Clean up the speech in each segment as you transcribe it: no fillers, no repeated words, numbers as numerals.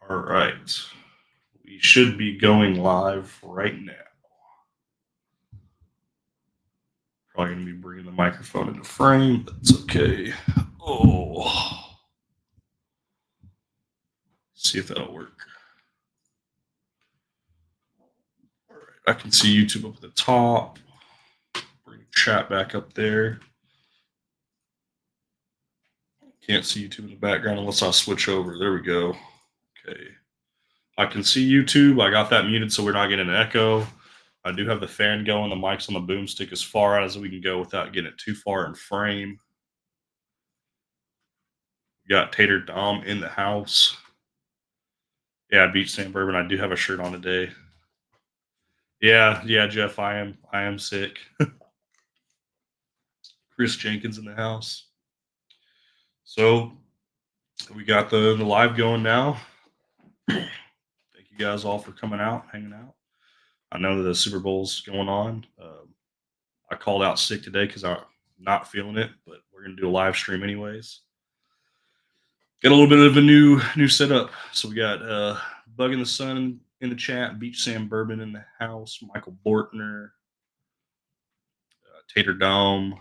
All right. We should be going live right now. Probably going to be bringing the microphone into frame. That's okay. Oh. See if that'll work. All right. I can see YouTube up at the top. Bring chat back up there. Can't see YouTube in the background unless I switch over. There we go. Okay. I can see YouTube. I got that muted so we're not getting an echo. I do have the fan going. The mic's on the boomstick as far as we can go without getting it too far in frame. We got Tater Dom in the house. Yeah, Beach Sam Bourbon. I do have a shirt on today. Yeah, Jeff. I am sick. Chris Jenkins in the house. So we got the live going now. Thank you guys all for coming out, hanging out. I know that the Super Bowl's going on. I called out sick today because I'm not feeling it, but we're gonna do a live stream anyways. Got a little bit of a new setup. So we got Bug in the Sun in the chat, Beach Sam Bourbon in the house, Michael Bortner, Tater Dome,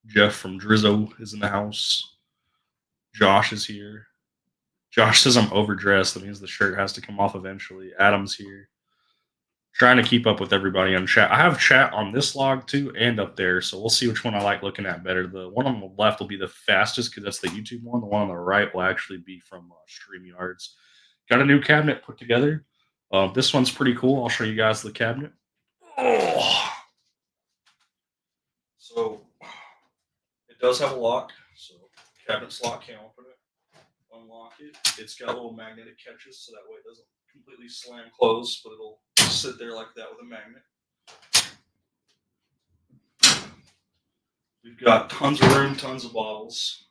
Jeff from Drizzo is in the house. Josh is here. Josh says I'm overdressed. That means the shirt has to come off eventually. Adam's here. Trying to keep up with everybody on chat. I have chat on this log too and up there, so we'll see which one I like looking at better. The one on the left will be the fastest because that's the YouTube one. The one on the right will actually be from StreamYards. Got a new cabinet put together. This one's pretty cool. I'll show you guys the cabinet. Oh. So it does have a lock. So cabinet's lock, can't open it. Unlock it. It's got little magnetic catches so that way it doesn't completely slam closed, but it'll sit there like that with a magnet. We've got tons of room, tons of bottles.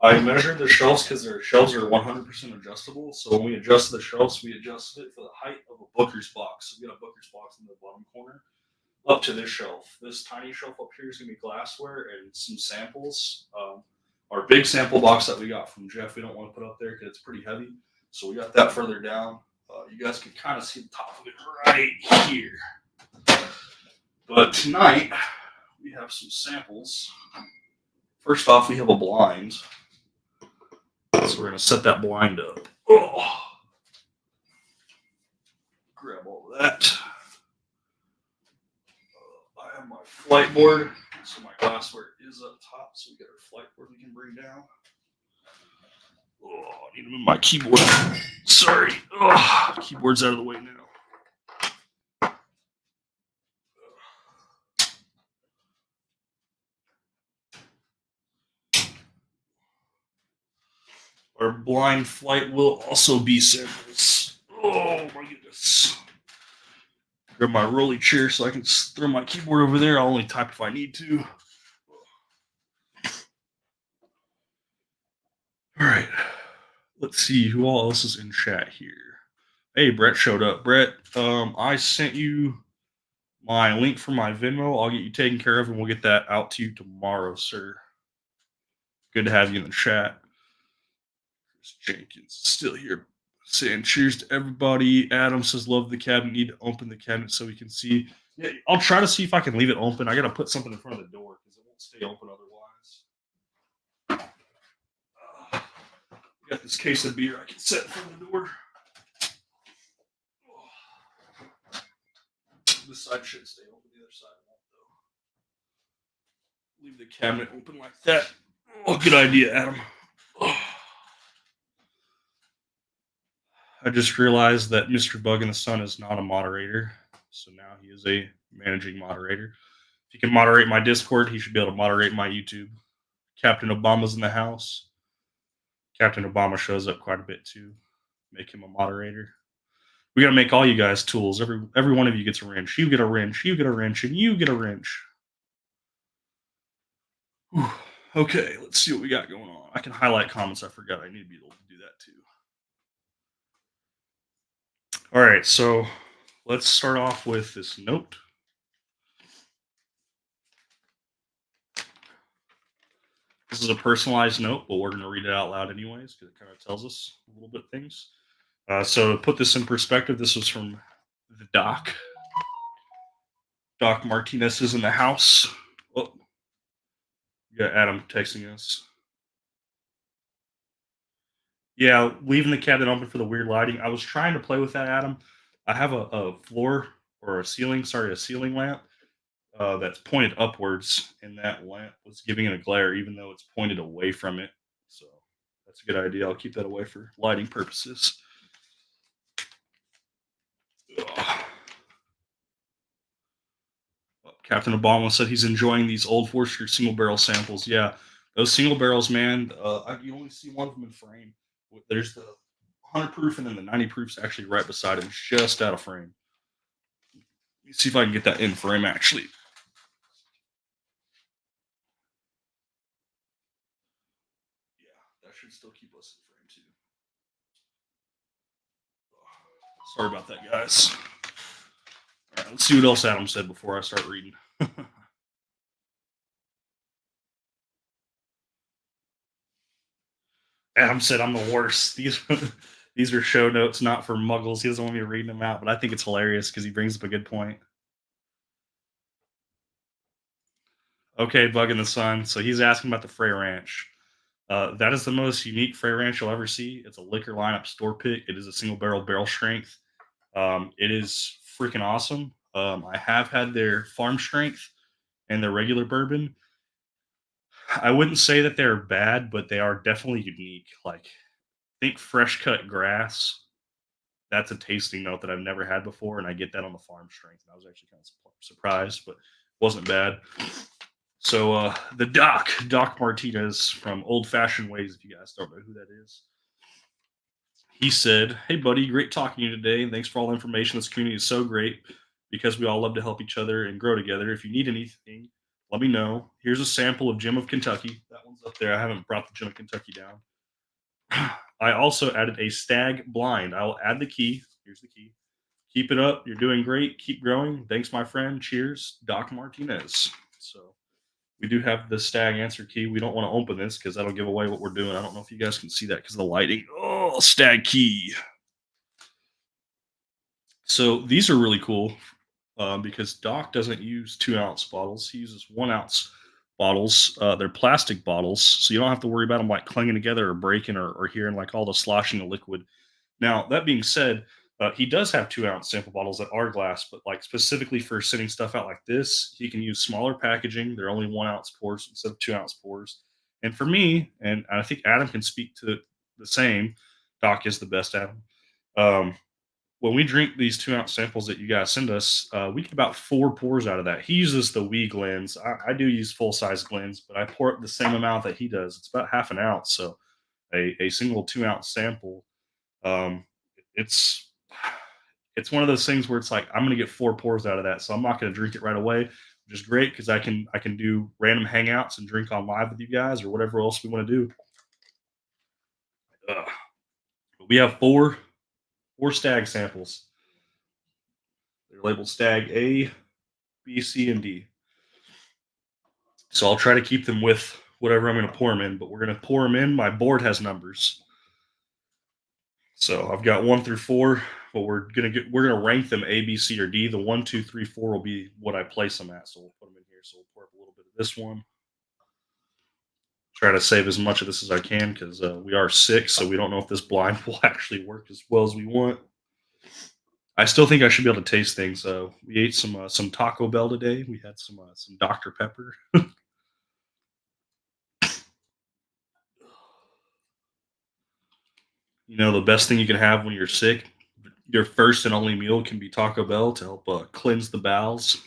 I measured the shelves because their shelves are 100% adjustable. So when we adjusted the shelves, we adjusted it for the height of a Booker's box. So we got a Booker's box in the bottom corner up to this shelf. This tiny shelf up here is going to be glassware and some samples. Our big sample box that we got from Jeff, we don't want to put up there because it's pretty heavy. So we got that further down. You guys can kind of see the top of it right here. But tonight, we have some samples. First off, we have a blind. So we're going to set that blind up. Oh. Grab all of that. I have my flight board. So my glassware is up top. So we got our flight board we can bring down. Oh, I need to move my keyboard. Sorry. Oh, keyboard's out of the way now. Our blind flight will also be samples. Oh my goodness. Grab my rolly chair so I can throw my keyboard over there. I'll only type if I need to. All right. Let's see who all else is in chat here. Hey, Brett showed up. Brett, I sent you my link for my Venmo. I'll get you taken care of, and we'll get that out to you tomorrow, sir. Good to have you in the chat. Chris Jenkins is still here saying cheers to everybody. Adam says love the cabinet. Need to open the cabinet so we can see. Yeah, I'll try to see if I can leave it open. I got to put something in front of the door because it won't stay open otherwise. Got this case of beer I can set in front of the door. This side should stay open. The other side won't, though. Leave the cabinet open like that. Oh, good idea, Adam. Oh. I just realized that Mr. Bug in the Sun is not a moderator. So now he is a managing moderator. If he can moderate my Discord, he should be able to moderate my YouTube. Captain Obama's in the house. Captain Obama shows up quite a bit too. Make him a moderator. We got to make all you guys tools. Every one of you gets a wrench. You get a wrench. You get a wrench. And you get a wrench. Whew. Okay, let's see what we got going on. I can highlight comments. I forgot I need to be able to do that too. All right, so let's start off with this note. This is a personalized note, but we're going to read it out loud anyways because it kind of tells us a little bit of things. So to put this in perspective, this was from the doc. Doc Martinez is in the house. Oh, we got Adam texting us. Yeah, leaving the cabinet open for the weird lighting. I was trying to play with that, Adam. I have a floor or a ceiling lamp that's pointed upwards, and that lamp was giving it a glare, even though it's pointed away from it. So that's a good idea. I'll keep that away for lighting purposes. Ugh. Captain Obama said he's enjoying these old Forster single barrel samples. Yeah, those single barrels, man. You only see one of them in frame. There's the 100 proof, and then the 90 proof's actually right beside him, just out of frame. Let me see if I can get that in frame. Actually, yeah, that should still keep us in frame too. Sorry about that, guys. All right, let's see what else Adam said before I start reading. Adam said I'm the worst. These are show notes, not for muggles. He doesn't want me reading them out, but I think it's hilarious because he brings up a good point. Okay, Bug in the Sun. So he's asking about the Frey Ranch. That is the most unique Frey Ranch you'll ever see. It's a liquor lineup store pick. It is a single barrel strength. It is freaking awesome. I have had their farm strength and their regular bourbon. I wouldn't say that they're bad, but they are definitely unique. Like, think fresh cut grass. That's a tasting note that I've never had before, and I get that on the farm strength. And I was actually kind of surprised, but wasn't bad. So the Doc Martinez from Old Fashioned Ways, if you guys don't know who that is, he said, "Hey buddy, great talking to you today, and thanks for all the information. This community is so great because we all love to help each other and grow together. If you need anything, let me know. Here's a sample of Jim of Kentucky. That one's up there. I haven't brought the Jim of Kentucky down. I also added a stag blind. I'll add the key. Here's the key. Keep it up. You're doing great. Keep growing. Thanks, my friend. Cheers, Doc Martinez." So we do have the stag answer key. We don't want to open this because that'll give away what we're doing. I don't know if you guys can see that because of the lighting. Oh, stag key. So these are really cool because Doc doesn't use 2 ounce bottles. He uses 1 ounce bottles. They're plastic bottles, so you don't have to worry about them like clinging together or breaking or hearing like all the sloshing of liquid. Now, that being said, he does have 2 ounce sample bottles that are glass, but like specifically for sending stuff out like this, he can use smaller packaging. They're only 1 ounce pours instead of 2 ounce pours. And for me, and I think Adam can speak to the same, Doc is the best Adam. Um, when we drink these 2 ounce samples that you guys send us, we get about 4 pours out of that. He uses the wee glens. I do use full size glens, but I pour it the same amount that he does. It's about half an ounce. So a single 2 ounce sample, um, it's it's one of those things where it's like I'm gonna get 4 pours out of that, so I'm not gonna drink it right away, which is great because I can do random hangouts and drink on live with you guys or whatever else we want to do. Ugh. We have four stag samples. They're labeled stag A, B, C, and D. So I'll try to keep them with whatever I'm going to pour them in, but we're going to pour them in. My board has numbers. So I've got 1 through 4, but we're gonna rank them A, B, C, or D. The 1, 2, 3, 4 will be what I place them at. So we'll put them in here. So we'll pour up a little bit of this one. Try to save as much of this as I can because we are sick, so we don't know if this blind will actually work as well as we want. I still think I should be able to taste things. We ate some Taco Bell today. We had some Dr Pepper. You know, the best thing you can have when you're sick, your first and only meal can be Taco Bell to help cleanse the bowels.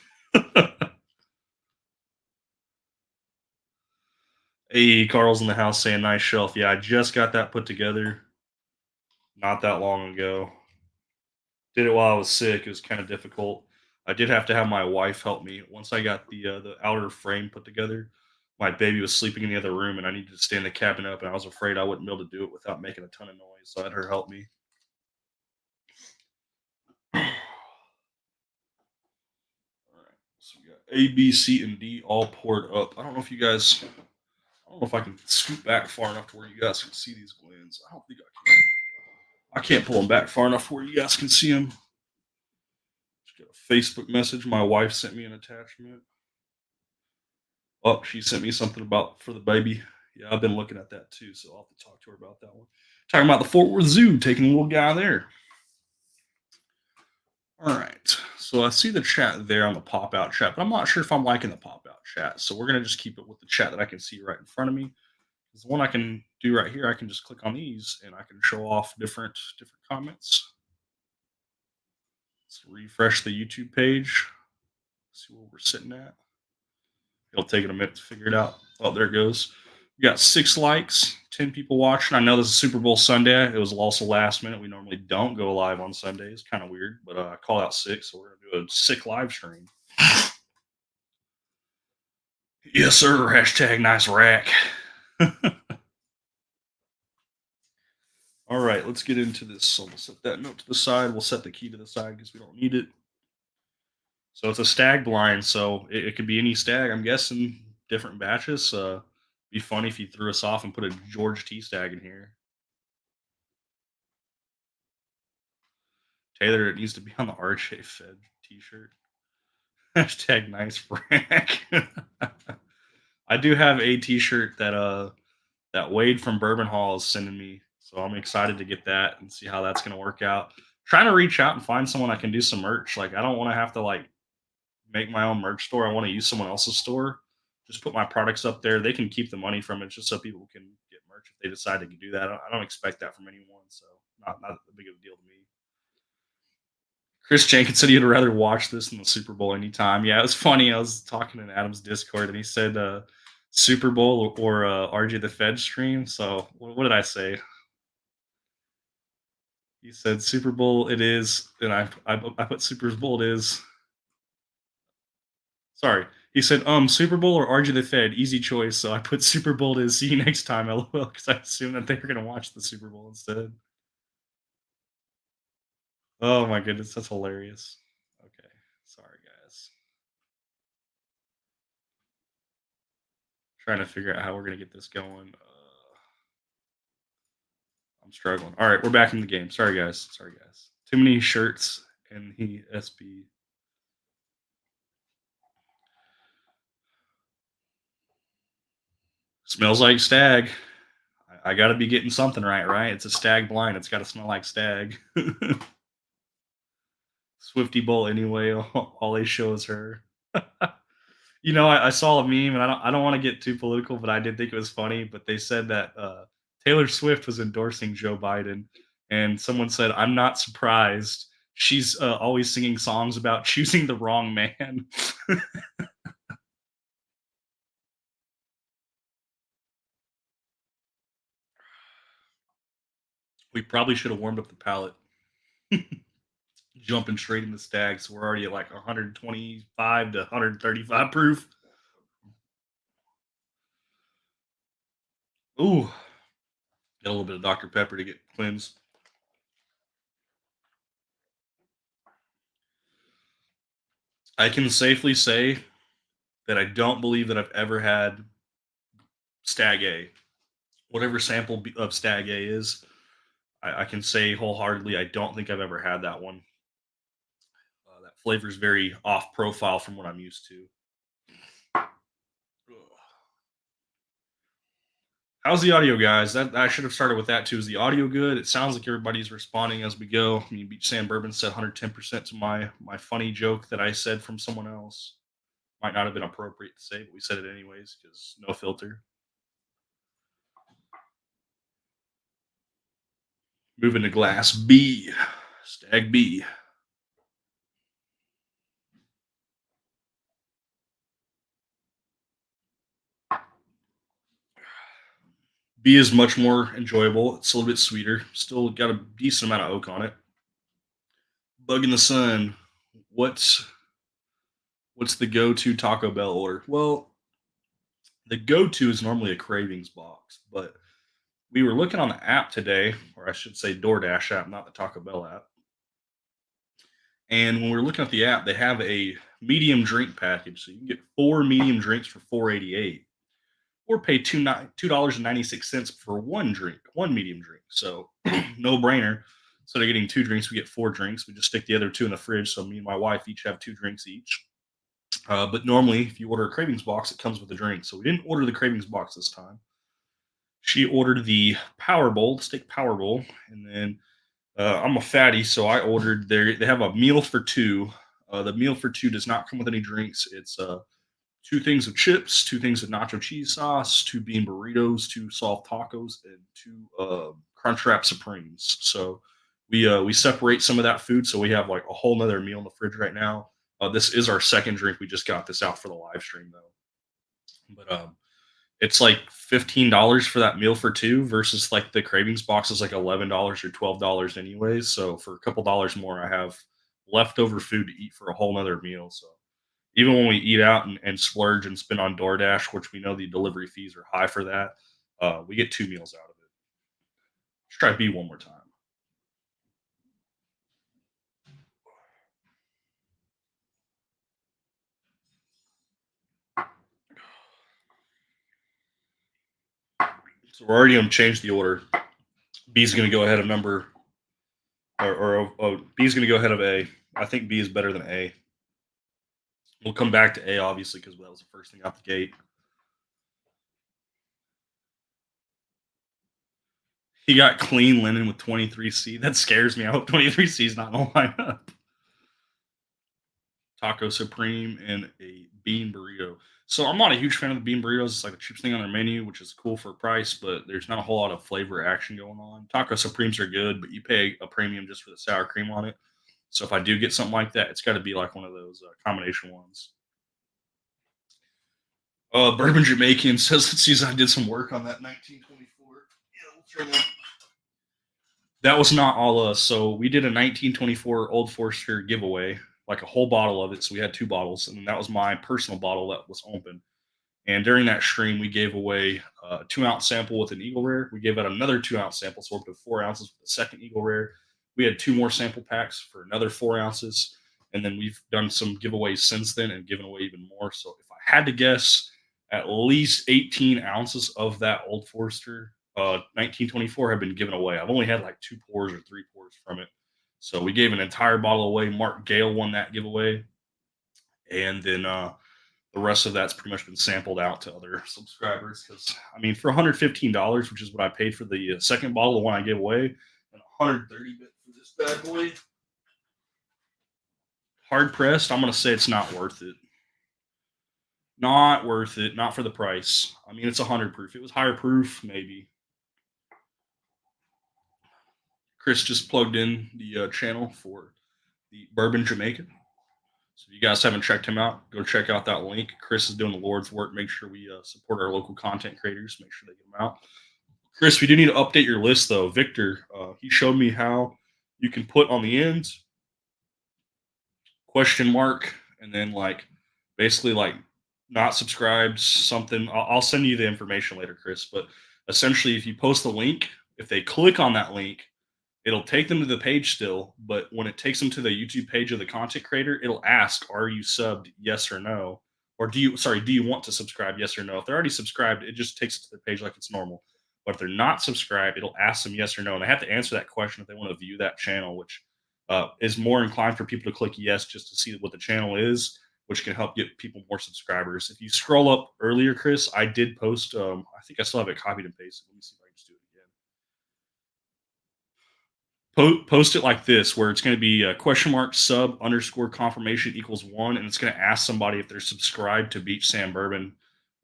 Hey, Carl's in the house saying nice shelf. Yeah, I just got that put together not that long ago. Did it while I was sick. It was kind of difficult. I did have to have my wife help me. Once I got the outer frame put together, my baby was sleeping in the other room, and I needed to stand the cabinet up, and I was afraid I wouldn't be able to do it without making a ton of noise. So I had her help me. All right, so we got A, B, C, and D all poured up. I don't know if you guys. I don't know if I can scoot back far enough to where you guys can see these glands. I don't think I can. I can't pull them back far enough where you guys can see them. Just got a Facebook message. My wife sent me an attachment. Oh, she sent me something about for the baby. Yeah, I've been looking at that too, so I'll have to talk to her about that one. Talking about the Fort Worth Zoo, taking a little guy there. All right. So I see the chat there on the pop out chat, but I'm not sure if I'm liking the pop out chat. So we're gonna just keep it with the chat that I can see right in front of me. There's one I can do right here. I can just click on these and I can show off different comments. Let's refresh the YouTube page. See where we're sitting at. It'll take it a minute to figure it out. Oh, there it goes. We got 6 likes, 10 people watching. I know this is Super Bowl Sunday. It was also last minute. We normally don't go live on Sundays. Kind of weird, but I call out 6, so we're gonna do a sick live stream. Yes, sir. Hashtag nice rack. All right, let's get into this. So we'll set that note to the side. We'll set the key to the side because we don't need it. So it's a stag blind, so it could be any stag. I'm guessing different batches. Be funny if you threw us off and put a George T stag in here. Taylor, it needs to be on the RJ Fed T-shirt. Hashtag nice rack. I do have a T-shirt that Wade from Bourbon Hall is sending me, so I'm excited to get that and see how that's going to work out. Trying to reach out and find someone I can do some merch. Like I don't want to have to like make my own merch store. I want to use someone else's store. Just put my products up there. They can keep the money from it, just so people can get merch if they decide to do that. I don't expect that from anyone, so not a big of a deal to me. Chris Jenkins said he'd rather watch this than the Super Bowl anytime. Yeah, it was funny. I was talking in Adam's Discord, and he said Super Bowl or RJ the Fed stream. So what did I say? He said Super Bowl it is, and I put Super Bowl it is. Sorry. He said, Super Bowl or RJ the Fed, easy choice. So I put Super Bowl is see you next time, LOL, because I assumed that they were gonna watch the Super Bowl instead. Oh my goodness, that's hilarious. Okay. Sorry guys. Trying to figure out how we're gonna get this going. I'm struggling. All right, we're back in the game. Sorry guys. Sorry guys. Too many shirts in the SB. Smells like stag. I got to be getting something right, right? It's a stag blind. It's got to smell like stag. Swifty Bowl anyway. All they show is her. I saw a meme, and I don't want to get too political, but I did think it was funny. But they said that Taylor Swift was endorsing Joe Biden, and someone said, "I'm not surprised. She's always singing songs about choosing the wrong man." We probably should have warmed up the palate. Jumping straight into stag, so we're already at like 125 to 135 proof. Ooh, got a little bit of Dr. Pepper to get cleansed. I can safely say that I don't believe that I've ever had Stag A. Whatever sample of Stag A is, I can say wholeheartedly I don't think I've ever had that one. That flavor is very off profile from what I'm used to. How's the audio, guys? That I should have started with that too. Is the audio good? It sounds like everybody's responding as we go. I mean, Beach Sand Bourbon said 110% to my funny joke that I said from someone else. Might not have been appropriate to say, but we said it anyways because no filter. Moving to glass B, Stag B. B is much more enjoyable. It's a little bit sweeter. Still got a decent amount of oak on it. Bug in the Sun. What's what's the go-to Taco Bell order? Well, the go-to is normally a cravings box, but we were looking on the app today, or I should say DoorDash app, not the Taco Bell app. And when we were looking at the app, they have a medium drink package, so you can get 4 medium drinks for $4.88, or pay $2.96 for one drink, one medium drink. So no brainer. Instead of getting 2 drinks, we get 4 drinks. We just stick the other two in the fridge. So me and my wife each have 2 drinks each. But normally, if you order a cravings box, it comes with a drink. So we didn't order the cravings box this time. She ordered the Power Bowl, the steak Power Bowl, and then I'm a fatty, so I ordered they have a meal for two. The meal for two does not come with any drinks. It's 2 things of chips, 2 things of nacho cheese sauce, 2 bean burritos, 2 soft tacos, and 2 Crunchwrap Supremes. So we separate some of that food, so we have like a whole nother meal in the fridge right now. This is our second drink. We just got this out for the live stream though, but it's like $15 for that meal for two versus like the cravings box is like $11 or $12 anyways. So for a couple dollars more, I have leftover food to eat for a whole nother meal. So even when we eat out and splurge and spend on DoorDash, which we know the delivery fees are high for that, we get 2 meals out of it. Let's try B one more time. So we're already going to change the order. B's going to go ahead of number, or B's going to go ahead of A. I think B is better than A. We'll come back to A, obviously, because that was the first thing out the gate. He got clean linen with 23C. That scares me. I hope 23C is not in the lineup. Taco Supreme and a bean burrito. So I'm not a huge fan of the bean burritos. It's like the cheapest thing on their menu, which is cool for a price, but there's not a whole lot of flavor or action going on. Taco Supremes are good, but you pay a premium just for the sour cream on it. So if I do get something like that, it's got to be like one of those combination ones. Bourbon Jamaican says, let's see, I did some work on that 1924. Yeah, we'll turn that. That was not all us. So we did a 1924 Old Forester giveaway, like a whole bottle of it. So we had 2 bottles, and that was my personal bottle that was open. And during that stream, we gave away a 2 ounce sample with an Eagle Rare. We gave out another 2 ounce sample, so up to 4 ounces with the second Eagle Rare. We had 2 more sample packs for another 4 ounces. And then we've done some giveaways since then and given away even more. So if I had to guess, at least 18 ounces of that Old Forester 1924 have been given away. I've only had like 2 pours or 3 pours from it. So we gave an entire bottle away. Mark Gale won that giveaway. And then the rest of that's pretty much been sampled out to other subscribers. Because I mean, for $115, which is what I paid for the second bottle, the one I gave away, and 130 bit for this bad boy, hard pressed, I'm gonna say it's not worth it. Not worth it. Not for the price. I mean, it's 100 proof. If it was higher proof, maybe. Chris just plugged in the channel for the Bourbon Jamaican. So if you guys haven't checked him out, go check out that link. Chris is doing the Lord's work. Make sure we support our local content creators. Make sure they get them out. Chris, we do need to update your list though. Victor, he showed me how you can put on the ends question mark and then like basically like not subscribed something. I'll send you the information later, Chris. But essentially, if you post the link, if they click on that link, it'll take them to the page still, but when it takes them to the YouTube page of the content creator, it'll ask, "Are you subbed? Yes or no?" Or do you want to subscribe? Yes or no. If they're already subscribed, it just takes it to the page like it's normal. But if they're not subscribed, it'll ask them yes or no, and they have to answer that question if they want to view that channel, which is more inclined for people to click yes just to see what the channel is, which can help get people more subscribers. If you scroll up earlier, Chris, I did post. I think I still have it copied and pasted. Let me see if I can just do it again. Post it like this, where it's going to be a question mark sub underscore confirmation equals 1, and it's going to ask somebody if they're subscribed to Beach Sand Bourbon,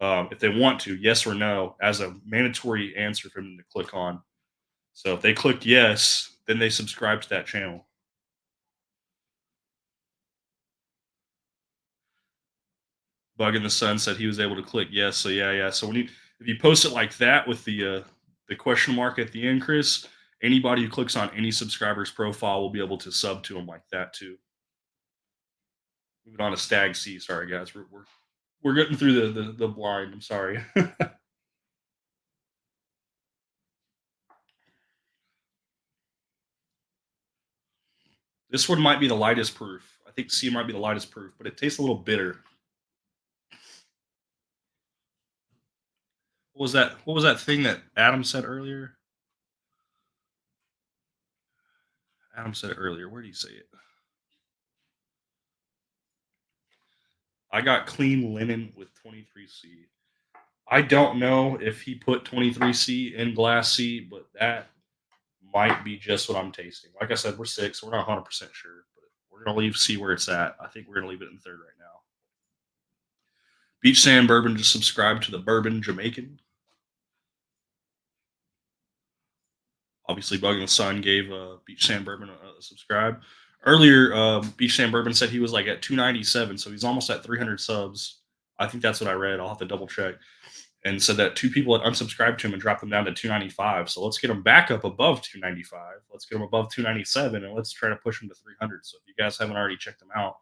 if they want to, yes or no, as a mandatory answer for them to click on. So if they click yes, then they subscribe to that channel. Bug in the Sun said he was able to click yes. So yeah. So if you post it like that with the question mark at the end, Chris, anybody who clicks on any subscriber's profile will be able to sub to them like that too. Moving on to Stag C. Sorry guys, we're getting through the blind. I'm sorry. This one might be the lightest proof. I think C might be the lightest proof, but it tastes a little bitter. What was that? What was that thing that Adam said earlier? Adam said it earlier. Where did he say it? I got clean linen with 23C. I don't know if he put 23C in Glass C, but that might be just what I'm tasting. Like I said, we're 6. So we're not 100% sure, but we're going to leave C where it's at. I think we're going to leave it in third right now. Beach Sand Bourbon just subscribed to the Bourbon Jamaican. Obviously, Bug and the Sun gave Beach Sand Bourbon a subscribe. Earlier, Beach Sand Bourbon said he was like at 297, so he's almost at 300 subs. I think that's what I read. I'll have to double check. And said that 2 people had unsubscribed to him and dropped them down to 295. So let's get them back up above 295. Let's get them above 297, and let's try to push them to 300. So if you guys haven't already checked them out,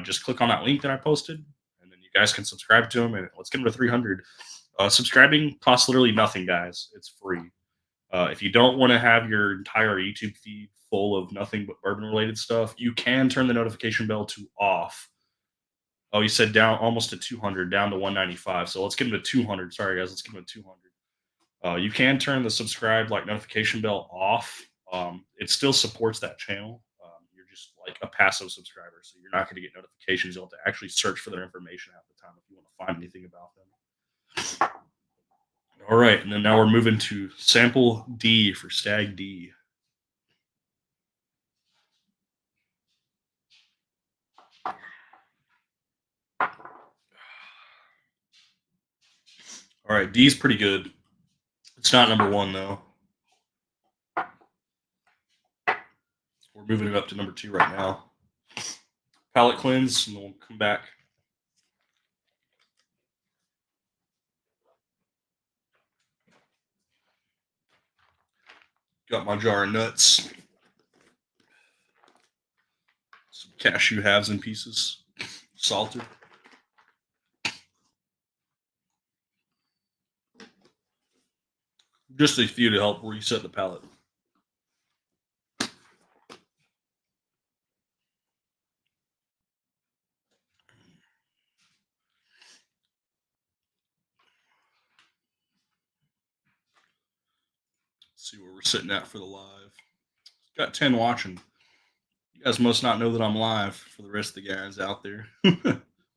just click on that link that I posted, and then you guys can subscribe to them, and let's get them to 300. Subscribing costs literally nothing, guys. It's free. If you don't want to have your entire YouTube feed full of nothing but bourbon-related stuff, you can turn the notification bell to off. Oh, you said down almost to 200, down to 195. So let's get him to 200. Sorry, guys. Let's get him to 200. You can turn the subscribe notification bell off. It still supports that channel. You're just like a passive subscriber, so you're not going to get notifications. You'll have to actually search for their information half the time if you want to find anything about them. All right, and then now we're moving to sample D for Stag D. All right, D's pretty good. It's not number 1 though. We're moving it up to number 2 right now. Palate cleanse, and then we'll come back. Got my jar of nuts. Some cashew halves and pieces. Salted. Just a few to help reset the palate. Let's see where we're sitting at for the live. Got 10 watching. You guys must not know that I'm live for the rest of the guys out there.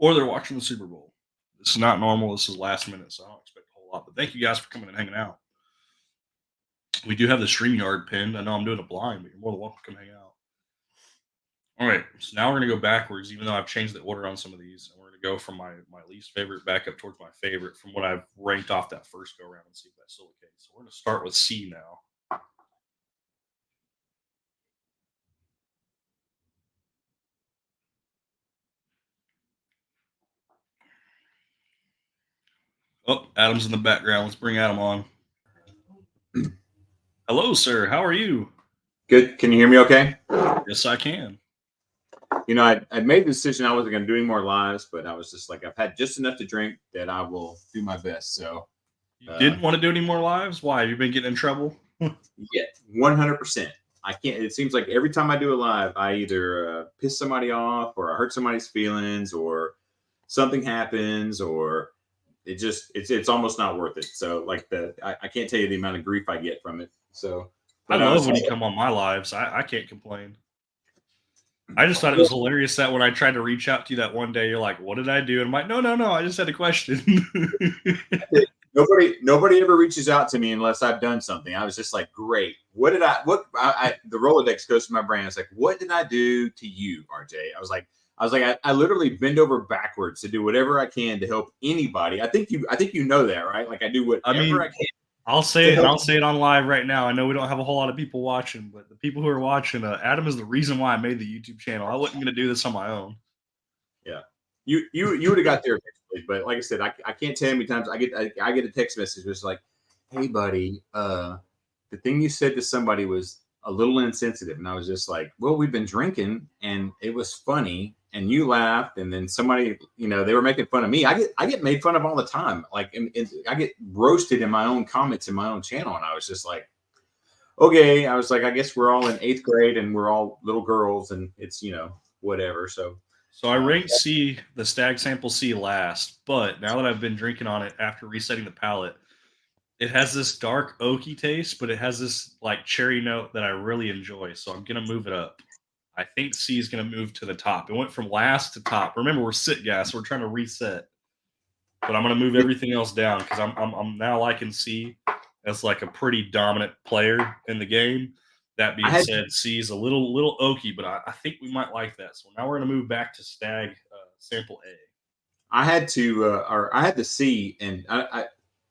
Or they're watching the Super Bowl. This is not normal. This is last minute, so I don't expect a whole lot. But thank you guys for coming and hanging out. We do have the StreamYard pinned. I know I'm doing a blind, but you're more than welcome to come hang out. All right, so now we're going to go backwards, even though I've changed the order on some of these. And we're going to go from my least favorite back up towards my favorite from what I've ranked off that first go around and see if that's still the case. So we're going to start with C now. Oh, Adam's in the background. Let's bring Adam on. Hello, sir. How are you? Good. Can you hear me okay? Yes, I can. You know, I made the decision I wasn't going to do any more lives, but I was just like, I've had just enough to drink that I will do my best. So you didn't want to do any more lives? Why? Have you been getting in trouble? Yeah, 100%. I can't. It seems like every time I do a live, I either piss somebody off, or I hurt somebody's feelings, or something happens, or it's almost not worth it. So like I can't tell you the amount of grief I get from it. So I love when you come on my lives. I can't complain. I just thought it was hilarious that when I tried to reach out to you that one day, you're like, "What did I do?" And I'm like, "No, I just had a question." Nobody ever reaches out to me unless I've done something. I was just like, great. The Rolodex goes to my brain. It's like, what did I do to you, RJ? I was like, I literally bend over backwards to do whatever I can to help anybody. I think you know that, right? Like I do whatever I can. I'll say it. I'll say it on live right now. I know we don't have a whole lot of people watching, but the people who are watching, Adam is the reason why I made the YouTube channel. I wasn't going to do this on my own. Yeah, you would have got there eventually, but like I said, I can't tell you how many times I get a text message that's like, "Hey, buddy, the thing you said to somebody was a little insensitive," and I was just like, "Well, we've been drinking, and it was funny." And you laughed, and then somebody, they were making fun of me. I get made fun of all the time. Like, I get roasted in my own comments in my own channel, and I was just like, okay. I was like, I guess we're all in 8th grade, and we're all little girls, and it's whatever. So I ranked C, the Stag Sample C last, but now that I've been drinking on it after resetting the palate, It has this dark oaky taste, but it has this like cherry note that I really enjoy. So I'm gonna move it up. I think C is gonna move to the top. It went from last to top. Remember, we're sit gas, so we're trying to reset. But I'm gonna move everything else down because I'm now liking C as like a pretty dominant player in the game. That I being had said, C is a little oaky, but I think we might like that. So now we're gonna move back to Stag sample A. I had to or I had to see, and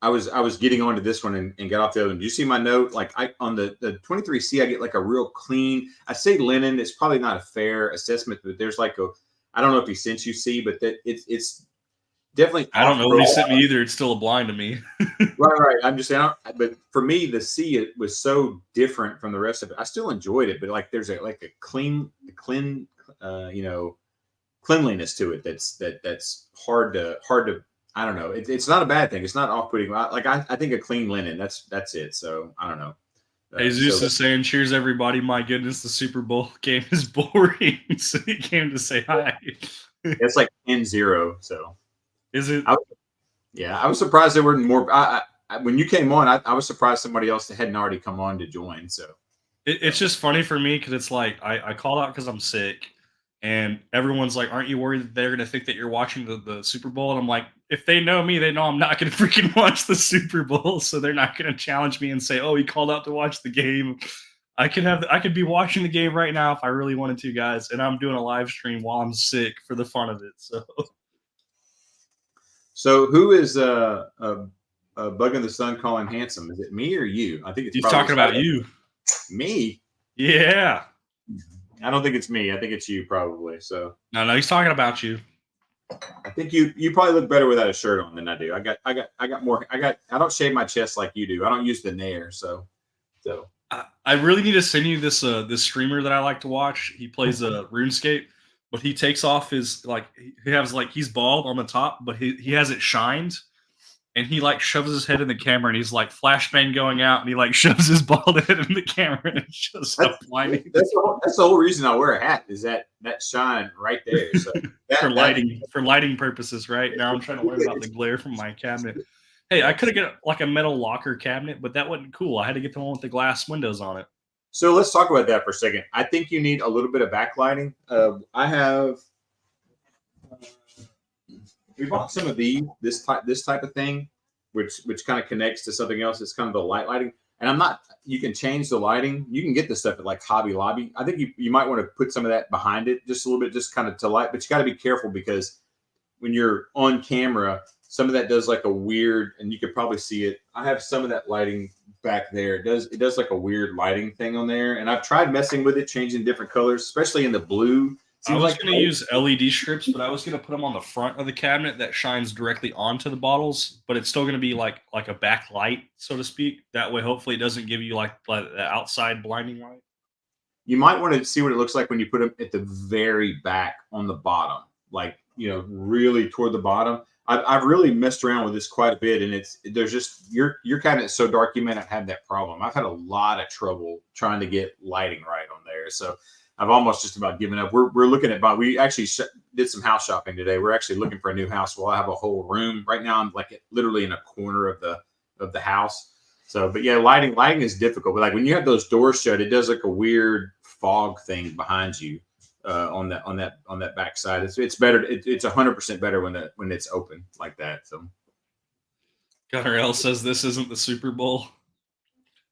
I was getting onto this one and got off the other one. Do you see my note? Like I on the 23C, I get like a real clean. I say linen. It's probably not a fair assessment, but there's like a I don't know if he sent you C, but that it's definitely I don't off know what he profile. sent me either. It's still a blind to me. Right, right. I'm just saying, but for me, the C it was so different from the rest of it. I still enjoyed it, but like there's a clean, you know, cleanliness to it that's hard to. I don't know. It's not a bad thing. It's not off putting. I think a clean linen. That's it. So I don't know. Jesus is saying, "Cheers, everybody! My goodness, the Super Bowl game is boring." So he came to say hi. it's like 10-0. So Is it? yeah, I was surprised there weren't more. When you came on, I was surprised somebody else hadn't already come on to join. So It's just funny for me because it's like I called out because I'm sick, and everyone's like, "Aren't you worried that they're gonna think that you're watching the Super Bowl?" And I'm like, if they know me, they know I'm not gonna freaking watch the Super Bowl, so they're not gonna challenge me and say, "Oh, he called out to watch the game." I could be watching the game right now if I really wanted to, guys, and I'm doing a live stream while I'm sick for the fun of it. So so who is Bug in the Sun calling handsome? Is it me or you? I think it's he's probably talking about you. me. Yeah. I don't think it's me. I think it's you probably. So No, he's talking about you. I think you probably look better without a shirt on than I do. I got more. I don't shave my chest like you do. I don't use the Nair. So I really need to send you this streamer that I like to watch. He plays a RuneScape, but he takes off his like he has like he's bald on the top, but he has it shined, and he like shoves his head in the camera, and he's like flashbang going out, and he like shoves his bald head in the camera, and it shows that's up blinding that's the whole reason I wear a hat is that shine right there. So for lighting purposes. Right now, I'm trying to worry about the glare from my cabinet. Hey, I could have got like a metal locker cabinet, but that wasn't cool. I had to get the one with the glass windows on it. So let's talk about that for a second. I think you need a little bit of backlighting. I have we bought some of this type of thing, which kind of connects to something else. It's kind of the lighting. And I'm not. You can change the lighting. You can get this stuff at like Hobby Lobby. I think you might want to put some of that behind it, just a little bit, just kind of to light. But you got to be careful because when you're on camera, some of that does like a weird, and you could probably see it. I have some of that lighting back there. It does like a weird lighting thing on there, and I've tried messing with it, changing different colors, especially in the blue. I Seems was like going to use LED strips, but I was going to put them on the front of the cabinet that shines directly onto the bottles, but it's still going to be like a backlight, so to speak. That way, hopefully, it doesn't give you like the outside blinding light. you might want to see what it looks like when you put them at the very back on the bottom, like really toward the bottom. I've really messed around with this quite a bit, and there's just your cabinet's so dark you may not have that problem. I've had a lot of trouble trying to get lighting right on there, so I've almost just about given up. We're looking at we actually did some house shopping today. We're actually looking for a new house. Well, I have a whole room right now. I'm like literally in a corner of the house. So, but yeah, lighting is difficult. But like when you have those doors shut, it does like a weird fog thing behind you on that back side. It's better. It's 100% better when it's open like that. So, Gunnar L says this isn't the Super Bowl.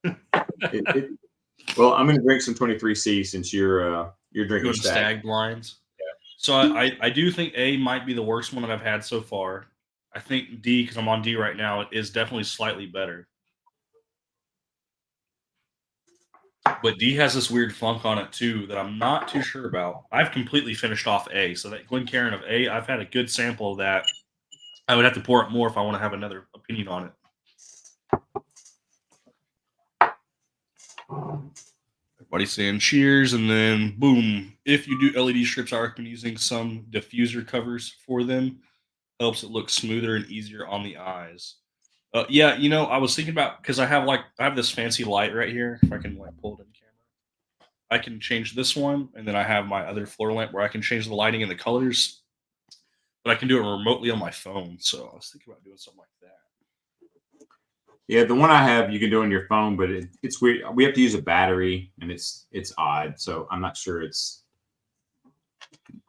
well, I'm going to drink some 23C since you're drinking Stag blinds. Yeah. So I do think A might be the worst one that I've had so far. I think D, because I'm on D right now, it is definitely slightly better. But D has this weird funk on it too that I'm not too sure about. I've completely finished off A, so that Glencairn of A, I've had a good sample of that. I would have to pour it more if I want to have another opinion on it. Everybody's saying cheers, and then boom. If you do LED strips, I recommend using some diffuser covers for them. Helps it look smoother and easier on the eyes. Yeah, I was thinking about because I have this fancy light right here. If I can pull it in camera, I can change this one, and then I have my other floor lamp where I can change the lighting and the colors. But I can do it remotely on my phone. So I was thinking about doing something like that. Yeah, the one I have you can do on your phone, but it's weird. We have to use a battery, and it's odd. So I'm not sure it's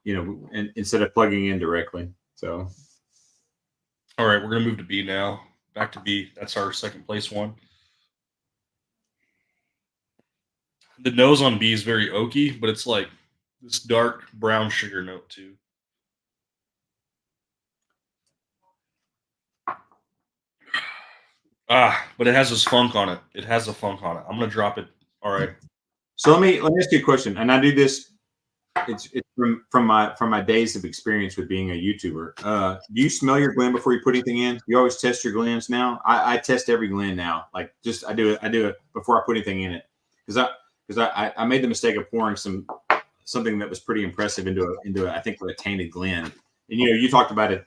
instead of plugging in directly. So All right, we're gonna move to B now. Back to B. That's our second place one. The nose on B is very oaky, but it's like this dark brown sugar note too. But it has this funk on it. It has a funk on it. I'm gonna drop it. All right. so let me ask you a question, and I do this. It's from my days of experience with being a YouTuber. Do you smell your Glen before you put anything in? You always test your Glens now. I test every Glen now. Like just I do it before I put anything in it because I made the mistake of pouring something that was pretty impressive into I think a tainted Glen. And you talked about it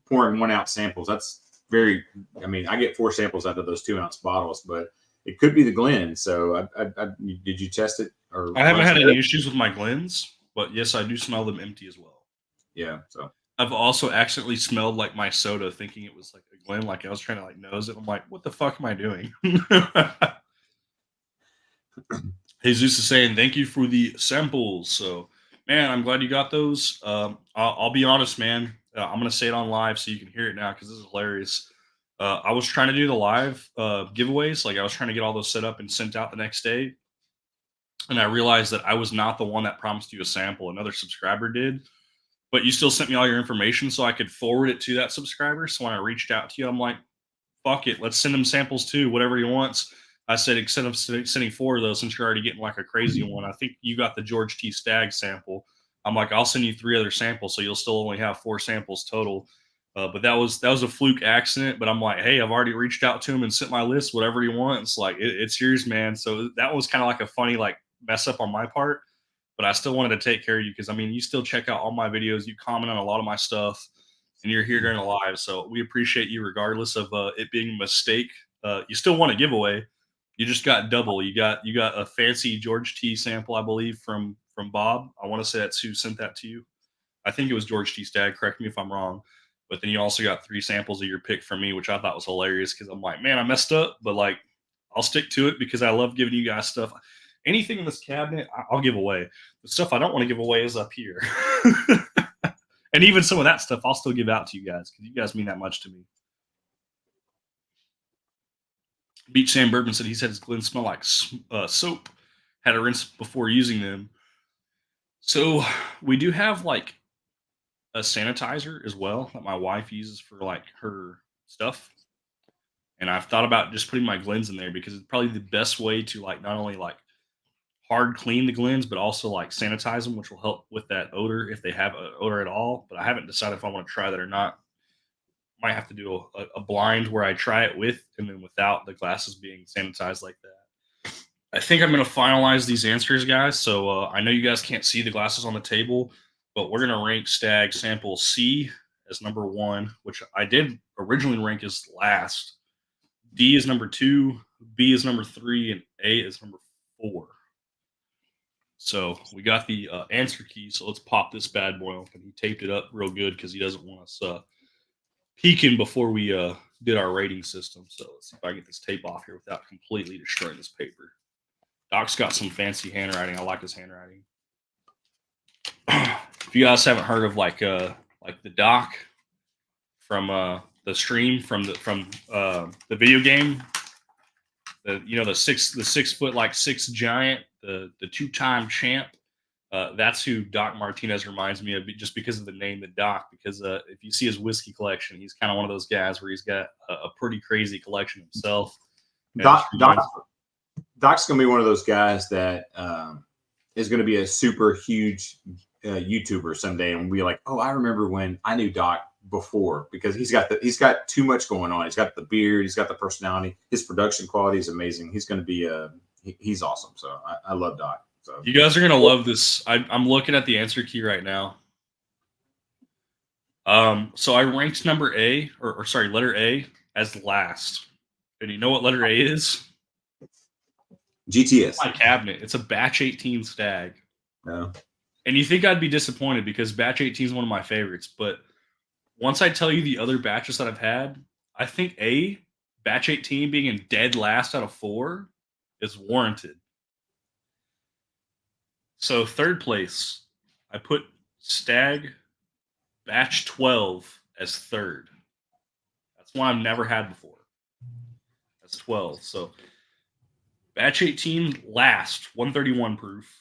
pouring 1 ounce samples. That's very. I mean, I get 4 samples out of those 2 ounce bottles, but it could be the Glen. So did you test it? Or I haven't had any issues with my Glens, but yes, I do smell them empty as well. Yeah. So I've also accidentally smelled like my soda, thinking it was like a Glen. Like I was trying to like nose it. I'm like, what the fuck am I doing? Jesus is saying thank you for the samples. So, man, I'm glad you got those. I'll be honest, man. I'm gonna say it on live so you can hear it now because this is hilarious. I was trying to do the live giveaways, like I was trying to get all those set up and sent out the next day, and I realized that I was not the one that promised you a sample. Another subscriber did, but you still sent me all your information so I could forward it to that subscriber. So when I reached out to you, I'm like, fuck it, let's send him samples too, whatever he wants. I said, instead of sending 4 of those, since you're already getting like a crazy one, I think you got the George T. Stagg sample. I'm like, I'll send you 3 other samples, so you'll still only have 4 samples total. But that was a fluke accident. But I'm like, hey, I've already reached out to him and sent my list, whatever he wants. Like, it's yours, man. So that was kind of like a funny like mess up on my part. But I still wanted to take care of you because I mean, you still check out all my videos, you comment on a lot of my stuff, and you're here during the live. So we appreciate you regardless of it being a mistake. You still want a giveaway. You just got double. You got a fancy George T sample, I believe, from Bob. I want to say that's who sent that to you. I think it was George T Stagg. Correct me if I'm wrong. But then you also got 3 samples of your pick from me, which I thought was hilarious because I'm like, man, I messed up, but like, I'll stick to it because I love giving you guys stuff. Anything in this cabinet, I'll give away. The stuff I don't want to give away is up here. And even some of that stuff I'll still give out to you guys because you guys mean that much to me. Beach Sam Bourbon said he said his Glen smell like soap. Had a rinse before using them. So we do have like a sanitizer as well that my wife uses for like her stuff. And I've thought about just putting my Glens in there because it's probably the best way to like not only like hard clean the Glens, but also like sanitize them, which will help with that odor if they have an odor at all. But I haven't decided if I want to try that or not. Might have to do a blind where I try it with and then without the glasses being sanitized like that. I think I'm going to finalize these answers, guys. So I know you guys can't see the glasses on the table, but we're going to rank Stagg sample C as number 1, which I did originally rank as last. D is number 2, B is number 3, and A is number 4. So we got the answer key. So let's pop this bad boy open. He taped it up real good because he doesn't want us peeking before we did our rating system. So let's see if I get this tape off here without completely destroying this paper. Doc's got some fancy handwriting. I like his handwriting. If you guys haven't heard of like the Doc from the stream from the video game, the 6 foot like 6 giant, the 2-time champ. That's who Doc Martinez reminds me of, just because of the name, the Doc. Because if you see his whiskey collection, he's kind of one of those guys where he's got a pretty crazy collection himself. Doc's gonna be one of those guys that is gonna be a super huge YouTuber someday, and we'll be like, oh, I remember when I knew Doc before, because he's got too much going on. He's got the beard, he's got the personality, his production quality is amazing. He's gonna be he's awesome. So I love Doc. So you guys are gonna love this. I'm looking at the answer key right now. So I ranked number A, or sorry, letter A as last. And you know what letter A is? GTS. My cabinet. It's a batch 18 Stagg. No. And you think I'd be disappointed because batch 18 is one of my favorites, but once I tell you the other batches that I've had, I think batch 18 being in dead last out of 4 is warranted. So third place, I put Stag batch 12 as third. That's one I've never had before. That's 12. So batch 18 last, 131 proof.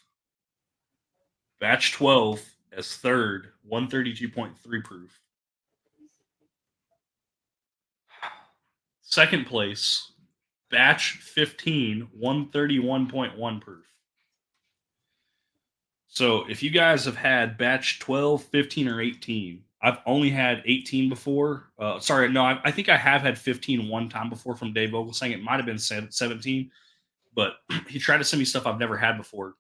Batch 12 as third, 132.3 proof. Second place, batch 15, 131.1 proof. So if you guys have had batch 12, 15, or 18, I've only had 18 before. Sorry, no, I think I have had 15 one time before from Dave Vogelsang. It might have been 17, but he tried to send me stuff I've never had before.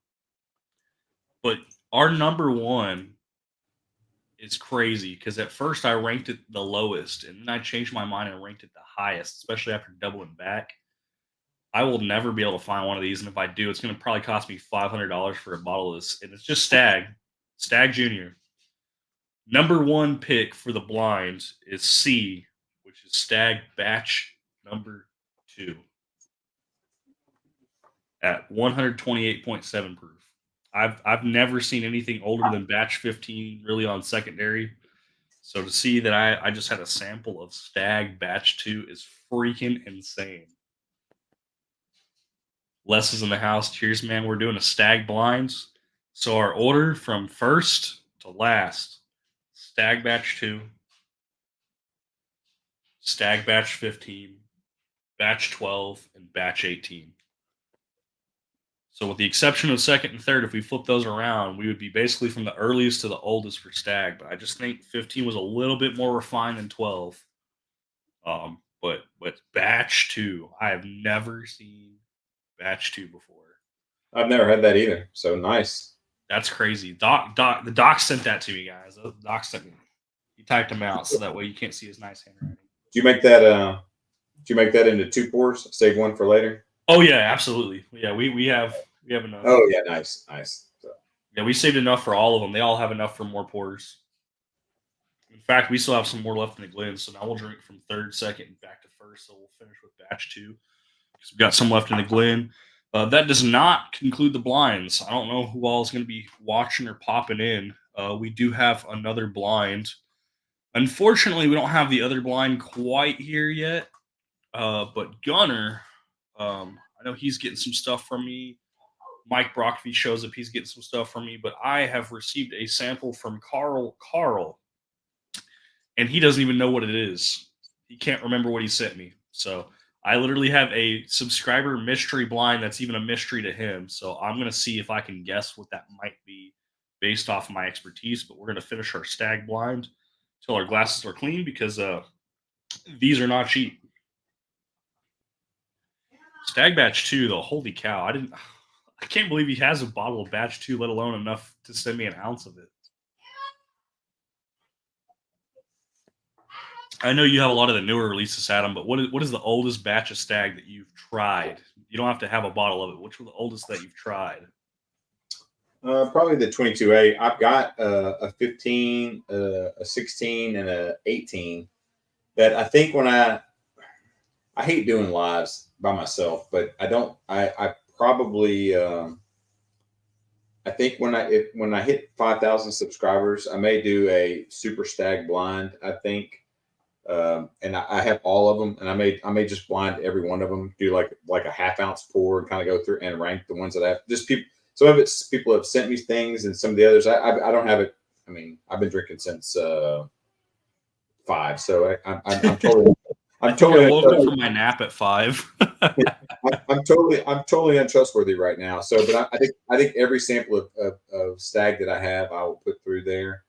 But our number one is crazy because at first I ranked it the lowest, and then I changed my mind and ranked it the highest, especially after doubling back. I will never be able to find one of these, and if I do, it's going to probably cost me $500 for a bottle of this, and it's just Stag Junior. Number one pick for the blind is C, which is Stag Batch number 2 at 128.7 proof. I've never seen anything older than Batch 15 really on secondary. So to see that I just had a sample of Stag Batch 2 is freaking insane. Les is in the house. Cheers, man. We're doing a Stag blinds. So our order from first to last: Stag Batch 2, Stag Batch 15, Batch 12, and Batch 18. So with the exception of second and third, if we flip those around, we would be basically from the earliest to the oldest for Stag. But I just think 15 was a little bit more refined than 12. But Batch 2, I have never seen Batch 2 before. I've never had that either. So nice. That's crazy. The doc sent that to me, guys. The doc sent me. He typed them out so that way you can't see his nice handwriting. Do you make that? Do you make that into 2 pours? Save one for later. Oh yeah, absolutely. Yeah, we have enough. Oh yeah, nice. So. Yeah, we saved enough for all of them. They all have enough for more pours. In fact, we still have some more left in the Glen, so now we'll drink from third, second, and back to first. So we'll finish with batch 2 because we've got some left in the Glen. That does not conclude the blinds. I don't know who all is going to be watching or popping in. We do have another blind. Unfortunately, we don't have the other blind quite here yet. But Gunner, I know he's getting some stuff from me. Mike Brock, if he shows up, he's getting some stuff from me. But I have received a sample from Carl, and he doesn't even know what it is. He can't remember what he sent me. So I literally have a subscriber mystery blind that's even a mystery to him. So I'm going to see if I can guess what that might be based off my expertise. But we're going to finish our Stag blind till our glasses are clean because these are not cheap. Stag Batch 2, though, holy cow. I can't believe he has a bottle of Batch 2, let alone enough to send me an ounce of it. I know you have a lot of the newer releases, Adam, but what is the oldest batch of Stag that you've tried? You don't have to have a bottle of it. Which was the oldest that you've tried? Probably the 22A. I've got a 15, a 16, and a 18 that I think when I hate doing lives by myself, but I probably I think when I hit 5,000 subscribers, I may do a super Stag blind. I think, and I have all of them, and I may just blind every one of them, do like a half ounce pour, and kind of go through and rank the ones that I have. Just people. Some of it's people have sent me things, and some of the others I don't have it. I mean, I've been drinking since 5, so I'm totally. I woke up from my nap at 5. I'm totally untrustworthy right now. So, but I think every sample of Stag that I have, I will put through there,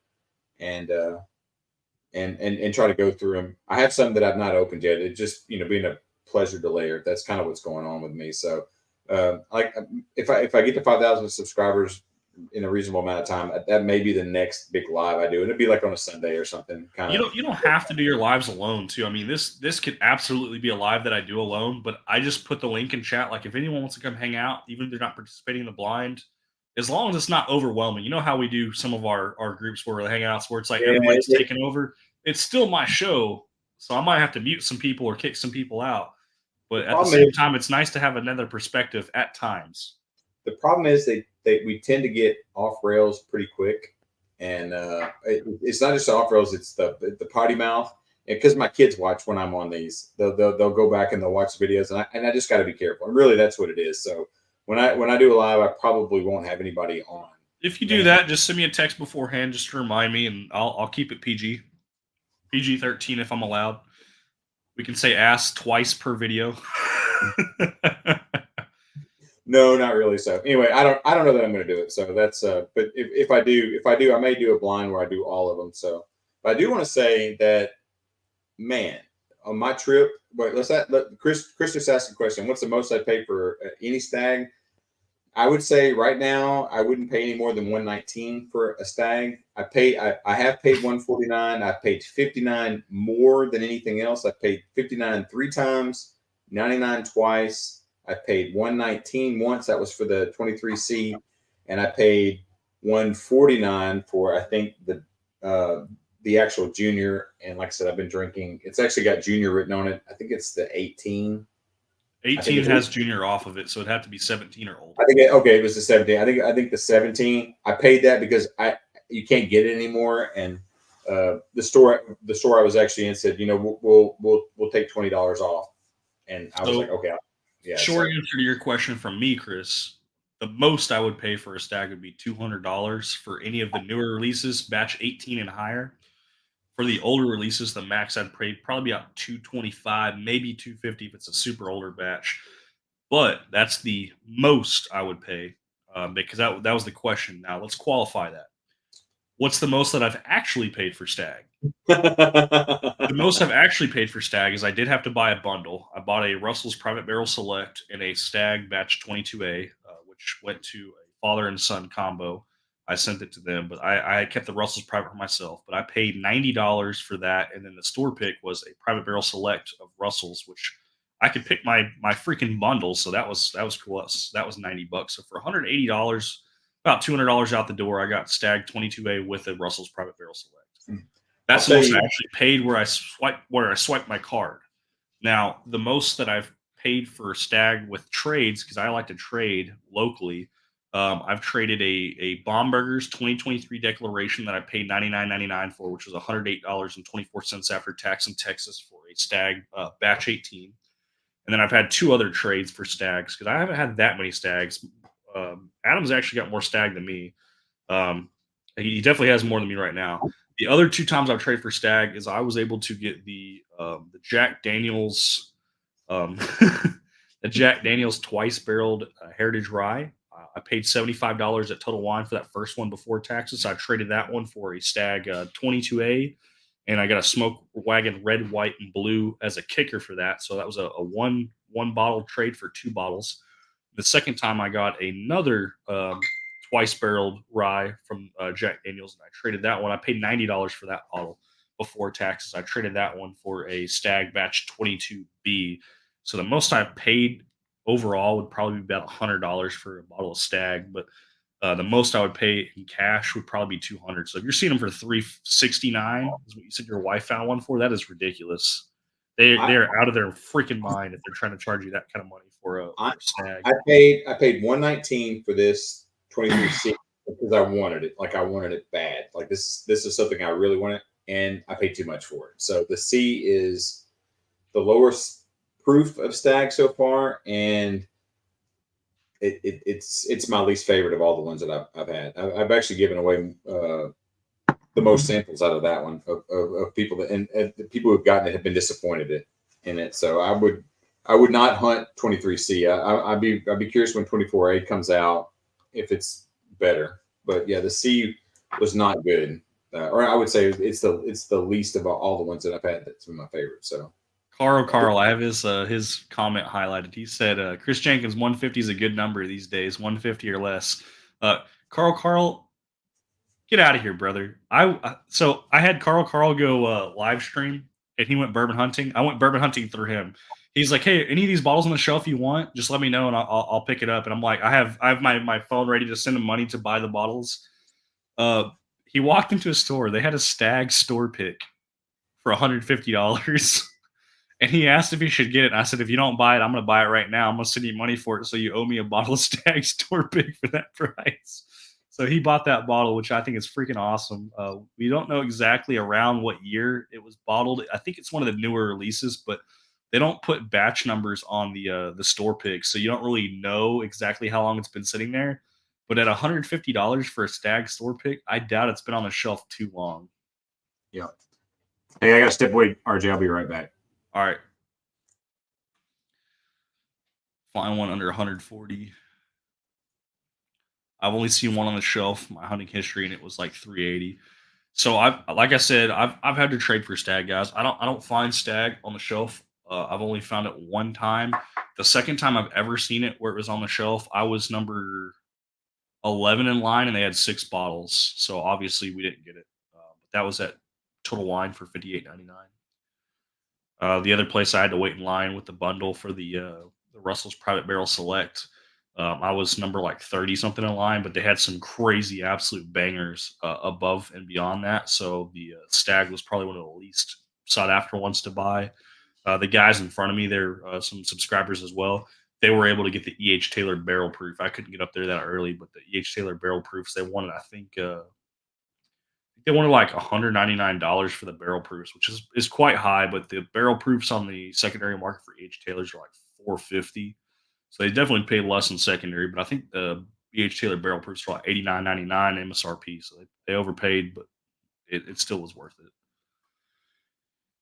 and try to go through them. I have some that I've not opened yet. It just being a pleasure to layer. That's kind of what's going on with me. So, like if I get to 5,000 subscribers in a reasonable amount of time, that may be the next big live I do, and it'd be like on a Sunday or something. You don't have to do your lives alone too. I mean, this could absolutely be a live that I do alone, but I just put the link in chat. Like if anyone wants to come hang out, even if they're not participating in the blind, as long as it's not overwhelming. You know how we do some of our groups where the hangouts where it's like everybody's taking over. It's still my show, so I might have to mute some people or kick some people out. But at the problem same is time, it's nice to have another perspective at times. the problem is we tend to get off rails pretty quick, and it's not just off rails; it's the potty mouth. Because my kids watch when I'm on these, they'll go back and they'll watch the videos, and I just got to be careful. And really, that's what it is. So when I do a live, I probably won't have anybody on. If you do that, just send me a text beforehand just to remind me, and I'll keep it PG-13 if I'm allowed. We can say ass twice per video. No, not really. So anyway, I don't know that I'm going to do it. So that's but if I do, I may do a blind where I do all of them. So, but I do want to say that, man, on my trip, wait, let Chris just asked a question. What's the most I paid for any stag? I would say right now I wouldn't pay any more than 119 for a stag. I have paid 149. I've paid 59 more than anything else. I paid 59 3 times, 99 twice. I paid 119 once. That was for the 23C, and I paid 149 for I think the actual junior. And like I said, I've been drinking. It's actually got junior written on it. I think it's the 18. 18 has junior off of it, so it'd have to be 17 or older. I think it was the 17. I think the 17. I paid that because you can't get it anymore, and the store I was actually in said, we'll take $20 off, and I was like, okay, yeah. Short answer to your question from me, Chris. The most I would pay for a stag would be $200 for any of the newer releases, batch 18 and higher. For the older releases, the max I'd pay probably about $225, maybe $250 if it's a super older batch. But that's the most I would pay because that was the question. Now let's qualify that. What's the most that I've actually paid for stag? The most I've actually paid for stag is I did have to buy a bundle. I bought a Russell's Private Barrel Select and a Stag Batch 22A, which went to a father and son combo. I sent it to them, but I kept the Russell's Private for myself. But I paid $90 for that, and then the store pick was a Private Barrel Select of Russell's, which I could pick my freaking bundle. So that was cool. That was $90. So for $180, about $200 out the door, I got Stag 22A with a Russell's Private Barrel Select. That's the most I actually paid where I swiped my card. Now, the most that I've paid for stag with trades, because I like to trade locally, I've traded a Baumburgers 2023 declaration that I paid $99.99 for, which was $108.24 after tax in Texas for a stag batch 18. And then I've had 2 other trades for stags because I haven't had that many stags. Adam's actually got more stag than me. He definitely has more than me right now. The other 2 times I've traded for stag is I was able to get the Jack Daniels, the Jack Daniels twice barreled Heritage Rye. I paid $75 at Total Wine for that first one before taxes. So I traded that one for a Stag 22A, and I got a Smoke Wagon red, white, and blue as a kicker for that. So that was a one bottle trade for 2 bottles. The second time I got another twice barreled rye from Jack Daniels, and I traded that one. I paid $90 for that bottle before taxes. I traded that one for a Stag Batch 22B. So the most I've paid overall would probably be about $100 for a bottle of Stag, but the most I would pay in cash would probably be $200. So if you're seeing them for $369, is what you said your wife found one for, that is ridiculous. They're out of their freaking mind if they're trying to charge you that kind of money for a stag. I paid $119 for this 23C because I wanted it. Like I wanted it bad. Like this is something I really wanted, and I paid too much for it. So the C is the lowest proof of stag so far, and it's my least favorite of all the ones that I've had. I've actually given away the most samples out of that one of people that and the people who've gotten it have been disappointed in it. So I would not hunt 23C. I'd be curious when 24A comes out if it's better. But yeah, the C was not good, or I would say it's the least of all the ones that I've had that's been my favorite. So. Carl, I have his comment highlighted. He said, Chris Jenkins, 150 is a good number these days, 150 or less. Carl, get out of here, brother. So I had Carl go live stream, and he went bourbon hunting. I went bourbon hunting through him. He's like, hey, any of these bottles on the shelf you want, just let me know, and I'll pick it up. And I'm like, I have my phone ready to send him money to buy the bottles. He walked into a store. They had a Stag store pick for $150. And he asked if he should get it. And I said, if you don't buy it, I'm going to buy it right now. I'm going to send you money for it. So you owe me a bottle of Stag Store Pick for that price. So he bought that bottle, which I think is freaking awesome. We don't know exactly around what year it was bottled. I think it's one of the newer releases, but they don't put batch numbers on the store picks, so you don't really know exactly how long it's been sitting there. But at $150 for a Stag store pick, I doubt it's been on the shelf too long. Yeah. Hey, I got to step away, RJ. I'll be right back. All right. Find one under 140. I've only seen one on the shelf, my hunting history, and it was like 380. So like I said, I've had to trade for Stag, guys. I don't find Stag on the shelf. I've only found it one time. The second time I've ever seen it where it was on the shelf, I was number 11 in line, and they had 6 bottles. So obviously we didn't get it. But that was at Total Wine for $58.99. The other place I had to wait in line with the bundle for the Russell's Private Barrel Select. I was number like 30 something in line, but they had some crazy absolute bangers above and beyond that. So the Stag was probably one of the least sought after ones to buy. The guys in front of me, they're some subscribers as well. They were able to get the E.H. Taylor Barrel Proof. I couldn't get up there that early, but the E.H. Taylor Barrel Proofs, they wanted, I think they wanted like $199 for the barrel proofs, which is quite high. But the barrel proofs on the secondary market for H Taylors are like 450, so they definitely paid less than secondary. But I think the H Taylor barrel proofs are like 89.99 MSRP, so they overpaid, but it still was worth it.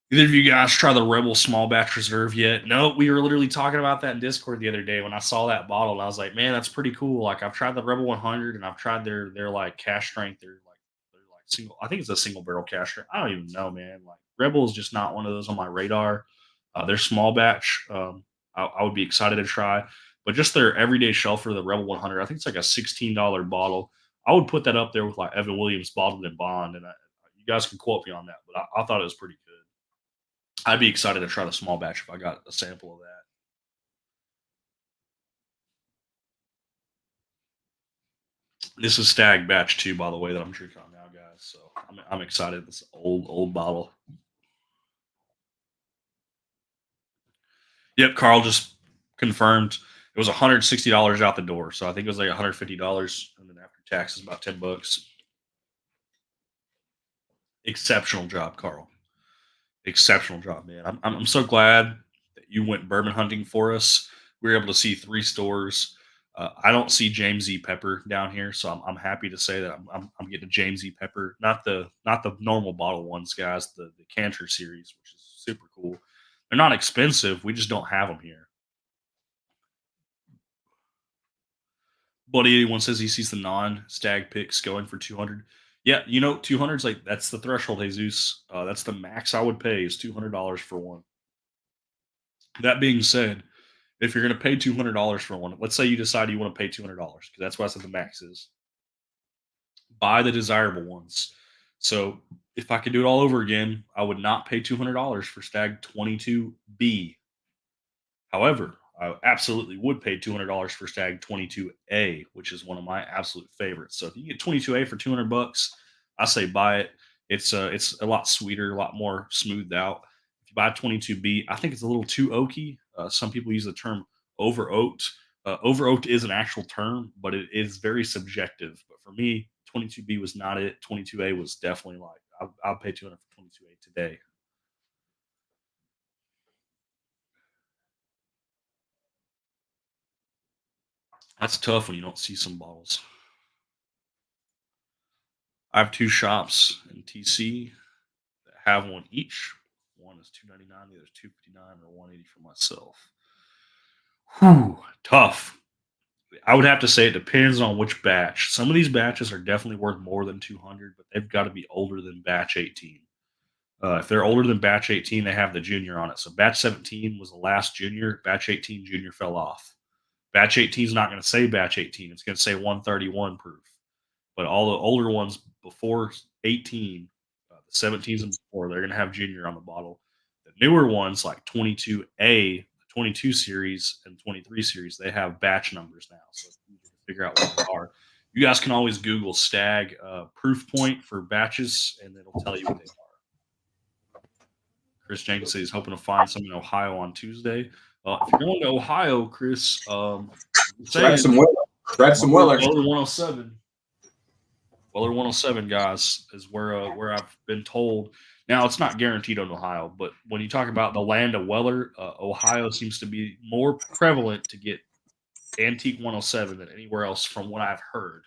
Either of you guys try the Rebel Small Batch Reserve yet? No, we were literally talking about that in Discord the other day when I saw that bottle, and I was like, man, that's pretty cool. Like I've tried the Rebel 100, and I've tried their like cash strength. They're like single. I think it's a single barrel cash strength. I don't even know, man. Like Rebel is just not one of those on my radar. Their small batch, I would be excited to try, but just their everyday shelfer, the Rebel 100. I think it's like a $16 bottle. I would put that up there with like Evan Williams bottled in bond, and you guys can quote me on that, but I thought it was pretty good. I'd be excited to try the small batch if I got a sample of that. This is Stag Batch 2, by the way, that I'm drinking on now, guys. So I'm excited. This old bottle. Yep, Carl just confirmed it was $160 out the door. So I think it was like $150, and then after taxes, about $10. Exceptional job, Carl. Exceptional job, man. I'm so glad that you went bourbon hunting for us. We were able to see 3 stores. I don't see James E. Pepper down here, so I'm happy to say that I'm getting a James E. Pepper, not the normal bottle ones, guys. The Cantor series, which is super cool. They're not expensive. We just don't have them here. Buddy 81 says he sees the non-stag picks going for 200. Yeah, 200 is like that's the threshold, Jesus. That's the max I would pay is $200 for one. That being said, if you're going to pay $200 for one, let's say you decide you want to pay $200 because that's what I said the max is. Buy the desirable ones. So if I could do it all over again, I would not pay $200 for Stag 22B. However, I absolutely would pay $200 for Stag 22A, which is one of my absolute favorites. So if you get 22A for $200, I say buy it. It's a lot sweeter, a lot more smoothed out. If you buy 22B, I think it's a little too oaky. Some people use the term over oaked. Over oaked is an actual term, but it is very subjective. But for me, 22B was not it. 22A was definitely like I'll pay 200 for 22A today. That's tough when you don't see some bottles. I have 2 shops in TC that have one each. One is $299, the other is $259, or $180 for myself. Whew, tough. I would have to say it depends on which batch. Some of these batches are definitely worth more than 200, but they've got to be older than batch 18. If they're older than batch 18, they have the junior on it. So batch 17 was the last junior. Batch 18 junior fell off. Batch 18 is not going to say batch 18. It's going to say 131 proof. But all the older ones before 18, the 17s and before, they're going to have junior on the bottle. The newer ones like 22A, 22 series, and 23 series, they have batch numbers now. So you can figure out what they are. You guys can always Google Stag proof point for batches, and it'll tell you what they are. Chris Jenkins says he's hoping to find some in Ohio on Tuesday. If you're going to Ohio, Chris, Grab some Weller. Grab some Weller. Weller 107. Weller 107, guys, is where I've been told. Now, it's not guaranteed on Ohio, but when you talk about the land of Weller, Ohio seems to be more prevalent to get antique 107 than anywhere else from what I've heard.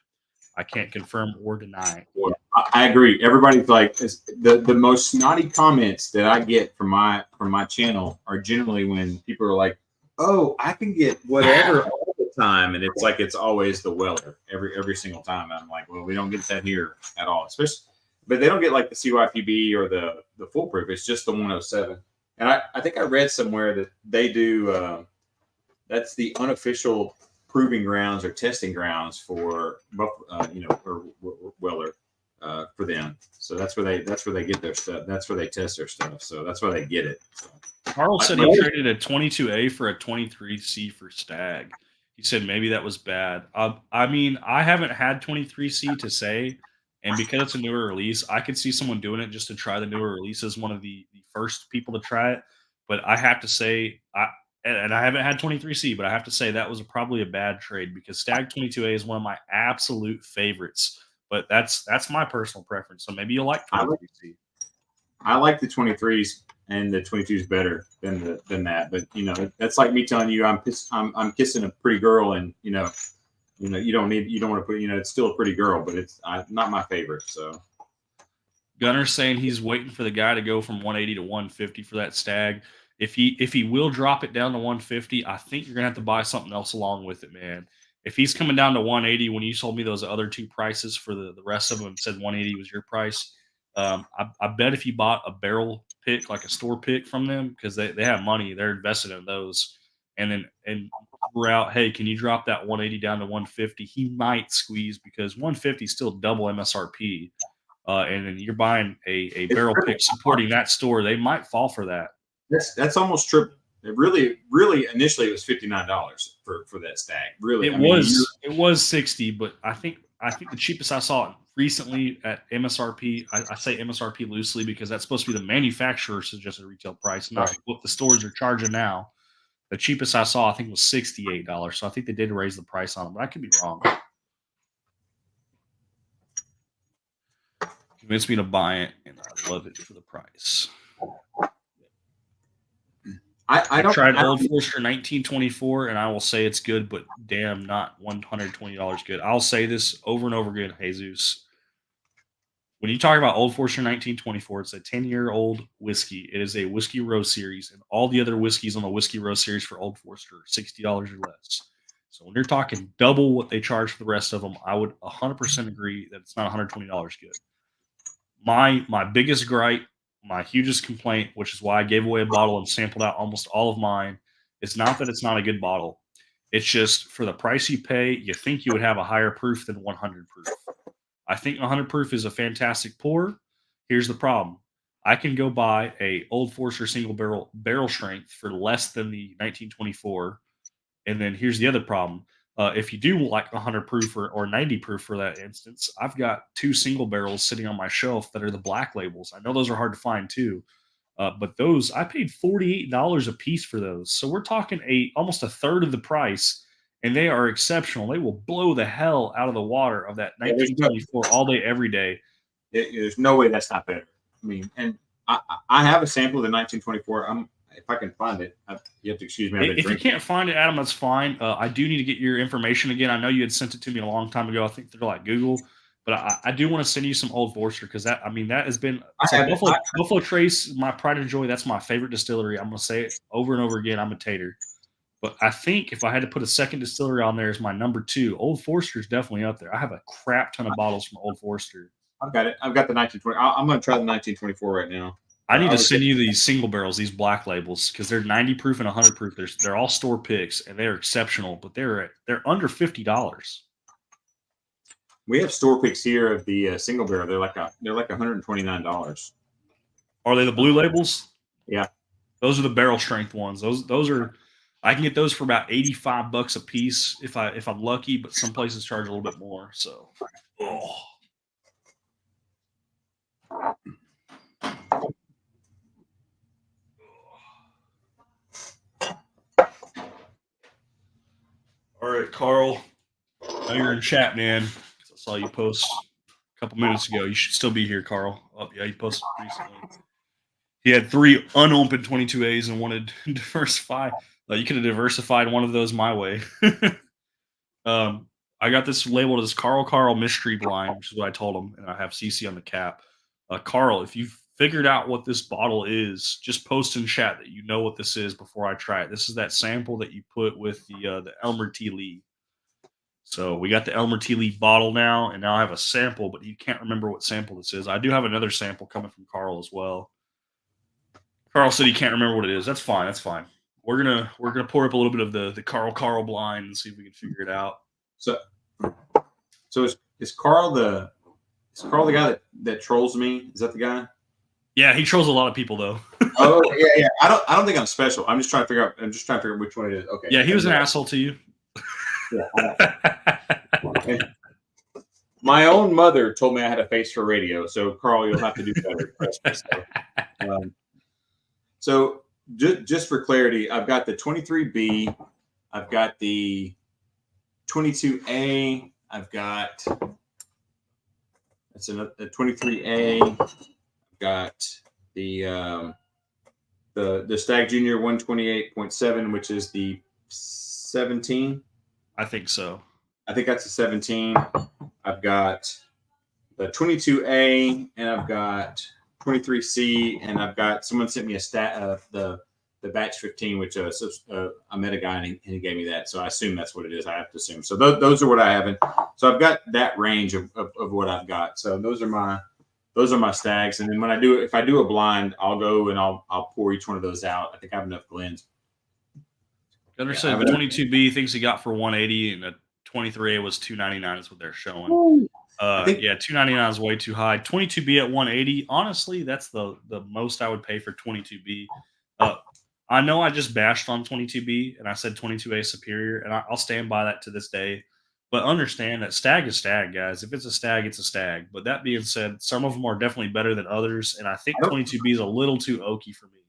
I can't confirm or deny. Yeah, I agree. Everybody's like the most snotty comments that I get from my channel are generally when people are like, "Oh, I can get whatever all the time," and it's like it's always the Weller every single time. And I'm like, well, we don't get that here at all, especially, but they don't get like the CYPB or the foolproof. It's just the 107. And I think I read somewhere that they do. That's the unofficial proving grounds or testing grounds for for Weller for them. So that's where they get their stuff. That's where they test their stuff. So that's why they get it. So, Carl said he traded a 22A for a 23C for Stag. He said maybe that was bad. I mean, I haven't had 23C to say, and because it's a newer release, I could see someone doing it just to try the newer release as one of the first people to try it. But I have to say, and I haven't had 23C, but I have to say that was probably a bad trade because Stag 22A is one of my absolute favorites. But that's my personal preference. So maybe you'll like 23C. I like the 23s and the 22s better than that. But that's like me telling you I'm kissing a pretty girl, and you don't want to put it's still a pretty girl, but it's not my favorite. So Gunner's saying he's waiting for the guy to go from 180 to 150 for that Stag. If he will drop it down to 150, I think you're gonna have to buy something else along with it, man. If he's coming down to 180, when you sold me those other two prices for the rest of them and said 180 was your price, I bet if you bought a barrel pick, like a store pick from them, because they have money, they're invested in those, and we're out, hey, can you drop that 180 down to 150? He might squeeze because 150 is still double MSRP. And then you're buying a barrel pick supporting that store, they might fall for that. That's almost triple. It really initially it was $59 for that Stag. Really, it was 60, but I think the cheapest I saw recently at MSRP. I say MSRP loosely because that's supposed to be the manufacturer's suggested retail price, not what the stores are charging now. The cheapest I saw, I think, was $68. So I think they did raise the price on them, but I could be wrong. Convinced me to buy it, and I love it for the price. I tried Old Forester 1924, and I will say it's good, but damn, not $120 good. I'll say this over and over again, Jesus. When you talk about Old Forester 1924, it's a 10-year-old whiskey. It is a Whiskey Row series, and all the other whiskeys on the Whiskey Row series for Old Forester are $60 or less. So when you're talking double what they charge for the rest of them, I would 100% agree that it's not $120 good. My biggest gripe, my hugest complaint, which is why I gave away a bottle and sampled out almost all of mine, is not that it's not a good bottle. It's just for the price you pay, you think you would have a higher proof than 100 proof. I think 100 proof is a fantastic pour. Here's the problem. I can go buy a Old Forester single barrel strength for less than the 1924. And then here's the other problem. If you do like 100 proof or 90 proof for that instance, I've got two single barrels sitting on my shelf that are the black labels. I know those are hard to find too, but those I paid $48 a piece for those. So we're talking almost a third of the price, and they are exceptional. They will blow the hell out of the water of that 1924 all day, every day. There's no way that's not better. I mean, and I have a sample of the 1924. If I can find it, you have to excuse me. If you can't find it, Adam, that's fine. I do need to get your information again. I know you had sent it to me a long time ago. I think through like Google, but I do want to send you some Old Forester because that has been Buffalo Trace, my pride and joy. That's my favorite distillery. I'm going to say it over and over again. I'm a tater, but I think if I had to put a second distillery on there as my number 2, Old Forester is definitely up there. I have a crap ton of bottles from Old Forester. I've got it. I've got the 1920. I'm going to try the 1924 right now. I need to send you these single barrels, these black labels, because they're 90 proof and 100 proof. They're all store picks, and they're exceptional, but they're under $50. We have store picks here of the single barrel. They're like $129. Are they the blue labels? Yeah, those are the barrel strength ones. Those are I can get those for about $85 a piece if I'm lucky, but some places charge a little bit more. So, quick, Carl. Now you're in chat, man. I saw you post a couple minutes ago. You should still be here, Carl. Oh, yeah, you posted recently. He had 3 unopened 22As and wanted to diversify. You could have diversified one of those my way. I got this labeled as Carl Mystery Blind, which is what I told him, and I have CC on the cap. Carl, if you've figured out what this bottle is, just post in chat that you know what this is before I try it. This is that sample that you put with the Elmer T. Lee. So we got the Elmer T. Lee bottle now, and now I have a sample, but you can't remember what sample this is. I do have another sample coming from Carl as well. Carl said he can't remember what it is. That's fine. That's fine. We're gonna pour up a little bit of the Carl blind and see if we can figure it out. So is Carl the guy that trolls me? Is that the guy? Yeah, he trolls a lot of people though. Oh yeah. I don't think I'm special. I'm just trying to figure out which one it is. Okay. Yeah, he was an asshole to you. Yeah. My own mother told me I had a face for radio, so Carl, you'll have to do better. So just for clarity, I've got the 23B, I've got the 22A, I've got that's another the 23A, I've got the Stag Junior 128.7, which is the 17. I think so. I think that's a 17. I've got the 22A, and I've got 23C, and I've got someone sent me a stat the batch 15, which I met a guy and he gave me that, so I assume that's what it is. I have to assume. So those are what I have. So I've got that range of what I've got. So those are my stags. And then if I do a blind, I'll go and I'll pour each one of those out. I think I have enough blends. Gunner said 22B thinks he got for 180, and a 23A was 299 is what they're showing. Yeah, 299 is way too high. 22B at 180, honestly, that's the most I would pay for 22B. I know I just bashed on 22B and I said 22A superior, and I'll stand by that to this day. But understand that stag is stag, guys. If it's a stag, it's a stag. But that being said, some of them are definitely better than others, and I think 22B is a little too oaky for me.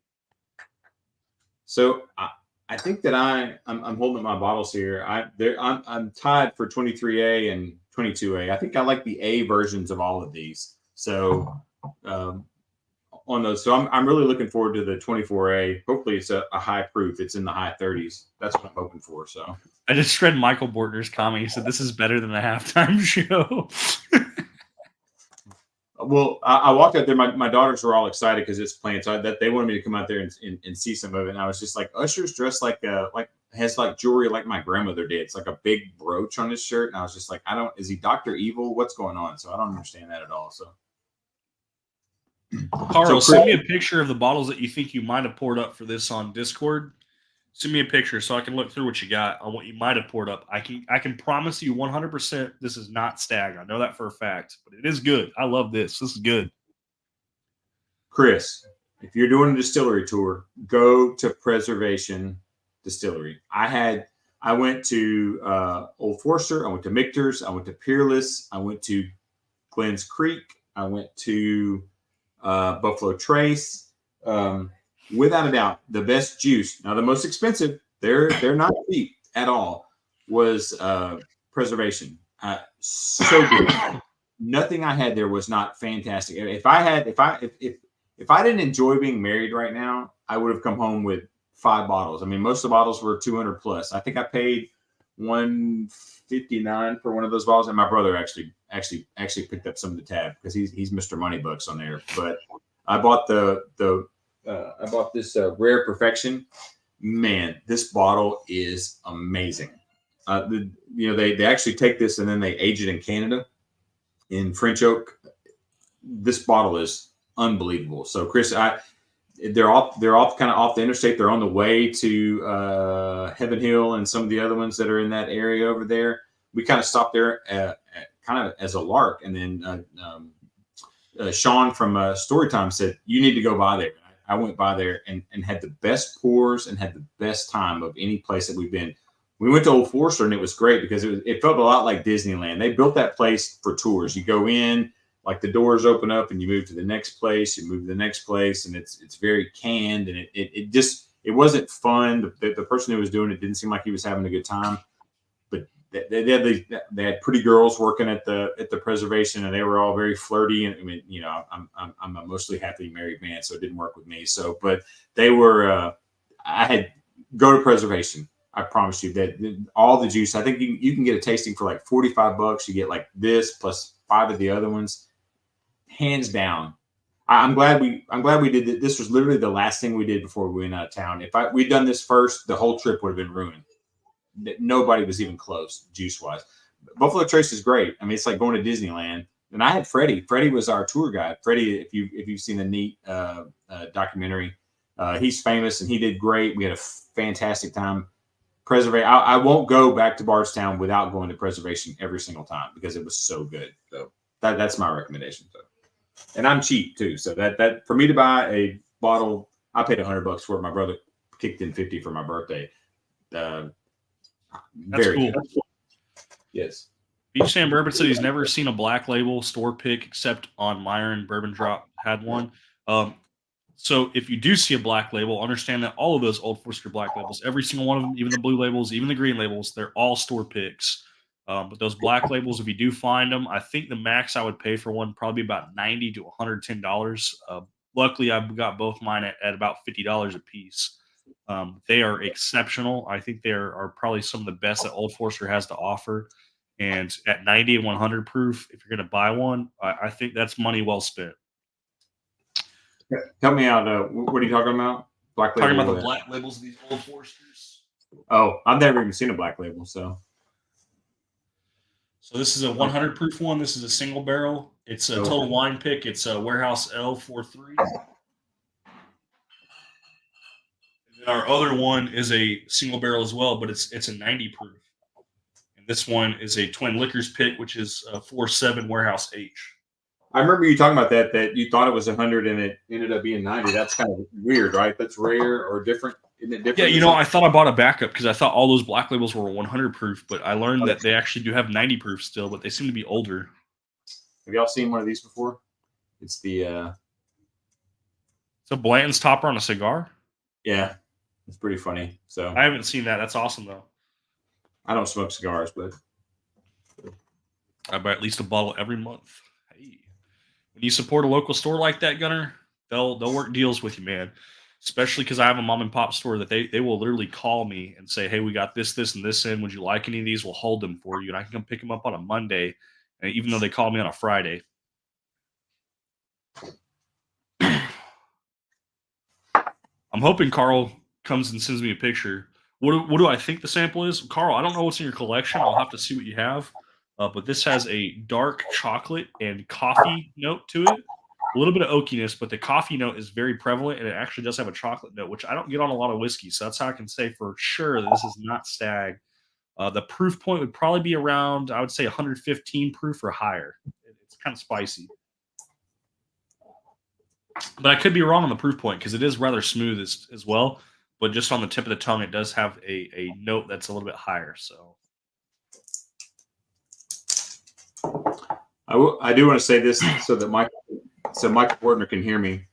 So I think that I'm holding up my bottles here. I'm tied for 23A and 22A. I think I like the A versions of all of these. So on those, so I'm really looking forward to the 24A. Hopefully, it's a high proof. It's in the high 30s. That's what I'm hoping for. So I just read Michael Bortner's comment. He said this is better than the halftime show. Well, I walked out there. My daughters were all excited because it's playing. So that they wanted me to come out there and see some of it. And I was just like, Usher's dressed like has like jewelry like my grandmother did. It's like a big brooch on his shirt. And I was just like, is he Dr. Evil? What's going on? So I don't understand that at all. So Carl, send me a picture of the bottles that you think you might have poured up for this on Discord. Send me a picture so I can look through what you got on what you might have poured up. I can promise you 100% this is not stag. I know that for a fact, but it is good. I love this. This is good. Chris, if you're doing a distillery tour, go to Preservation Distillery. I went to Old Forester. I went to Michter's. I went to Peerless. I went to Glens Creek. I went to Buffalo Trace. Without a doubt, the best juice. Now, the most expensive, they're not cheap at all, was Preservation. So good. Nothing I had there was not fantastic. If I didn't enjoy being married right now, I would have come home with 5 bottles. I mean, most of the bottles were 200 plus. I think I paid $159 for one of those bottles, and my brother actually picked up some of the tab because he's Mr. Moneybucks on there. But I bought I bought this Rare Perfection. Man, this bottle is amazing. They actually take this and then they age it in Canada in French oak. This bottle is unbelievable. So, Chris, they're all kind of off the interstate. They're on the way to Heaven Hill and some of the other ones that are in that area over there. We kind of stopped there kind of as a lark, and then Sean from Storytime said you need to go by there. I went by there and had the best pours and had the best time of any place that we've been. We went to Old Forester and it was great because it felt a lot like Disneyland. They built that place for tours. You go in, like the doors open up and you move to the next place, you move to the next place, and it's very canned, and it wasn't fun. The person who was doing it didn't seem like he was having a good time. But they had pretty girls working at the preservation, and they were all very flirty. And I mean, I'm a mostly happily married man, so it didn't work with me. So, but they were. I had go to preservation. I promise you that all the juice. I think you can get a tasting for like $45. You get like this plus 5 of the other ones. Hands down, I'm glad we did it. This was literally the last thing we did before we went out of town. If we'd done this first, the whole trip would have been ruined. Nobody was even close juice wise. Buffalo Trace is great. I mean, it's like going to Disneyland. And I had Freddie. Freddie was our tour guide. Freddie, if you've seen the neat documentary, he's famous and he did great. We had a fantastic time. I won't go back to Bardstown without going to Preservation every single time because it was so good. So that's my recommendation. So. And I'm cheap too, so that for me to buy a bottle, I paid $100 for it. My brother kicked in 50 for my birthday. That's very cool. Good. Yes. Beach Sand Bourbon said he's never seen a black label store pick except on Myron. Bourbon Drop had one. So if you do see a black label, understand that all of those Old Forester black labels, every single one of them, even the blue labels, even the green labels, they're all store picks. But those black labels, if you do find them, I think the max I would pay for one probably about $90 to $110. Luckily, I've got both mine at about $50 a piece. They are exceptional. I think they are probably some of the best that Old Forester has to offer. And at 90 and 100 proof, if you're going to buy one, I think that's money well spent. Help me out. What are you talking about? Black label. Talking about the black labels of these Old Foresters. Oh, I've never even seen a black label, so. So this is a 100 proof one. This is a single barrel. It's a total wine pick. It's a Warehouse L43. And our other one is a single barrel as well, but it's a 90 proof. And this one is a Twin Liquors pick, which is a 47 Warehouse H. I remember you talking about that you thought it was 100 and it ended up being 90. That's kind of weird, right? That's rare or different. Isn't it different? Yeah, I thought I bought a backup because I thought all those black labels were 100 proof, but I learned that they actually do have 90 proof still, but they seem to be older. Have y'all seen one of these before? It's the it's a Blanton's topper on a cigar. Yeah, it's pretty funny. So I haven't seen that. That's awesome though. I don't smoke cigars, but I buy at least a bottle every month. Hey, when you support a local store like that, Gunner, they'll work deals with you, man. Especially because I have a mom and pop store that they will literally call me and say, hey, we got this, and this in. Would you like any of these? We'll hold them for you. And I can come pick them up on a Monday, and even though they call me on a Friday. I'm hoping Carl comes and sends me a picture. What do I think the sample is? Carl, I don't know what's in your collection. I'll have to see what you have. But this has a dark chocolate and coffee note to it. A little bit of oakiness, but the coffee note is very prevalent, and it actually does have a chocolate note, which I don't get on a lot of whiskey. So that's how I can say for sure that this is not Stag. The proof point would probably be around, I would say, 115 proof or higher. It's kind of spicy. But I could be wrong on the proof point because it is rather smooth as well. But just on the tip of the tongue, it does have a note that's a little bit higher. So I do want to say this so that Michael Wartner can hear me.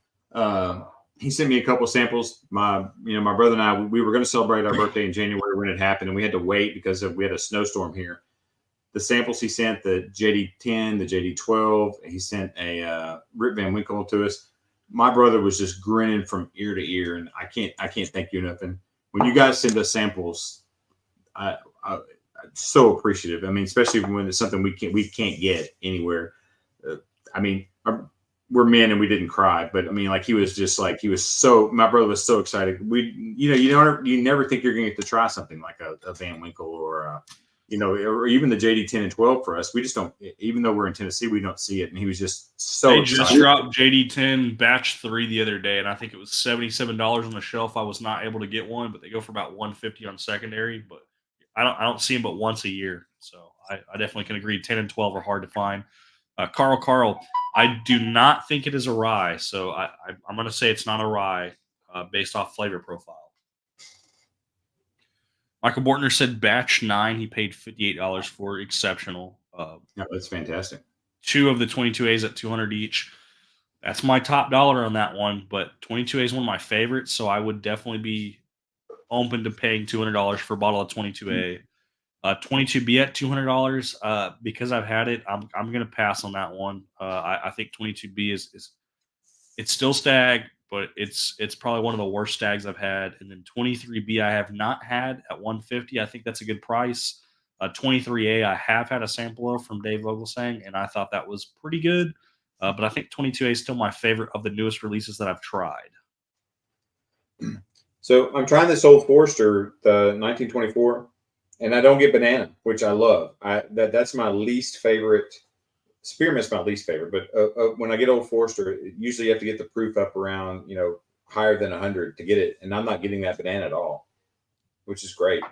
He sent me a couple of samples. My brother and I, we were going to celebrate our birthday in January when it happened, and we had to wait because we had a snowstorm here. The samples he sent, the JD10, the JD12, he sent a Rip Van Winkle to us. My brother was just grinning from ear to ear, and I can't thank you enough. And when you guys send us samples, I'm so appreciative. I mean, especially when it's something we can't get anywhere. We're men and we didn't cry, but I mean, like my brother was so excited. You never think you're going to get to try something like a Van Winkle or even the JD10 and 12 for us. We just don't, even though we're in Tennessee, we don't see it. And he was just so They excited. just dropped JD10 batch 3 the other day, and I think it was $77 on the shelf. I was not able to get one, but they go for about $150 on secondary, but I don't see them but once a year. So I definitely can agree 10 and 12 are hard to find. Carl, I do not think it is a rye, so I'm going to say it's not a rye based off flavor profile. Michael Bortner said batch 9 he paid $58 for. Exceptional. Yeah, that's fantastic. 2 of the 22As at $200 each. That's my top dollar on that one, but 22A is one of my favorites, so I would definitely be open to paying $200 for a bottle of 22A. 22B at $200. Because I've had it, I'm gonna pass on that one. I think 22B is it's still stag, but it's probably one of the worst stags I've had. And then 23B I have not had at 150. I think that's a good price. 23A I have had a sample of from Dave Vogelsang, and I thought that was pretty good. But I think 22A is still my favorite of the newest releases that I've tried. So I'm trying this Old Forester, the 1924, and I don't get banana, which I love. That's my least favorite. Spearmint's my least favorite, but when I get Old Forester, usually you have to get the proof up around higher than 100 to get it, and I'm not getting that banana at all, which is great.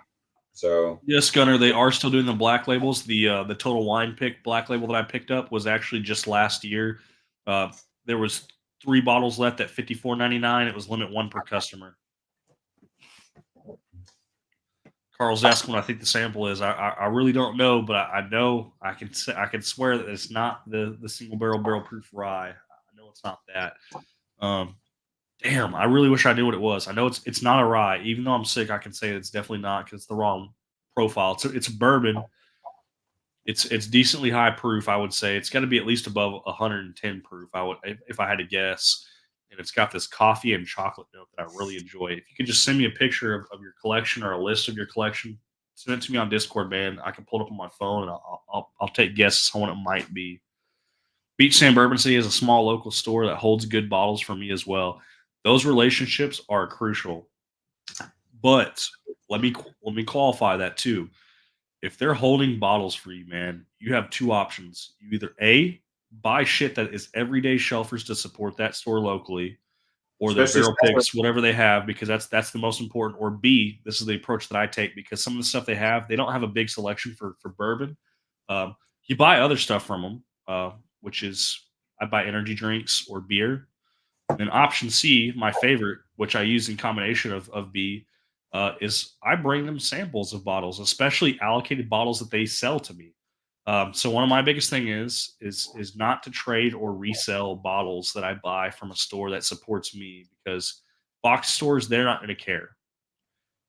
So Yes, Gunner, they are still doing the black labels. The Total Wine Pick black label that I picked up was actually just last year. Uh, there was 3 bottles left at $54.99. It was limit one per customer. Carl's asking what I think the sample is. I really don't know, but I know I can swear that it's not the single barrel proof rye. I know it's not that. Um, damn, I really wish I knew what it was. I know it's not a rye. Even though I'm sick, I can say it's definitely not because it's the wrong profile. It's bourbon. It's decently high proof. I would say it's got to be at least above 110 proof. I would if I had to guess. And it's got this coffee and chocolate note that I really enjoy. If you could just send me a picture of your collection or a list of your collection, send it to me on Discord, man. I can pull it up on my phone and I'll take guesses on what it might be. Beach Sand Bourbon City is a small local store that holds good bottles for me as well. Those relationships are crucial. But let me qualify that too. If they're holding bottles for you, man, you have two options. You either A, buy shit that is everyday shelfers to support that store locally, or their especially barrel picks, whatever they have, because that's the most important. Or B, this is the approach that I take because some of the stuff they don't have a big selection for bourbon. Um, you buy other stuff from them, which is I buy energy drinks or beer. And then option C, my favorite, which I use in combination of B, is I bring them samples of bottles, especially allocated bottles that they sell to me. So one of my biggest thing is not to trade or resell bottles that I buy from a store that supports me because box stores they're not going to care.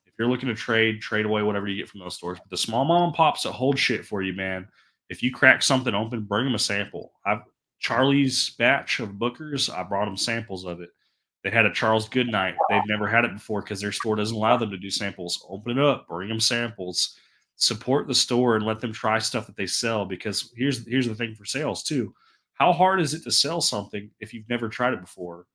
If you're looking to trade away whatever you get from those stores. But the small mom and pops that hold shit for you, man. If you crack something open, bring them a sample. I've Charlie's batch of Bookers. I brought them samples of it. They had a Charles Goodnight. They've never had it before because their store doesn't allow them to do samples. Open it up, bring them samples. Support the store and let them try stuff that they sell. Because here's the thing for sales too. How hard is it to sell something if you've never tried it before?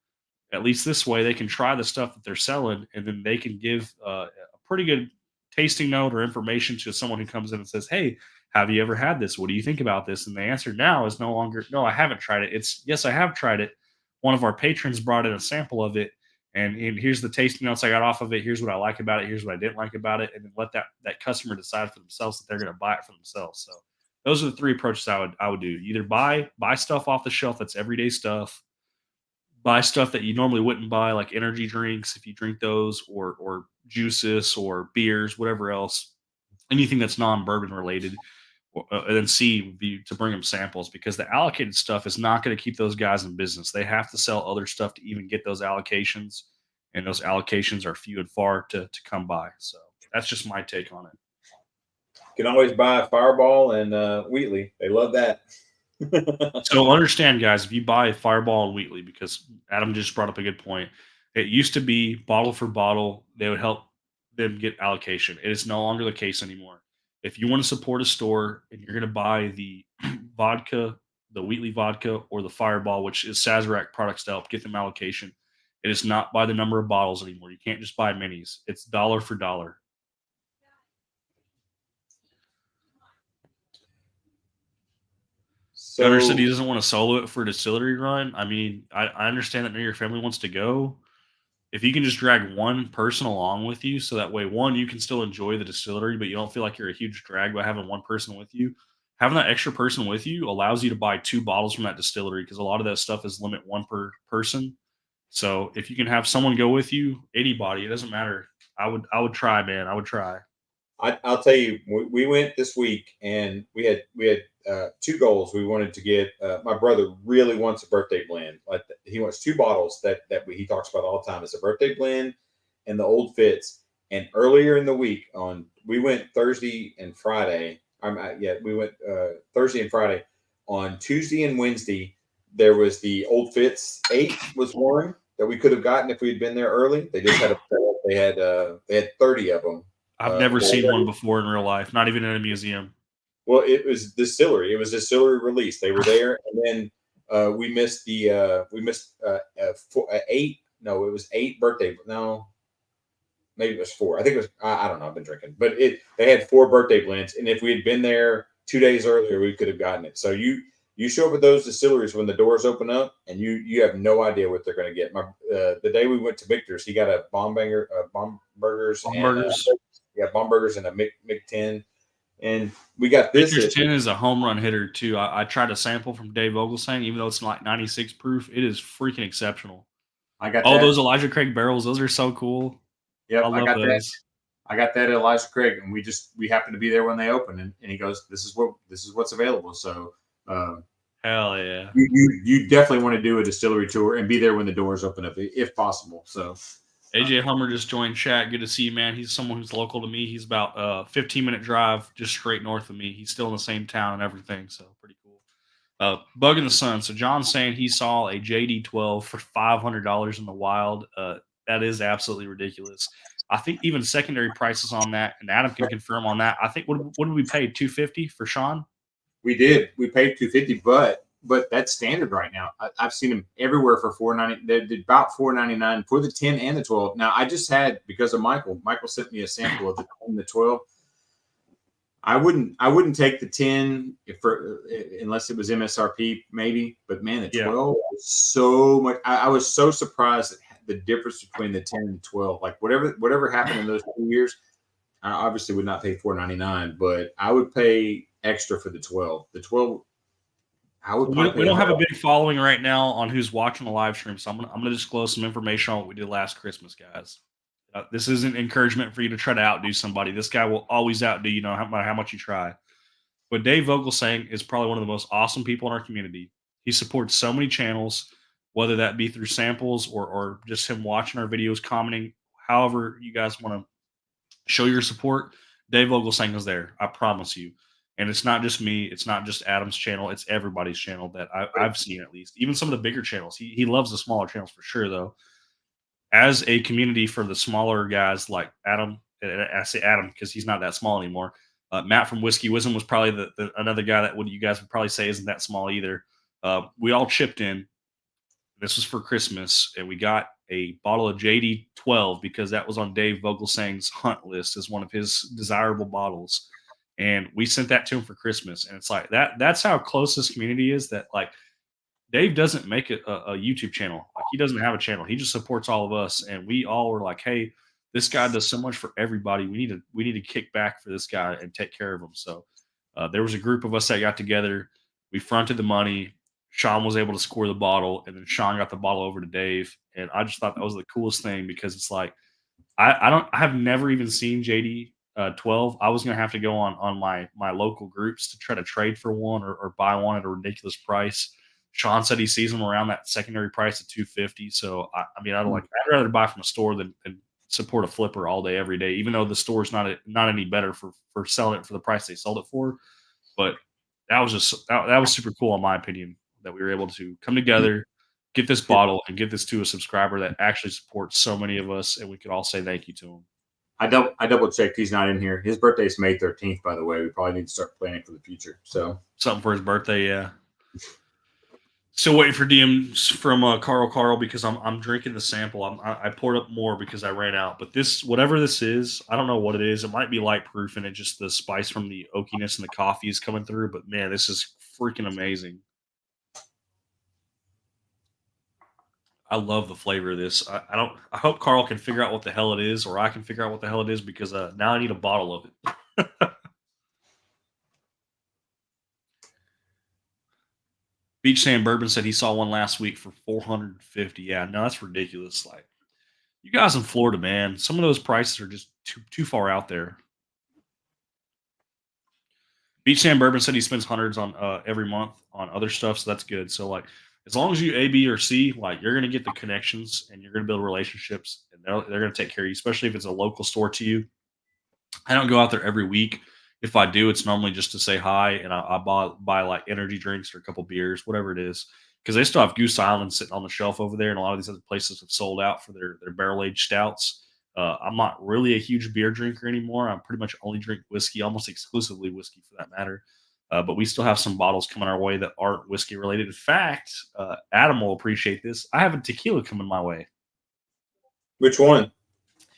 At least this way, they can try the stuff that they're selling, and then they can give a pretty good tasting note or information to someone who comes in and says, "Hey, have you ever had this? What do you think about this?" And the answer now is no longer, "No, I haven't tried it." It's, "Yes, I have tried it. One of our patrons brought in a sample of it, and here's the tasting notes I got off of it. Here's what I like about it. Here's what I didn't like about it." And then let that customer decide for themselves that they're going to buy it for themselves. So those are the three approaches I would do. Either buy stuff off the shelf that's everyday stuff, buy stuff that you normally wouldn't buy, like energy drinks if you drink those, or juices or beers, whatever else, anything that's non-bourbon related. And then C would be to bring them samples because the allocated stuff is not going to keep those guys in business. They have to sell other stuff to even get those allocations, and those allocations are few and far to come by. So that's just my take on it. can always buy Fireball and Wheatley. They love that. So understand, guys, if you buy Fireball and Wheatley, because Adam just brought up a good point, it used to be bottle for bottle, they would help them get allocation. It is no longer the case anymore. If you want to support a store and you're going to buy the vodka, the Wheatley vodka, or the Fireball, which is Sazerac products to help get them allocation, it is not by the number of bottles anymore. You can't just buy minis. It's dollar for dollar. Gunner said he So doesn't want to solo it for a distillery run. I mean, I understand that none of your family wants to go. If you can just drag one person along with you, so that way, one, you can still enjoy the distillery, but you don't feel like you're a huge drag by having one person with you. Having that extra person with you allows you to buy 2 bottles from that distillery because a lot of that stuff is limit one per person. So if you can have someone go with you, anybody, it doesn't matter. I would try, man. I would try. I'll tell you, we went this week and we had two goals. We wanted to get my brother really wants a birthday blend. Like he wants 2 bottles that he talks about all the time. It's a birthday blend and the old fits. And earlier in the week, we went Thursday and Friday. We went Thursday and Friday. On Tuesday and Wednesday, there was the Old Fitz 8 was one that we could have gotten if we had been there early. They just had they had 30 of them. I've never seen one before in real life, not even in a museum. Well, it was distillery. It was distillery release. They were there, and then we missed eight. No, it was 8 birthday. No, maybe it was 4. I think it was. I don't know. I've been drinking, but they had 4 birthday blends, and if we had been there 2 days earlier, we could have gotten it. So you show up at those distilleries when the doors open up, and you have no idea what they're going to get. The day we went to Victor's, he got a bomb burgers, bomb burgers, and a Mick 10. And we got this. Victor's 10 is a home run hitter too. I tried a sample from Dave Vogelsang, even though it's like 96 proof. It is freaking exceptional. I got those Elijah Craig barrels. Those are so cool. Yep, I got those. I got that at Elijah Craig, and we happened to be there when they opened, and he goes, "This is what's available." So, hell yeah, you definitely want to do a distillery tour and be there when the doors open up, if possible. So. AJ Hummer just joined chat. Good to see you, man. He's someone who's local to me. He's about a 15-minute drive just straight north of me. He's still in the same town and everything, so pretty cool. Bug in the Sun. So John's saying he saw a JD12 for $500 in the wild. That is absolutely ridiculous. I think even secondary prices on that, and Adam can confirm on that. I think what did we pay? $250 for Sean? We did. We paid $250, but that's standard right now. I've seen them everywhere for $4.90. They're about $4.99 for the 10 and the 12. Now, I just had, because of Michael sent me a sample of the 10 and the 12. I wouldn't take the 10 unless it was MSRP, maybe. But man, the 12 was so much. I was so surprised at the difference between the 10 and the 12. Like whatever happened in those 2 years, I obviously would not pay $4.99, but I would pay extra for the 12. The 12. We don't have a big following right now on who's watching the live stream, so I'm gonna disclose some information on what we did last Christmas, guys. This isn't encouragement for you to try to outdo somebody. This guy will always outdo you, no matter how much you try. But Dave Vogelsang is probably one of the most awesome people in our community. He supports so many channels, whether that be through samples or just him watching our videos, commenting, however you guys want to show your support. Dave Vogelsang is there. I promise you. And it's not just me. It's not just Adam's channel. It's everybody's channel that I've seen, at least. Even some of the bigger channels. He loves the smaller channels for sure, though. As a community for the smaller guys like Adam, and I say Adam because he's not that small anymore. Matt from Whiskey Wisdom was probably another guy that you guys would probably say isn't that small either. We all chipped in. This was for Christmas, and we got a bottle of JD12 because that was on Dave Vogelsang's hunt list as one of his desirable bottles. And we sent that to him for Christmas. And it's like that's how close this community is, that like Dave doesn't make a YouTube channel. Like, he doesn't have a channel. He just supports all of us. And we all were like, hey, this guy does so much for everybody. We need to kick back for this guy and take care of him. So there was a group of us that got together. We fronted the money. Sean was able to score the bottle, and then Sean got the bottle over to Dave. And I just thought that was the coolest thing, because it's like, I have never even seen JD 12. I was going to have to go on my local groups to try to trade for one or buy one at a ridiculous price. Sean said he sees them around that secondary price of $250. So I'd rather buy from a store than support a flipper all day, every day, even though the store's not any better for selling it for the price they sold it for. But that was super cool, in my opinion, that we were able to come together, get this bottle, and get this to a subscriber that actually supports so many of us, and we could all say thank you to him. I double checked. He's not in here. His birthday is May 13th, by the way. We probably need to start planning for the future. So something for his birthday, yeah. Still waiting for DMs from Carl because I'm drinking the sample. I poured up more because I ran out. But this, whatever this is, I don't know what it is. It might be light proof, and it just, the spice from the oakiness and the coffee is coming through. But man, this is freaking amazing. I love the flavor of this. I hope Carl can figure out what the hell it is, or I can figure out what the hell it is, because now I need a bottle of it. Beach Sand Bourbon said he saw one last week for $450. Yeah, no, that's ridiculous. Like, you guys in Florida, man, some of those prices are just too far out there. Beach Sand Bourbon said he spends hundreds on every month on other stuff, so that's good. So like, As long as you A, B, or C, like you're gonna get the connections and you're gonna build relationships, and they're gonna take care of you, especially if it's a local store to you. I don't go out there every week. If I do, it's normally just to say hi, and I buy like energy drinks or a couple beers, whatever it is, because they still have Goose Island sitting on the shelf over there, and a lot of these other places have sold out for their barrel aged stouts. I'm not really a huge beer drinker anymore. I pretty much only drink whiskey, almost exclusively whiskey for that matter. But we still have some bottles coming our way that aren't whiskey related. In fact, Adam will appreciate this. I have a tequila coming my way. Which one?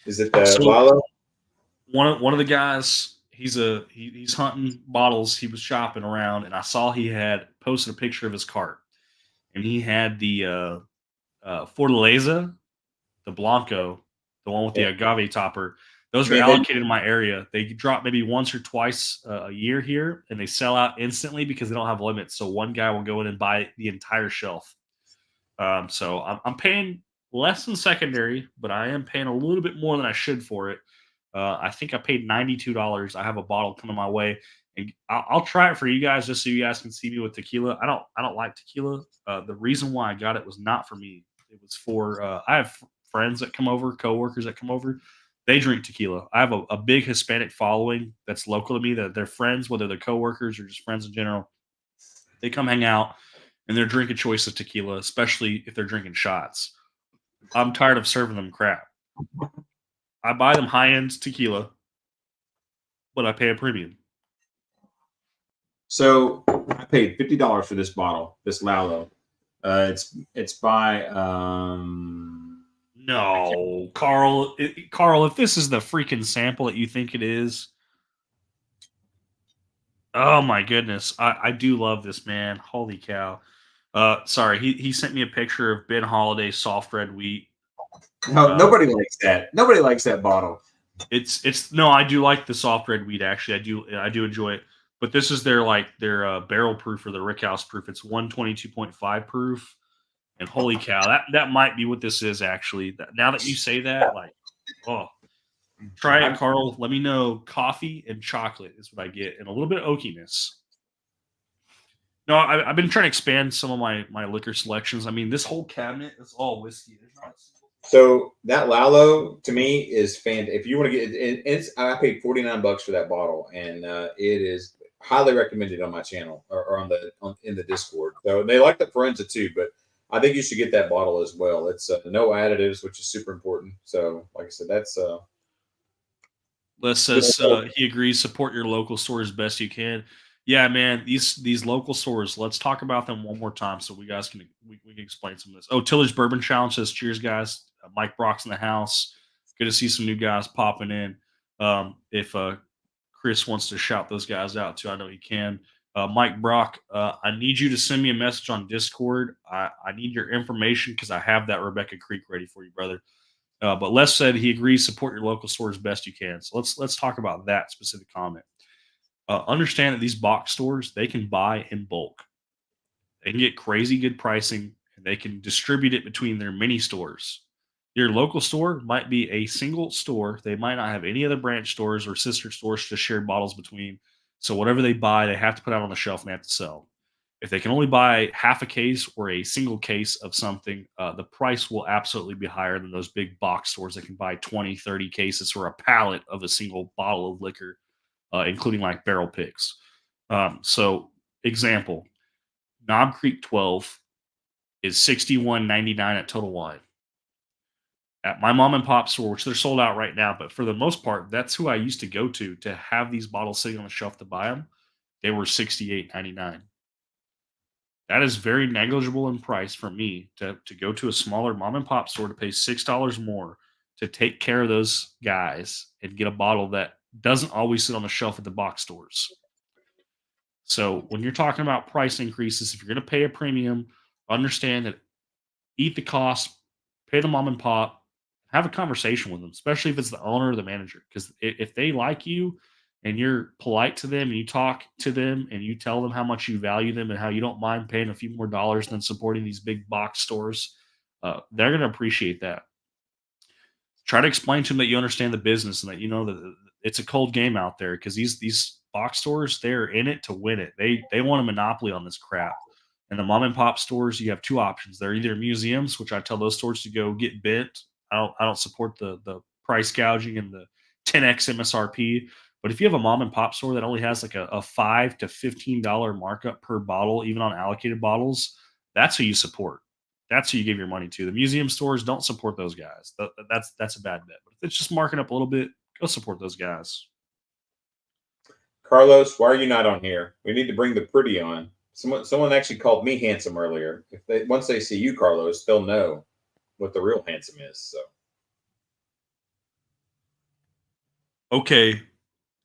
Is it the So Lalo? one of the guys, he's hunting bottles. He was shopping around, and I saw he had posted a picture of his cart, and he had the Fortaleza, the Blanco, the one with the Yeah. agave topper. Those are Man, allocated in my area. They drop maybe once or twice a year here, and they sell out instantly because they don't have limits. So one guy will go in and buy the entire shelf. So I'm paying less than secondary, but I am paying a little bit more than I should for it. I think I paid $92. I have a bottle coming my way, and I'll try it for you guys just so you guys can see me with tequila. I don't like tequila. The reason why I got it was not for me. It was for I have friends that come over, coworkers that come over. They drink tequila. I have a big Hispanic following that's local to me. That they're friends, whether they're coworkers or just friends in general. They come hang out and they're drinking choice of tequila, especially if they're drinking shots. I'm tired of serving them crap. I buy them high end tequila, but I pay a premium. So I paid $50 for this bottle, this Lalo. It's by No, Carl. Carl, if this is the freaking sample that you think it is, oh my goodness, I do love this man. Holy cow! Sorry, he sent me a picture of Ben Holiday soft red wheat. no, nobody likes that. Nobody likes that bottle. It's no, I do like the soft red wheat. Actually, I do enjoy it. But this is their barrel proof or the rickhouse proof. It's 122.5 proof. And holy cow, that might be what this is actually. Now that you say that, like, oh, try it, Carl. Let me know. Coffee and chocolate is what I get, and a little bit of oakiness. No, I've been trying to expand some of my liquor selections. I mean, this whole cabinet is all whiskey. There's not a single- So that Lalo to me is fan. If you want to get it's I paid $49 for that bottle, and it is highly recommended on my channel or in the Discord. So they like the Forenza too, but I think you should get that bottle as well. It's no additives, which is super important. So, like I said, that's Les says he agrees. Support your local store as best you can. Yeah, man. These local stores. Let's talk about them one more time so we guys can we can explain some of this. Oh, Tillage Bourbon Challenge says, "Cheers, guys." Mike Brock's in the house. Good to see some new guys popping in. If Chris wants to shout those guys out too, I know he can. Mike Brock, I need you to send me a message on Discord. I need your information because I have that Rebecca Creek ready for you, brother. But Les said he agrees. Support your local store as best you can. So let's talk about that specific comment. Understand that these box stores they can buy in bulk. They can get crazy good pricing, and they can distribute it between their mini stores. Your local store might be a single store. They might not have any other branch stores or sister stores to share bottles between. So whatever they buy, they have to put out on the shelf and they have to sell. If they can only buy half a case or a single case of something, the price will absolutely be higher than those big box stores that can buy 20, 30 cases or a pallet of a single bottle of liquor, including like barrel picks. So, example, Knob Creek 12 is $61.99 at Total Wine. At my mom and pop store, which they're sold out right now, but for the most part, that's who I used to go to have these bottles sitting on the shelf to buy them. They were $68.99. That is very negligible in price for me to go to a smaller mom and pop store to pay $6 more to take care of those guys and get a bottle that doesn't always sit on the shelf at the box stores. So when you're talking about price increases, if you're going to pay a premium, understand that eat the cost, pay the mom and pop, have a conversation with them, especially if it's the owner or the manager. Because if they like you and you're polite to them and you talk to them and you tell them how much you value them and how you don't mind paying a few more dollars than supporting these big box stores, they're going to appreciate that. Try to explain to them that you understand the business and that you know that it's a cold game out there because these box stores they're in it to win it. They want a monopoly on this crap. And the mom and pop stores, you have two options. They're either museums, which I tell those stores to go get bent. I don't support the price gouging and the 10x MSRP. But if you have a mom and pop store that only has like a $5 to $15 markup per bottle, even on allocated bottles, that's who you support. That's who you give your money to. The museum stores don't support those guys. That's a bad bet. But if it's just marking up a little bit, go support those guys. Carlos, why are you not on here? We need to bring the pretty on. Someone actually called me handsome earlier. If they once they see you, Carlos, they'll know what the real handsome is. So Okay.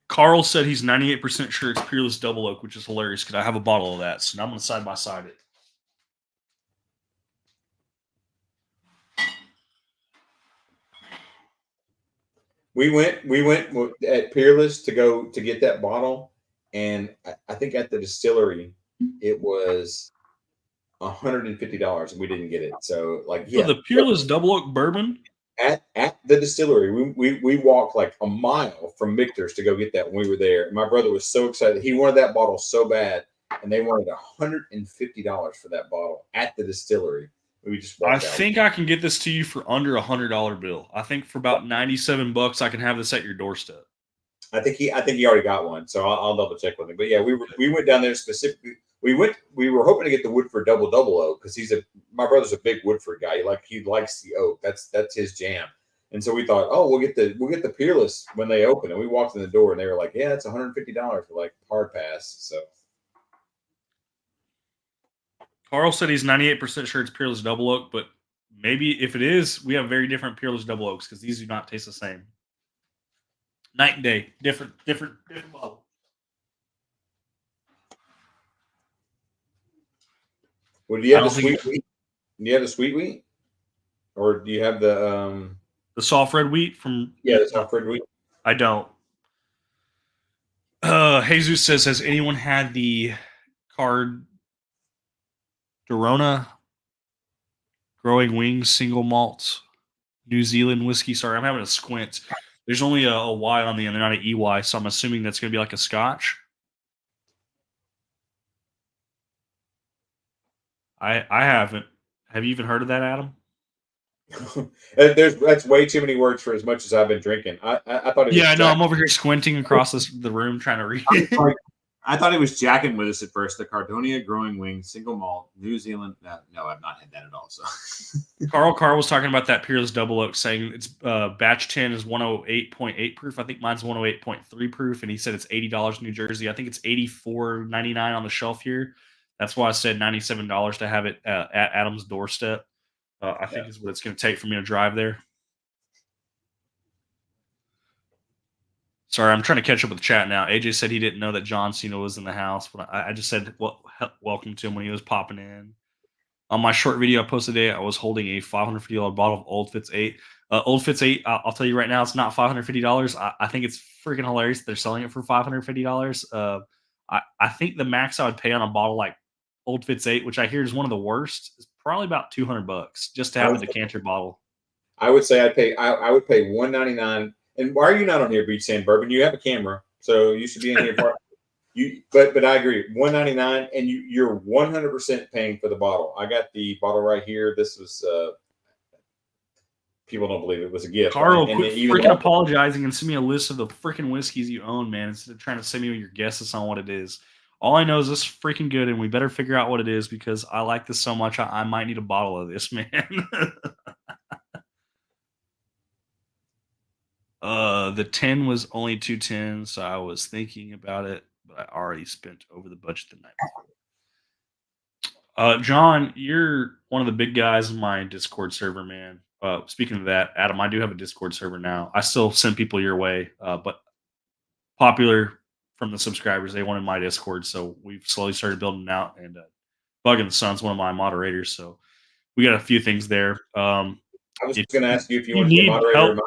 Carl said he's 98% sure it's Peerless Double Oak, which is hilarious because I have a bottle of that. So now I'm going to side by side it. we went at Peerless to go to get that bottle, and I think at the distillery it was $150, and we didn't get it. So like, For yeah, the Peerless Double Oak Bourbon, at the distillery, we walked like a mile from Victor's to go get that when we were there. And my brother was so excited; he wanted that bottle so bad, and they wanted $150 for that bottle at the distillery. We just I walked out. think I can get this to you for under $100 bill. I think for about $97, I can have this at your doorstep. I think he already got one, so I'll double check with him. But yeah, we went down there specifically. We were hoping to get the Woodford Double Oak because my brother's a big Woodford guy. He likes the oak. That's his jam. And so we thought, oh, we'll get the Peerless when they open. And we walked in the door, and they were like, yeah, it's $150 for like hard pass. So Carl said he's 98% sure it's Peerless Double Oak, but maybe if it is, we have very different Peerless Double Oaks because these do not taste the same. Night and day, different bottle. well, do you have the sweet wheat? Do you have the sweet wheat, or do you have the soft red wheat from? Yeah, the soft red wheat. I don't. Jesus says, has anyone had the card Dorona Growing Wings single malt New Zealand whiskey? Sorry, I'm having a squint. There's only a Y on the end, not an EY, so I'm assuming that's going to be like a Scotch. I haven't. Have you even heard of that, Adam? That's way too many words for as much as I've been drinking. I thought it was I know. I'm over here squinting across the room trying to read it. I thought he was jacking with us at first. The Cardonia Growing Wing Single Malt New Zealand. No, I've not had that at all. So Carl was talking about that Peerless Double Oak, saying it's batch 10 is 108.8 proof. I think mine's 108.3 proof, and he said it's $80 in New Jersey. I think it's $84.99 on the shelf here. That's why I said $97 to have it at Adam's doorstep. I think is what it's going to take for me to drive there. Sorry, I'm trying to catch up with the chat now. AJ said he didn't know that John Cena was in the house, but I just said welcome to him when he was popping in. On my short video I posted today, I was holding a $550 bottle of Old Fitz 8. Old Fitz 8, I'll tell you right now, it's not $550. I think it's freaking hilarious that they're selling it for $550. I think the max I would pay on a bottle like Old Fitz 8, which I hear is one of the worst, is probably about $200 just to have the decanter bottle. I would say I would pay $199. And why are you not on here, Beach Sand Bourbon? You have a camera, so you should be in here. But I agree, $199, and you're 100% paying for the bottle. I got the bottle right here. This was people don't believe it was a gift. Carl, quit freaking apologizing and send me a list of the freaking whiskeys you own, man, instead of trying to send me your guesses on what it is. All I know is this is freaking good, and we better figure out what it is because I like this so much. I might need a bottle of this, man. The 10 was only 210, so I was thinking about it, but I already spent over the budget the night before. John, you're one of the big guys in my Discord server, man. Speaking of that, Adam, I do have a Discord server now. I still send people your way, but popular from the subscribers, they wanted my Discord, so we've slowly started building it out. And Bug and the Sun's one of my moderators, so we got a few things there. I was going to ask you if you want to be a moderator help,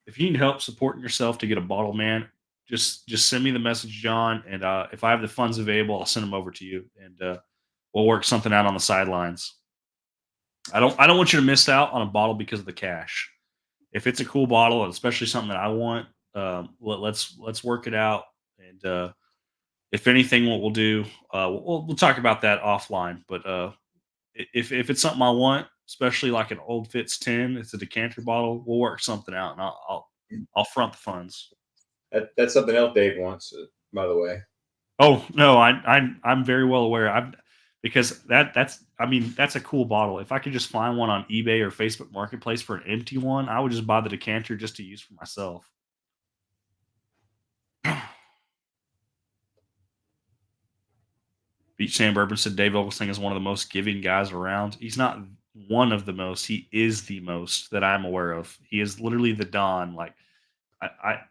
if you need help supporting yourself to get a bottle, man, just send me the message, John, and if I have the funds available, I'll send them over to you, and we'll work something out on the sidelines. I don't want you to miss out on a bottle because of the cash. If it's a cool bottle, especially something that I want, let's work it out, and if anything, what we'll do, we'll talk about that offline. But if it's something I want, especially like an Old Fitz 10, it's a decanter bottle. We'll work something out, and I'll front the funds. That's something else Dave wants, by the way. Oh no, I'm very well aware. I've because that's I mean that's a cool bottle. If I could just find one on eBay or Facebook Marketplace for an empty one, I would just buy the decanter just to use for myself. Beach Sand Bourbon said Dave Ogleson is one of the most giving guys around. He's not one of the most. He is the most that I'm aware of. He is literally the Don. Like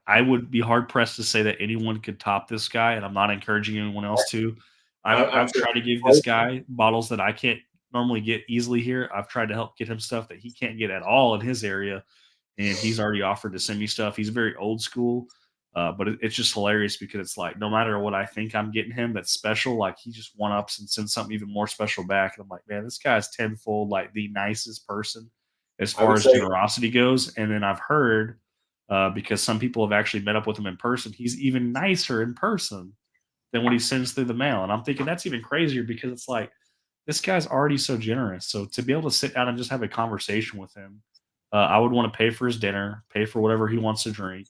I would be hard pressed to say that anyone could top this guy, and I'm not encouraging anyone else to. I'm I've sure. tried to give this guy bottles that I can't normally get easily here. I've tried to help get him stuff that he can't get at all in his area, and he's already offered to send me stuff. He's very old school, but it's just hilarious because it's like no matter what I think I'm getting him that's special, like he just one ups and sends something even more special back. And I'm like, man, this guy's tenfold like the nicest person as I far would as say generosity goes. And then I've heard because some people have actually met up with him in person, he's even nicer in person than what he sends through the mail. And I'm thinking that's even crazier because it's like this guy's already so generous. So to be able to sit down and just have a conversation with him, I would want to pay for his dinner, pay for whatever he wants to drink,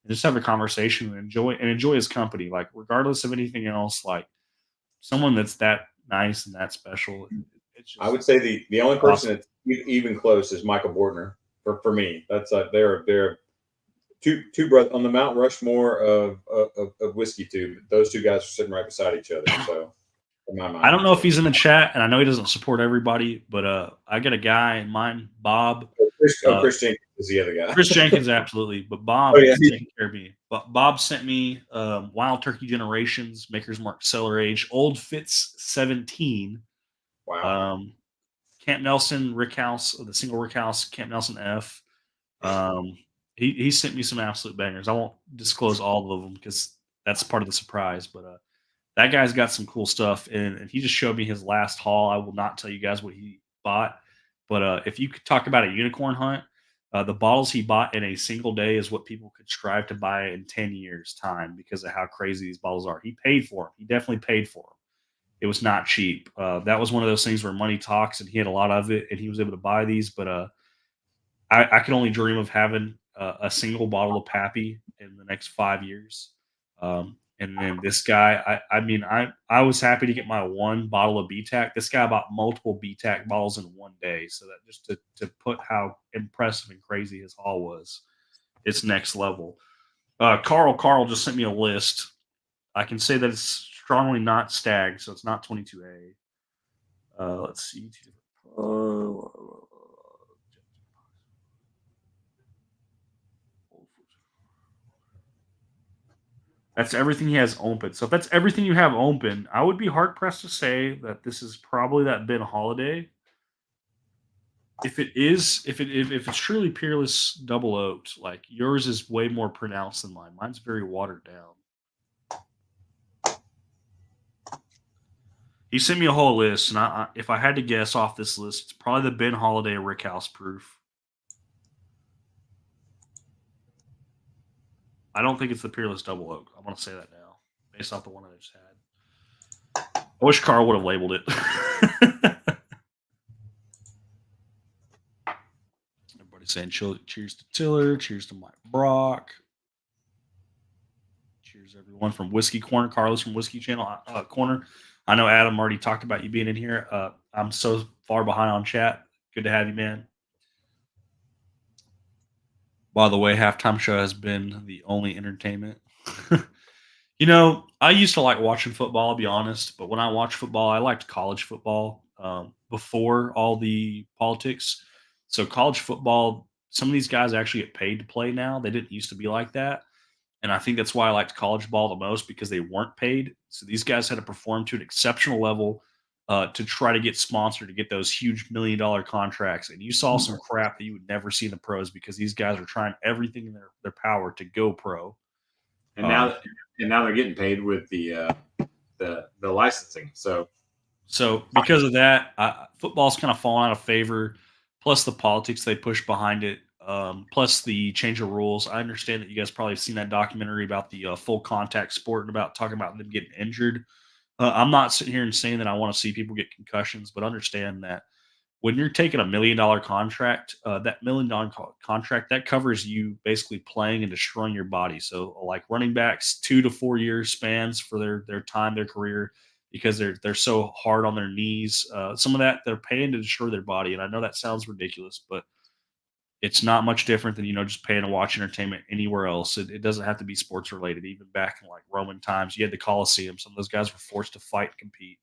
and just have a conversation and enjoy his company. Like regardless of anything else, like someone that's that nice and that special, it's I just would say the only person awesome. that's even close is Michael Bortner for me. That's they're two brothers on the Mount Rushmore of whiskey tube. Those two guys are sitting right beside each other. So in my I mind, don't know if he's in the chat, and I know he doesn't support everybody, but I got a guy in mind, Bob. Chris Jenkins is the other guy. Chris Jenkins, absolutely, but Oh Bob yeah, is taking care of me. But Bob sent me Wild Turkey Generations, Maker's Mark Cellar Age, Old Fitz 17, wow. um, Camp Nelson Rick House, the single Rick House, Camp Nelson F. Um, he sent me some absolute bangers. I won't disclose all of them because that's part of the surprise. But that guy's got some cool stuff, and he just showed me his last haul. I will not tell you guys what he bought, but if you could talk about a unicorn hunt, the bottles he bought in a single day is what people could strive to buy in 10 years' time because of how crazy these bottles are. He paid for them. He definitely paid for them. It was not cheap. That was one of those things where money talks, and he had a lot of it, and he was able to buy these. But I can only dream of having a single bottle of Pappy in the next 5 years. And then this guy, I mean, I was happy to get my one bottle of BTAC. This guy bought multiple BTAC bottles in one day. So that just to put how impressive and crazy his haul was, it's next level. Carl just sent me a list. I can say that it's strongly not Stag, so it's not 22A. Let's see. That's everything he has open. So if that's everything you have open, I would be hard pressed to say that this is probably that Ben Holiday. If it is, if it's truly Peerless Double Oaked, like yours is way more pronounced than mine. Mine's very watered down. He sent me a whole list, and if I had to guess off this list, it's probably the Ben Holiday Rickhouse proof. I don't think it's the Peerless Double Oak. I'm going to say that now, based off the one I just had. I wish Carl would have labeled it. Everybody's saying cheers to Tiller, cheers to Mike Brock. Cheers, everyone from Whiskey Corner. Carlos from Whiskey Channel Corner. I know Adam already talked about you being in here. I'm so far behind on chat. Good to have you, man. By the way, halftime show has been the only entertainment. You know, I used to like watching football, I'll be honest, but when I watch football, I liked college football before all the politics. So, college football, some of these guys actually get paid to play now. They didn't used to be like that. And I think that's why I liked college ball the most because they weren't paid. So, these guys had to perform to an exceptional level to try to get sponsored to get those huge $1 million contracts. And you saw some crap that you would never see in the pros because these guys are trying everything in their power to go pro. And now they're getting paid with the licensing. So because of that, football's kind of fallen out of favor. Plus the politics they push behind it. plus the change of rules. I understand that you guys probably have seen that documentary about the full contact sport and about talking about them getting injured. I'm not sitting here and saying that I want to see people get concussions, but understand that when you're taking $1 million contract, that contract that covers you basically playing and destroying your body. So, like running backs, 2 to 4 years spans for their time, their career, because they're so hard on their knees. Some of that they're paying to destroy their body, and I know that sounds ridiculous, but it's not much different than just paying to watch entertainment anywhere else. It doesn't have to be sports related. Even back in like Roman times, you had the Colosseum. Some of those guys were forced to fight and compete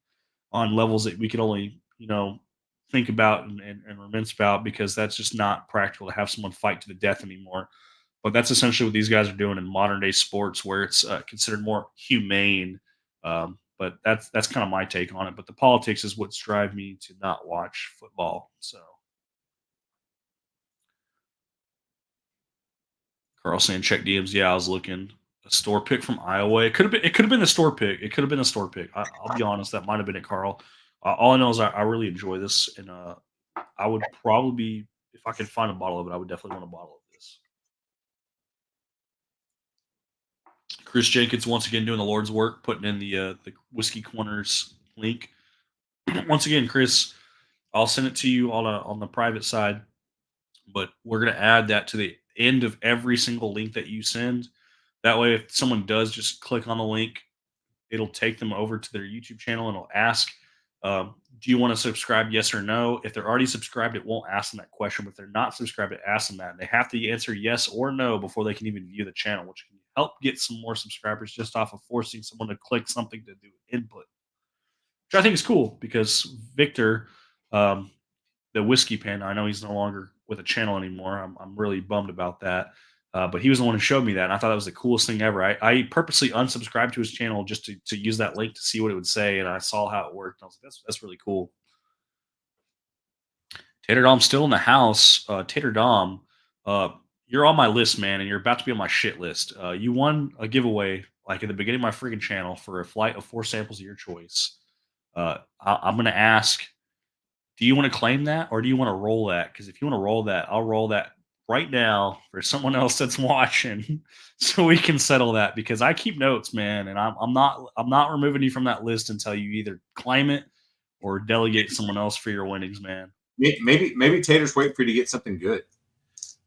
on levels that we could only think about and reminisce about, because that's just not practical to have someone fight to the death anymore. But that's essentially what these guys are doing in modern day sports, where it's considered more humane. But that's kind of my take on it. But the politics is what's drive me to not watch football. So Carl saying check DMs. Yeah, I was looking. A store pick from Iowa. It could have been. It could have been a store pick. It could have been a store pick. I'll be honest. That might have been it, Carl. All I know is I really enjoy this, and I would probably, if I could find a bottle of it, I would definitely want a bottle of this. Chris Jenkins once again doing the Lord's work, putting in the Whiskey Corners link. Once again, Chris, I'll send it to you on the private side, but we're gonna add that to the end of every single link that you send. That way, if someone does just click on the link, it'll take them over to their YouTube channel and it'll ask, do you want to subscribe? Yes or no. If they're already subscribed, it won't ask them that question. But if they're not subscribed, it asks them that. And they have to answer yes or no before they can even view the channel, which can help get some more subscribers just off of forcing someone to click something to do input, which I think is cool because Victor, um, the whiskey pen. I know he's no longer with a channel anymore. I'm really bummed about that. But he was the one who showed me that. And I thought that was the coolest thing ever. I purposely unsubscribed to his channel just to use that link to see what it would say. And I saw how it worked. And I was like, that's really cool. Tater Dom's still in the house. Tater Dom, uh, you're on my list, man, and you're about to be on my shit list. You won a giveaway like at the beginning of my freaking channel for a flight of 4 samples of your choice. I'm going to ask, do you want to claim that or do you want to roll that? Because if you want to roll that, I'll roll that right now for someone else that's watching, so we can settle that. Because I keep notes, man, and I'm not removing you from that list until you either claim it or delegate someone else for your winnings, man. Maybe Tater's waiting for you to get something good.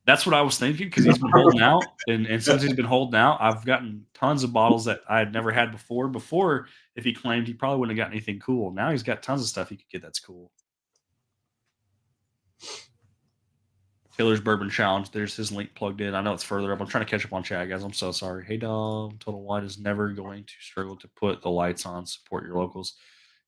That's what I was thinking because he's been holding out, and since he's been holding out, I've gotten tons of bottles that I had never had before. Before, if he claimed, he probably wouldn't have gotten anything cool. Now he's got tons of stuff he could get that's cool. Taylor's Bourbon Challenge. There's his link plugged in. I know it's further up. I'm trying to catch up on chat, guys. I'm so sorry. Hey, Dom. Total Wine is never going to struggle to put the lights on. Support your locals.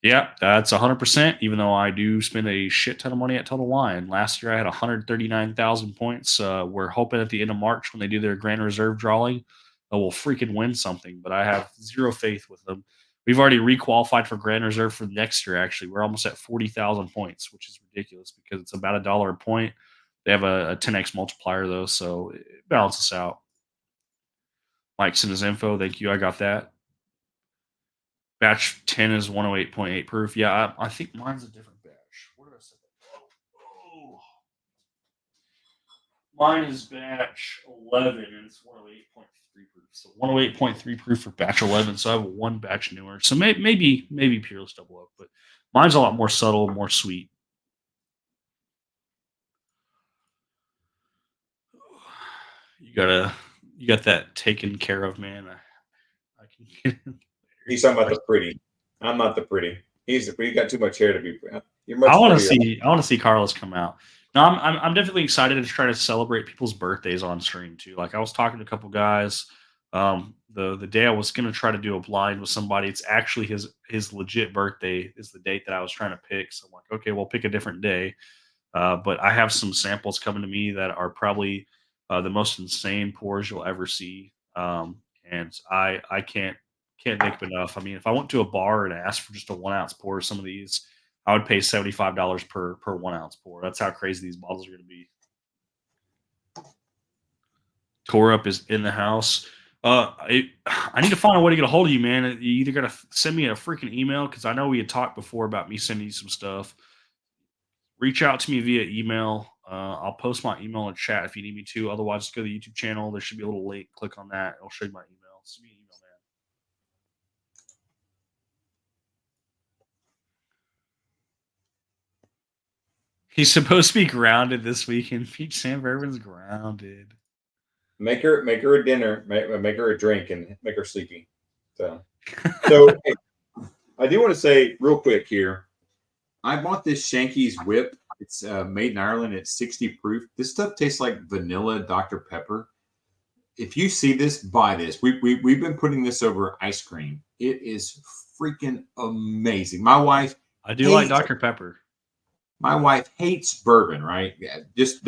Yeah, that's 100%. Even though I do spend a shit ton of money at Total Wine. Last year I had 139,000 points. We're hoping at the end of March when they do their Grand Reserve drawing, we'll freaking win something. But I have zero faith with them. We've already requalified for Grand Reserve for next year. Actually, we're almost at 40,000 points, which is ridiculous because it's about $1 a point. They have a 10x multiplier though, so it balances out. Mike sent his info. Thank you. I got that. Batch 10 is 108.8 proof. Yeah, I think mine's a different batch. Where did I set that? Oh. Mine is batch 11 and it's 108.3 proof. So 108.3 proof for batch 11. So I have one batch newer. So maybe Peerless Double Oak, but mine's a lot more subtle, more sweet. You got that taken care of, man. I can He's talking about the pretty. I'm not the pretty. He's the pretty. You got too much hair to be. You're much I want prettier. to see Carlos come out. No, I'm definitely excited to try to celebrate people's birthdays on stream too. Like I was talking to a couple guys. The day I was gonna try to do a blind with somebody, it's actually his legit birthday is the date that I was trying to pick. So I'm like, okay, we'll pick a different day. But I have some samples coming to me that are probably the most insane pours you'll ever see. And I can't think of enough. I mean, if I went to a bar and asked for just a 1 ounce pour of some of these, I would pay $75 per 1 ounce pour. That's how crazy these bottles are going to be. Tore Up is in the house. I need to find a way to get a hold of you, man. You either got to send me a freaking email because I know we had talked before about me sending you some stuff. Reach out to me via email. I'll post my email in chat if you need me to. Otherwise, just go to the YouTube channel. There should be a little link. Click on that. It'll show you my email. Send me an email, man. He's supposed to be grounded this weekend. Peach Sam Bourbon's grounded. Make her a dinner, make her a drink, and make her sleepy. So hey, I do want to say real quick here. I bought this Shanky's Whip. It's made in Ireland. It's 60 proof. This stuff tastes like vanilla Dr. Pepper. If you see this, buy this. We've been putting this over ice cream. It is freaking amazing. My wife. I do like Dr. Pepper. My wife hates bourbon, right? Yeah, just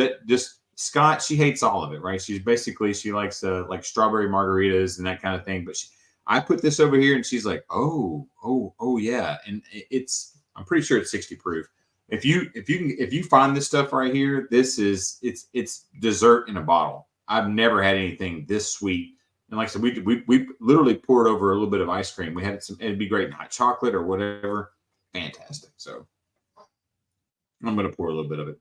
Scott. She hates all of it, right? She likes like strawberry margaritas and that kind of thing. But I put this over here, and she's like, oh yeah, and I'm pretty sure it's 60 proof. If you find this stuff right here, it's dessert in a bottle. I've never had anything this sweet. And like I said, we literally poured over a little bit of ice cream. We had it'd be great in hot chocolate or whatever. Fantastic. So I'm going to pour a little bit of it.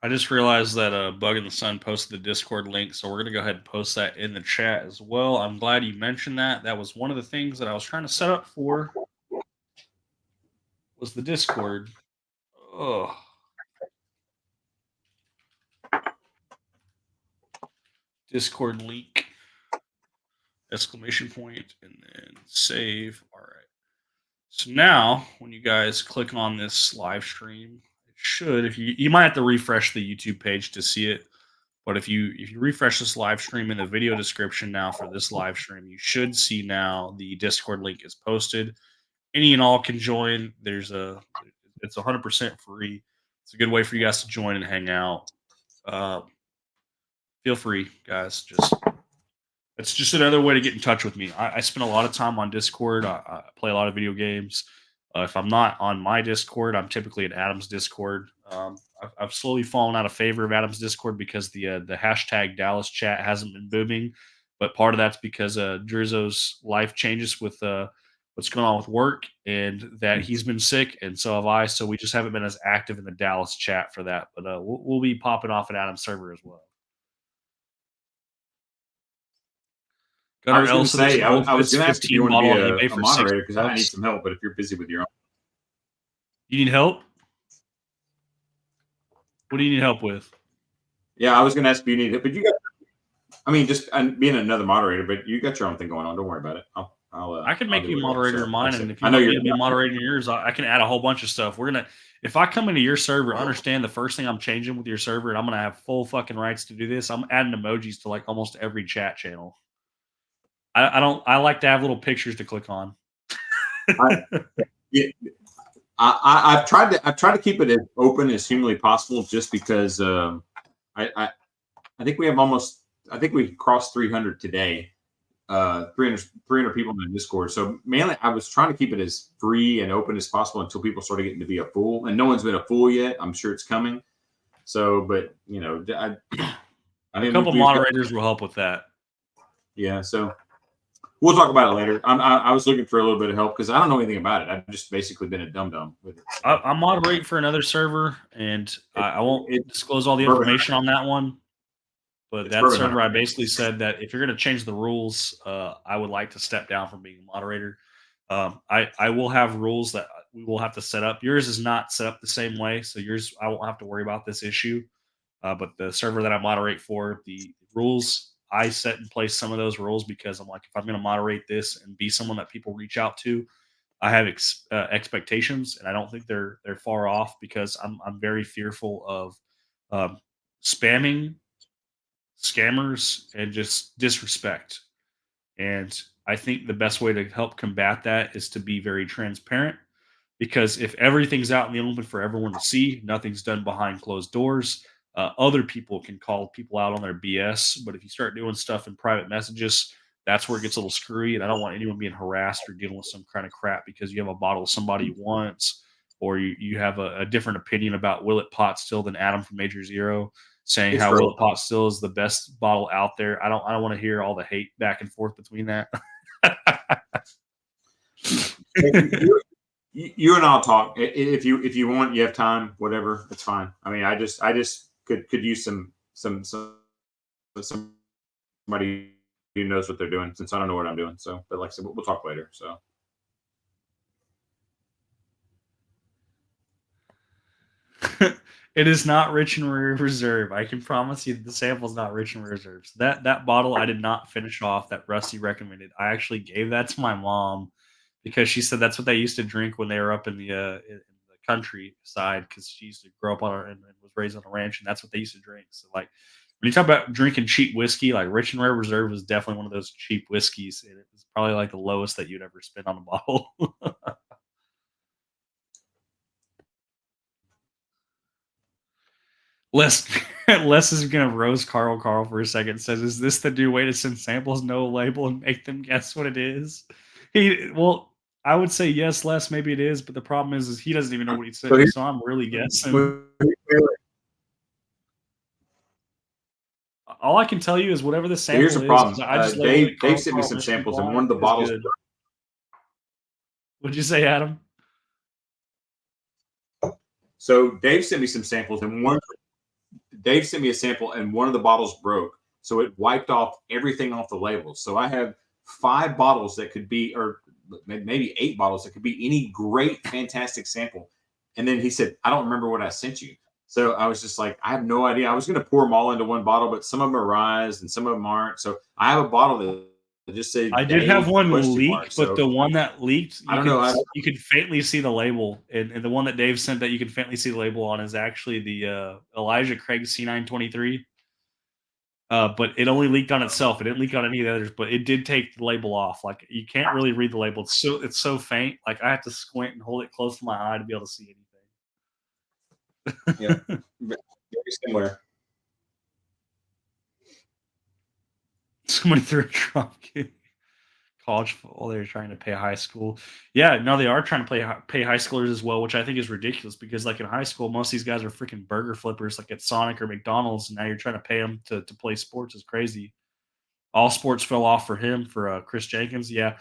I just realized that Bug in the Sun posted the Discord link, so we're going to go ahead and post that in the chat as well. I'm glad you mentioned that. That was one of the things that I was trying to set up for, was the Discord. Oh. Discord link, exclamation point, and then save. All right. So now, when you guys click on this live stream, it should, if you might have to refresh the YouTube page to see it, but if you refresh this live stream in the video description now for this live stream, you should see now the Discord link is posted. Any and all can join. It's 100% free. It's a good way for you guys to join and hang out. Feel free, guys. It's just another way to get in touch with me. I spend a lot of time on Discord. I play a lot of video games. If I'm not on my Discord, I'm typically in Adam's Discord. I've slowly fallen out of favor of Adam's Discord because the hashtag Dallas chat hasn't been booming. But part of that's because Drizzo's life changes with what's going on with work, and that he's been sick, and so have I. So we just haven't been as active in the Dallas chat for that. But we'll be popping off at Adam's server as well. I was going to say, I was going to ask if you want to be a moderator because I need some help, but if you're busy with your own. You need help? What do you need help with? Yeah, I was going to ask if you need it, but you got, I mean, just being another moderator, but you got your own thing going on. Don't worry about it. I can make you a moderator of mine, and if you want me to be moderating yours, I can add a whole bunch of stuff. If I come into your server, understand the first thing I'm changing with your server, and I'm going to have full fucking rights to do this. I'm adding emojis to like almost every chat channel. I like to have little pictures to click on. I've tried to keep it as open as humanly possible, just because I think we have we crossed 300 today, 300 people in the Discord. So mainly I was trying to keep it as free and open as possible until people started getting to be a fool, and no one's been a fool yet. I'm sure it's coming. So, but I think a couple moderators will help with that. Yeah. So. We'll talk about it later. I was looking for a little bit of help because I don't know anything about it. I've just basically been a dum-dum with it. So. I'm moderating for another server, and I won't disclose all the information on that one. But that server, I basically said that if you're going to change the rules, I would like to step down from being a moderator. I will have rules that we will have to set up. Yours is not set up the same way, so yours I won't have to worry about this issue. But the server that I moderate for, the rules, I set in place some of those rules because I'm like, if I'm going to moderate this and be someone that people reach out to, I have expectations, and I don't think they're far off because I'm very fearful of spamming, scammers, and just disrespect. And I think the best way to help combat that is to be very transparent, because if everything's out in the open for everyone to see, nothing's done behind closed doors. Other people can call people out on their BS, but if you start doing stuff in private messages, that's where it gets a little screwy. And I don't want anyone being harassed or dealing with some kind of crap because you have a bottle of somebody once, or you have a different opinion about Willet Pot Still than Adam from Major Zero, saying how Willet Pot Still is the best bottle out there. I don't want to hear all the hate back and forth between that. You and I'll talk if you want. You have time, whatever. It's fine. I mean, I just could use somebody who knows what they're doing since I don't know what I'm doing. So, but like I said, we'll talk later. So. It is not rich in reserve. I can promise you the sample's not rich in reserves. That bottle I did not finish off that Rusty recommended. I actually gave that to my mom because she said that's what they used to drink when they were up in in the countryside because she used to grow up on and was raised on a ranch and that's what they used to drink. So like when you talk about drinking cheap whiskey, like Rich and Rare Reserve was definitely one of those cheap whiskeys, and it was probably like the lowest that you'd ever spend on a bottle. Les Les is gonna roast Carl for a second. Says, "Is this the new way to send samples, no label, and make them guess what it is?" Well, I would say yes, Les. Maybe it is, but the problem is he doesn't even know what he sent So me, here's, so I'm really guessing. All I can tell you is whatever the so here's the sample is, because problem. I just labeled it Dave sent me Carl some Mystery samples, and Blonde one of the is bottles. good. What'd you say, Adam? So Dave sent me some samples, and one Dave sent me a sample, and one of the bottles broke, so it wiped off everything off the label. So I have 5 bottles that could be, or maybe 8 bottles that could be any great, fantastic sample. And then he said, "I don't remember what I sent you." So I was just like, I have no idea. I was going to pour them all into one bottle, but some of them are Rye and some of them aren't. So I have a bottle that just says I did have Dave one question mark. leak, but So the one that leaked, I don't know. you could faintly see the label, and the one that Dave sent that you can faintly see the label on is actually the Elijah Craig C923. But it only leaked on itself. It didn't leak on any of the others, but it did take the label off. Like you can't really read the label. It's so faint. Like I have to squint and hold it close to my eye to be able to see Yeah, anything. very similar. Somebody threw a drop kick. College football, they're trying to pay high school. Yeah, no, they are trying to pay high schoolers as well, which I think is ridiculous because, like in high school, most of these guys are freaking burger flippers, like at Sonic or McDonald's, and now you're trying to pay them to play sports is crazy. All sports fell off for him for Chris Jenkins. Yeah,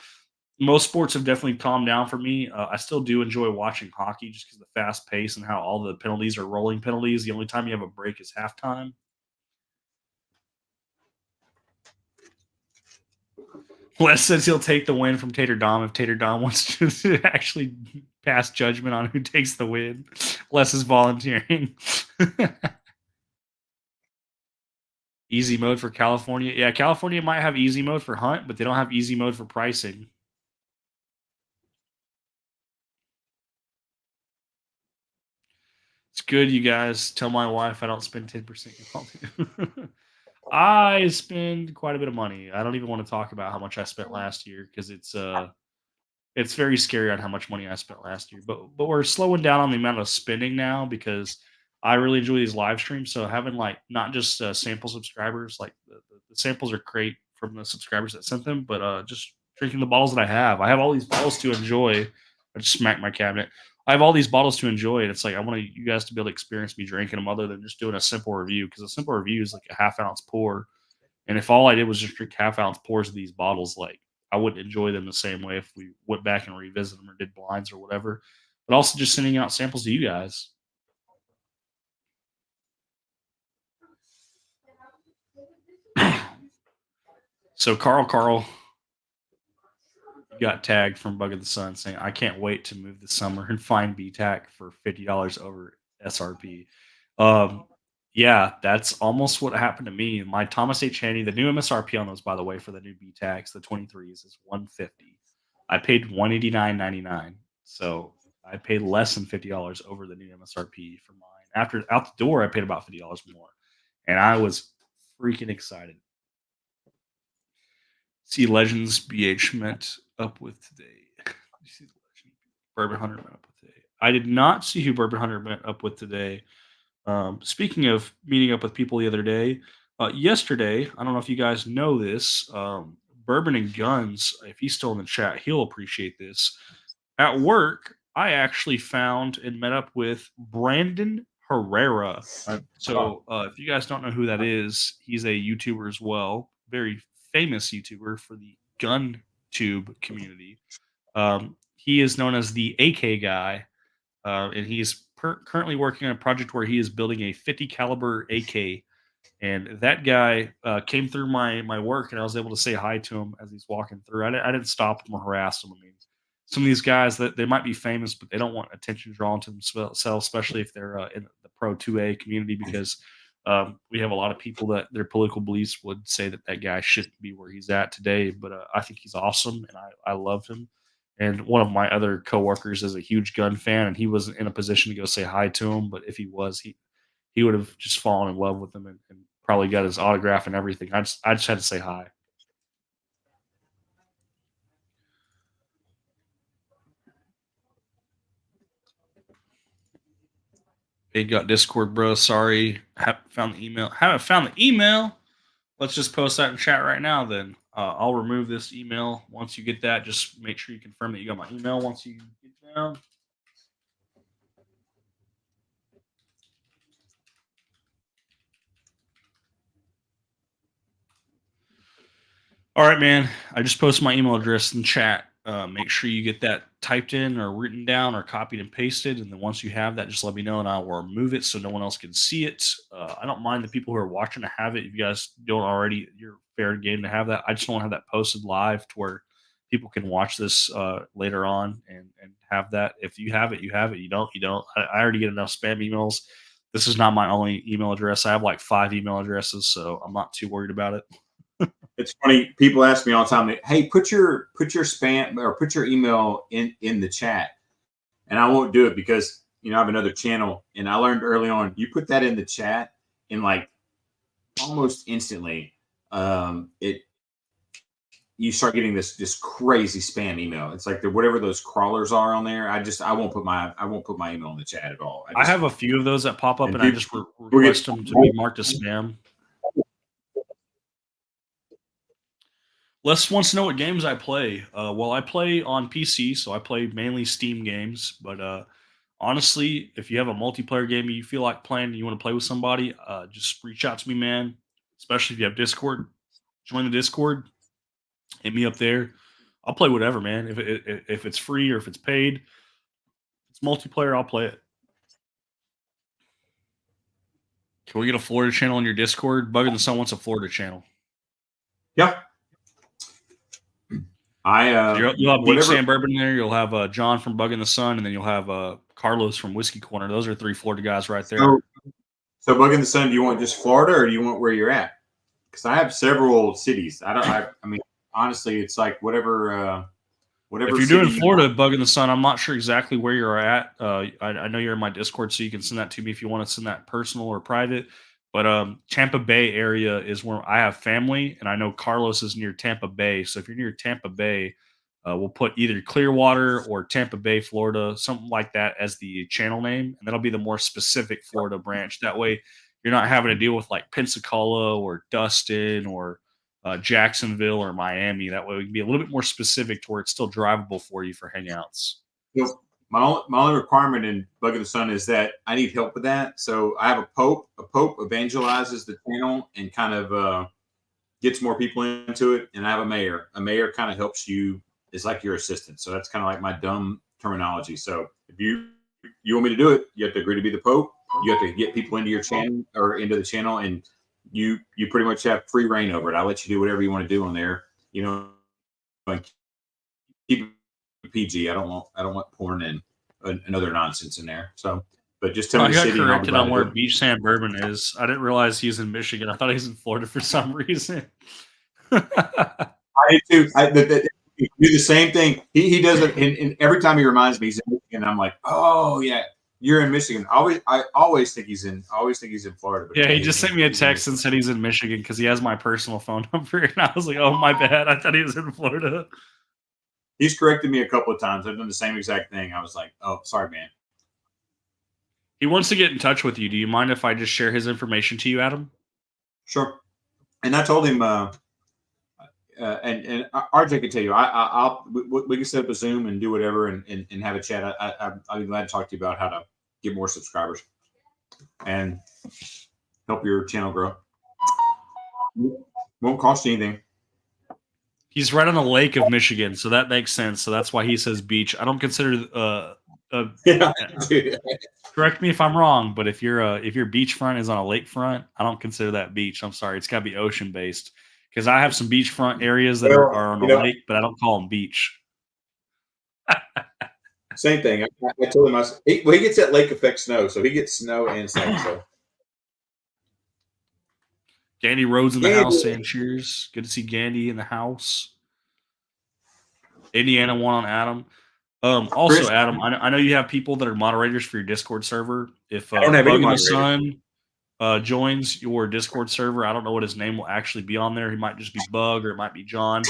most sports have definitely calmed down for me. I still do enjoy watching hockey just because of the fast pace and how all the penalties are rolling penalties. The only time you have a break is halftime. Les says he'll take the win from Tater Dom if Tater Dom wants to actually pass judgment on who takes the win. Les is volunteering. Easy mode for California. Yeah, California might have easy mode for hunt, but they don't have easy mode for pricing. It's good, you guys. Tell my wife I don't spend 10%. I spend quite a bit of money. I don't even want to talk about how much I spent last year because it's very scary on how much money I spent last year. But we're slowing down on the amount of spending now because I really enjoy these live streams. So having like not just sample subscribers, like the samples are great from the subscribers that sent them, but just drinking the bottles that I have. I have all these bottles to enjoy. I just smacked my cabinet. I have all these bottles to enjoy, and it's like I want you guys to be able to experience me drinking them, other than just doing a simple review. Because a simple review is like a half ounce pour, and if all I did was just drink half ounce pours of these bottles, like I wouldn't enjoy them the same way if we went back and revisit them or did blinds or whatever. But also just sending out samples to you guys. So Carl got tagged from Bug of the Sun saying, "I can't wait to move this summer and find BTAC for $50 over SRP." Um, yeah, that's almost what happened to me. My Thomas H. Haney, the new MSRP on those, by the way, for the new BTACs, the 23s, is 150. I paid 189.99, so I paid less than $50 over the new MSRP for mine. After out the door, I paid about $50 more, and I was freaking excited. See Legends BH met up with today. You see the Legend Bourbon Hunter met up with today. I did not see who Bourbon Hunter met up with today. Speaking of meeting up with people the other day, yesterday, I don't know if you guys know this, Bourbon and Guns, if he's still in the chat, he'll appreciate this. At work, I actually found and met up with Brandon Herrera. So, if you guys don't know who that is, he's a YouTuber as well, very famous YouTuber for the gun tube community. he is known as the AK guy, and he's currently working on a project where he is building a 50 caliber AK. And that guy came through my work, and I was able to say hi to him as he's walking through. I didn't stop him or harass him. I mean, some of these guys that they might be famous, but they don't want attention drawn to themselves, especially if they're in the Pro 2A community, because we have a lot of people that their political beliefs would say that that guy shouldn't be where he's at today. But I think he's awesome, and I love him. And one of my other coworkers is a huge gun fan, and he wasn't in a position to go say hi to him. But if he was, he would have just fallen in love with him and probably got his autograph and everything. I just had to say hi. Hey, got Discord, bro. Sorry, haven't found the email. Haven't found the email. Let's just post that in chat right now. Then I'll remove this email once you get that. Just make sure you confirm that you got my email once you get down. All right, man. I just posted my email address in chat. Make sure you get that typed in or written down or copied and pasted. And then once you have that, just let me know and I will remove it so no one else can see it. I don't mind the people who are watching to have it. If you guys don't already, you're fair game to have that. I just don't have that posted live to where people can watch this later on and have that. If you have it, you have it. You don't, you don't. I already get enough spam emails. This is not my only email address. I have like 5 email addresses, so I'm not too worried about it. It's funny. People ask me all the time, "Hey, put your spam or put your email in the chat," and I won't do it because I have another channel, and I learned early on you put that in the chat, and like almost instantly, it you start getting this crazy spam email. It's like whatever those crawlers are on there. I won't put my email in the chat at all. I have a few of those that pop up, and I just we request them to be marked as spam. Les wants to know what games I play. Well, I play on PC, so I play mainly Steam games. But honestly, if you have a multiplayer game you feel like playing and you want to play with somebody, just reach out to me, man. Especially if you have Discord, join the Discord, hit me up there. I'll play whatever, man. If it's free or if it's paid, if it's multiplayer, I'll play it. Can we get a Florida channel on your Discord? Bug in the Sun wants a Florida channel. Yeah. You'll have Beach Sand Bourbon there. You'll have John from Bug in the Sun, and then you'll have Carlos from Whiskey Corner. Those are 3 Florida guys right there. So Bug in the Sun, do you want just Florida or do you want where you're at? Because I have several cities. I mean, honestly, it's like whatever. If you're doing Florida, Bug in the Sun, I'm not sure exactly where you're at. I know you're in my Discord, so you can send that to me if you want to send that personal or private. But Tampa Bay area is where I have family, and I know Carlos is near Tampa Bay. So if you're near Tampa Bay, we'll put either Clearwater or Tampa Bay, Florida, something like that as the channel name, and that'll be the more specific Florida branch. That way, you're not having to deal with like Pensacola or Dustin or Jacksonville or Miami. That way, we can be a little bit more specific to where it's still drivable for you for hangouts. So my only requirement in Bug of the Sun is that I need help with that. So I have a pope. A pope evangelizes the channel and kind of gets more people into it. And I have a mayor. A mayor kind of helps you. It's like your assistant. So that's kind of like my dumb terminology. So if you want me to do it, you have to agree to be the pope. You have to get people into your channel or into the channel, and you pretty much have free reign over it. I'll let you do whatever you want to do on there. Like keep it PG. I don't want porn and other nonsense in there. So, but just tell me the city. I got corrected on where Beach Sand Bourbon is. I didn't realize he's in Michigan. I thought he was in Florida for some reason. I did too. Do the same thing. He does it, and every time he reminds me he's in Michigan, I'm like, oh yeah, you're in Michigan. I always think he's in Florida. But yeah, he just sent me a text and said he's in Michigan because he has my personal phone number, and I was like, oh my bad, I thought he was in Florida. He's corrected me a couple of times. I've done the same exact thing. I was like, oh, sorry, man. He wants to get in touch with you. Do you mind if I just share his information to you, Adam? Sure. And I told him, and RJ can tell you, we can set up a Zoom and do whatever and have a chat. I'd be glad to talk to you about how to get more subscribers and help your channel grow. Won't cost you anything. He's right on the lake of Michigan, so that makes sense. So that's why he says beach. I don't consider uh, Yeah, uh, dude. correct me if I'm wrong, but if your beachfront is on a lakefront, I don't consider that beach. I'm sorry, it's got to be ocean based because I have some beachfront areas that Well, are on a lake, but I don't call them beach. same thing. I told him well, he gets that lake effect snow, so he gets snow and snow. So Gandy Rhodes in the yeah, house saying cheers. Good to see Gandy in the house. Indiana one on Adam. Also, Chris, Adam, I know you have people that are moderators for your Discord server. If I don't have any Bug in the moderators. Sun joins your Discord server, I don't know what his name will actually be on there. He might just be Bug or it might be John.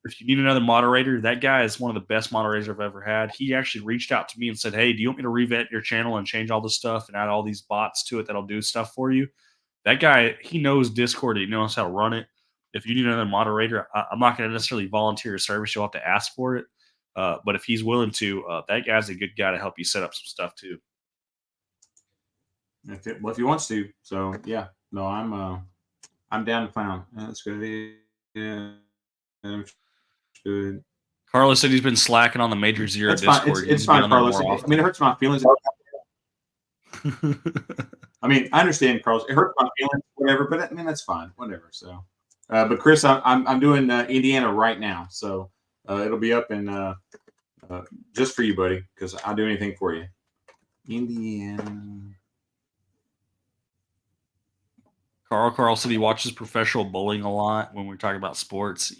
If you need another moderator, that guy is one of the best moderators I've ever had. He actually reached out to me and said, "Hey, do you want me to revamp your channel and change all this stuff and add all these bots to it that'll do stuff for you?" That guy, he knows Discord. He knows how to run it. If you need another moderator, I'm not going to necessarily volunteer a service. You'll have to ask for it. But if he's willing to, that guy's a good guy to help you set up some stuff too. If he wants to, so yeah, no, I'm down to clown. That's good. Yeah, that's good. Carlos said he's been slacking on the Major Zero That's fine. Discord. He It's needs to be fine, on there Carlos. more I mean, it often. hurts my feelings. I mean, I understand, Carlos. It hurts my feelings, whatever. But I mean, that's fine, whatever. So, but Chris, I'm doing Indiana right now, so it'll be up in just for you, buddy, because I'll do anything for you. Indiana. Carl said he watches professional bowling a lot when we're talking about sports.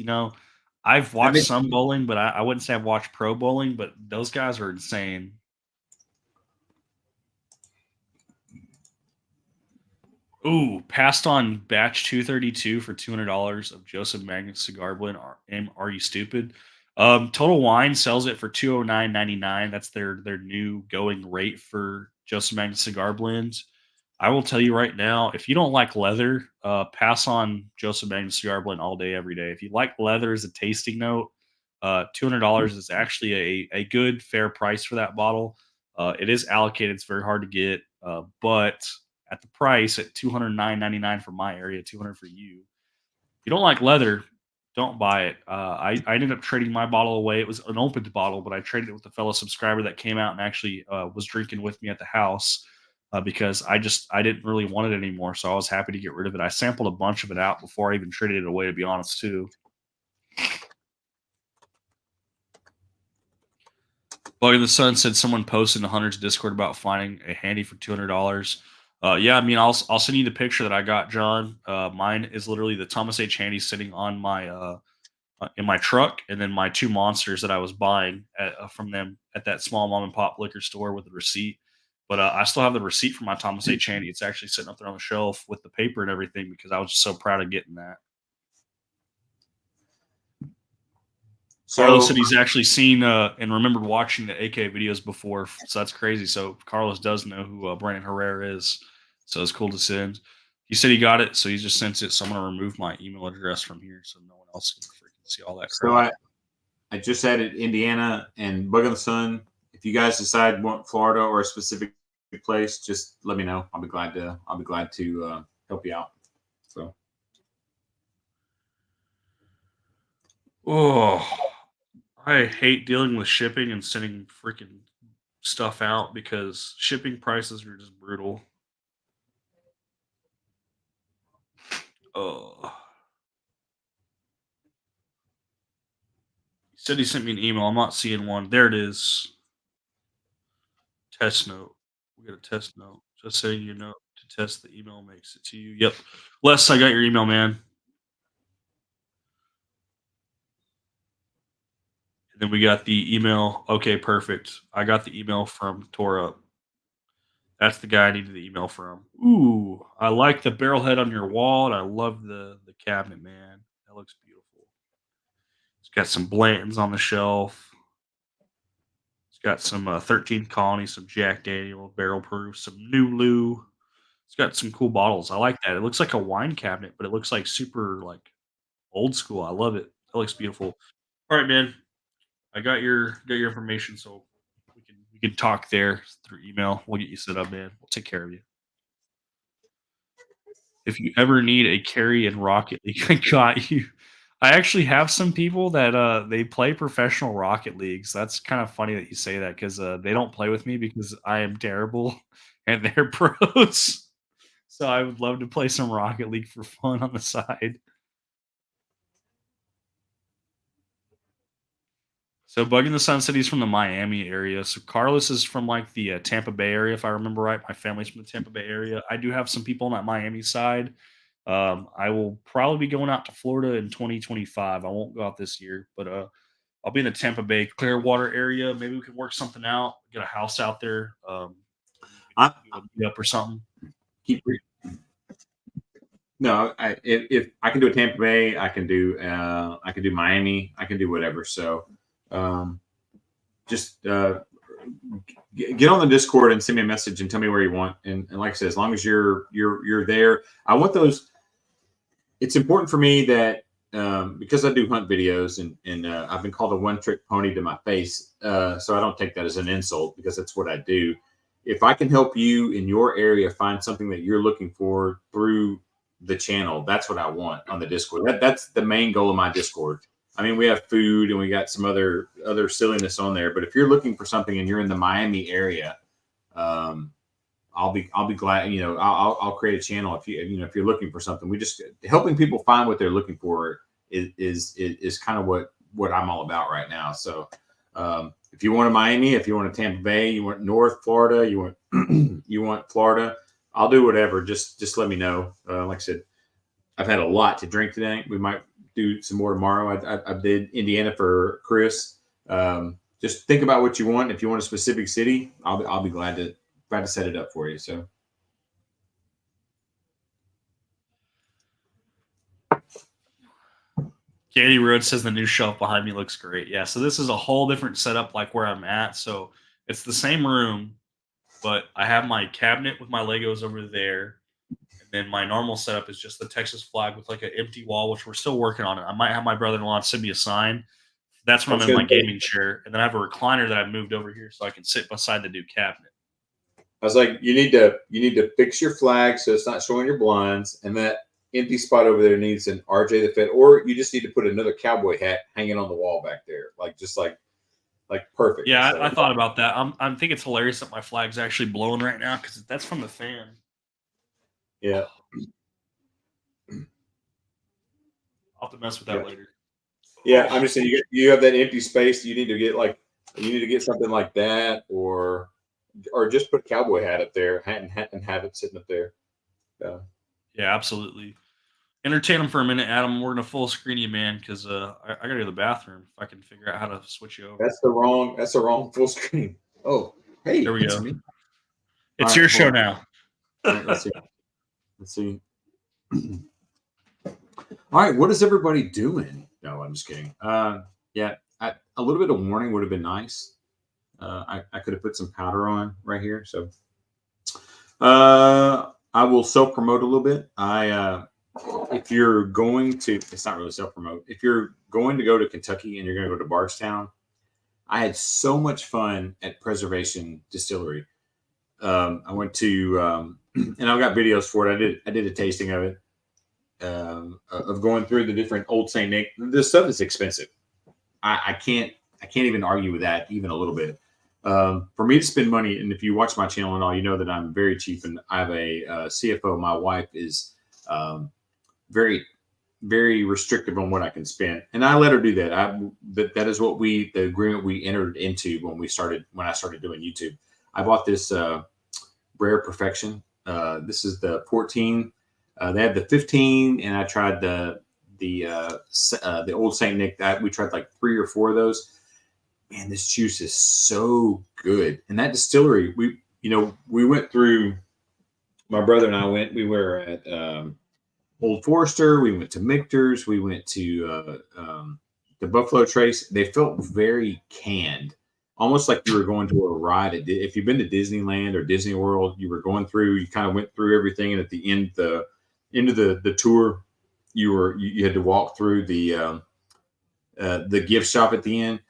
I've watched some bowling, but I wouldn't say I've watched pro bowling, but those guys are insane. Ooh, passed on batch 232 for $200 of Joseph Magnus cigar blend. Are you stupid? Total Wine sells it for $209.99. That's their new going rate for Joseph Magnus cigar blends. I will tell you right now, if you don't like leather, pass on Joseph Magnus cigar blend all day, every day. If you like leather as a tasting note, $200 is actually a good, fair price for that bottle. It is allocated; it's very hard to get, but at the price at $209.99 for my area, 200 for you. If you don't like leather, don't buy it. I ended up trading my bottle away. It was an opened bottle, but I traded it with a fellow subscriber that came out and actually was drinking with me at the house because I didn't really want it anymore. So I was happy to get rid of it. I sampled a bunch of it out before I even traded it away, to be honest, too. Bug in the Sun said someone posted in the Hunters Discord about finding a handy for $200. Yeah, I mean, I'll send you the picture that I got, John. Mine is literally the Thomas H. Handy sitting on my in my truck, and then my two monsters that I was buying from them at that small mom and pop liquor store with the receipt. But I still have the receipt for my Thomas H. Handy. It's actually sitting up there on the shelf with the paper and everything because I was just so proud of getting that. Carlos said he's actually seen and remembered watching the AK videos before, so that's crazy. So Carlos does know who Brandon Herrera is, so it's cool to send. He said he got it, so he just sent it. So I'm gonna remove my email address from here, so no one else can freaking see all that crap. So I just added Indiana and Bug in the Sun. If you guys decide want Florida or a specific place, just let me know. I'll be glad to help you out. So. Oh, I hate dealing with shipping and sending freaking stuff out because shipping prices are just brutal. Oh, he said he sent me an email. I'm not seeing one. There it is. Test note. We got a test note. Just saying you know to test the email makes it to you. Yep. Les, I got your email, man. And then we got the email. Okay, perfect. I got the email from Tora. That's the guy I needed the email from. Ooh, I like the barrel head on your wall, and I love the cabinet, man. That looks beautiful. It's got some Blantons on the shelf. It's got some 13th Colony, some Jack Daniel barrel proof, some Nulu. It's got some cool bottles. I like that. It looks like a wine cabinet, but it looks like super like old school. I love it. That looks beautiful. All right, man. I got your information, so we can talk there through email. We'll get you set up, man. We'll take care of you. If you ever need a carry and rocket league, I got you. I actually have some people that they play professional Rocket Leagues. That's kind of funny that you say that because they don't play with me because I am terrible and they're pros. So I would love to play some Rocket League for fun on the side. So Bug in the Sun City's from the Miami area. So Carlos is from like the Tampa Bay area, if I remember right. My family's from the Tampa Bay area. I do have some people on that Miami side. I will probably be going out to Florida in 2025. I won't go out this year, but I'll be in the Tampa Bay Clearwater area. Maybe we can work something out, get a house out there. Maybe we I could do a meetup or something. keep no. If I can do a Tampa Bay, I can do Miami, I can do whatever. So um, just get on the Discord and send me a message and tell me where you want. And like I said, as long as you're there, I want those. It's important for me that because I do hunt videos and I've been called a one trick pony to my face, so I don't take that as an insult because that's what I do. If I can help you in your area find something that you're looking for through the channel, that's what I want on the Discord. That's the main goal of my Discord. I mean, we have food and we got some other silliness on there, but if you're looking for something and you're in the Miami area, um, I'll be glad. I'll create a channel if you're looking for something. We just helping people find what they're looking for is kind of what I'm all about right now. So if you want a Miami, if you want a Tampa Bay, you want North Florida, you want you want Florida, I'll do whatever. Just let me know. Like I said, I've had a lot to drink today. We might do some more tomorrow. I did Indiana for Chris. Just think about what you want. If you want a specific city, I'll be glad to set it up for you. So Katie Road says the new shelf behind me looks great. Yeah, so this is a whole different setup like where I'm at. So it's the same room, but I have my cabinet with my Legos over there. And then my normal setup is just the Texas flag with like an empty wall, which we're still working on it. I might have my brother-in-law send me a sign. That's I when was I'm in gonna my gaming chair. And then I have a recliner that I've moved over here so I can sit beside the new cabinet. I was like, you need to fix your flag so it's not showing your blinds, and that empty spot over there needs an RJ the Fed, or you just need to put another cowboy hat hanging on the wall back there, like perfect. Yeah, I So thought about that. I think it's hilarious that my flag's actually blowing right now because that's from the fan. yeah, I'll have to mess with yeah, that later. yeah. Oh, I'm just saying you have that empty space. You need to get something like that, or just put a cowboy hat up there and have it sitting up there. Uh, yeah, absolutely. Entertain them for a minute, Adam. We're gonna full screen you, man, because I gotta go to the bathroom. If I can figure out how to switch you over. that's the wrong full screen. Oh, There hey, we it's go. me. All It's right, your hold show on. now. All right, let's see. Let's see. All right, what is everybody doing? No, I'm just kidding. Yeah, a little bit of warning would have been nice. I could have put some powder on right here. So I will self promote a little bit. If you're going to, it's not really self promote. If you're going to go to Kentucky and you're going to go to Bardstown, I had so much fun at Preservation Distillery. I went to, and I've got videos for it. I did a tasting of it, of going through the different Old Saint Nick. This stuff is expensive. I can't even argue with that even a little bit. For me to spend money, and if you watch my channel and all, you know that I'm very cheap, and I have a CFO. My wife is very, very restrictive on what I can spend, and I let her do that. That is what the agreement we entered into when I started doing YouTube. I bought this Rare Perfection. This is the 14. They have the 15, and I tried the Old Saint Nick. That we tried like 3 or 4 of those. Man, this juice is so good. And that distillery, we went through. My brother and I went. We were at Old Forester. We went to Michter's. We went to the Buffalo Trace. They felt very canned, almost like you were going to a ride. If you've been to Disneyland or Disney World, you were going through. You kind of went through everything, and at the end, of the tour, you had to walk through the gift shop at the end.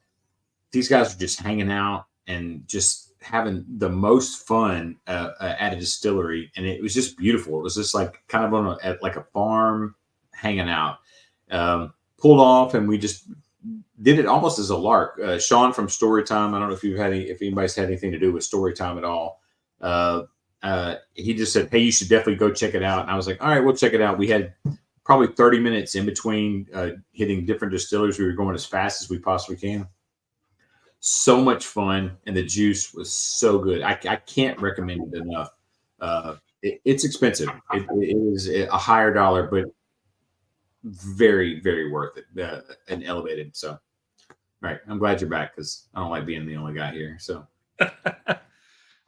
These guys were just hanging out and just having the most fun at a distillery, and it was just beautiful. It was just like kind of at like a farm hanging out. pulled off, and we just did it almost as a lark. Sean from Storytime. I don't know if anybody's had anything to do with Storytime at all. He just said, "Hey, you should definitely go check it out." And I was like, "All right, we'll check it out." We had probably 30 minutes in between hitting different distilleries. We were going as fast as we possibly can. So much fun, and the juice was so good. I can't recommend it enough. It's expensive. It is a higher dollar, but very, very worth it and elevated. So, all right, I'm glad you're back because I don't like being the only guy here. So,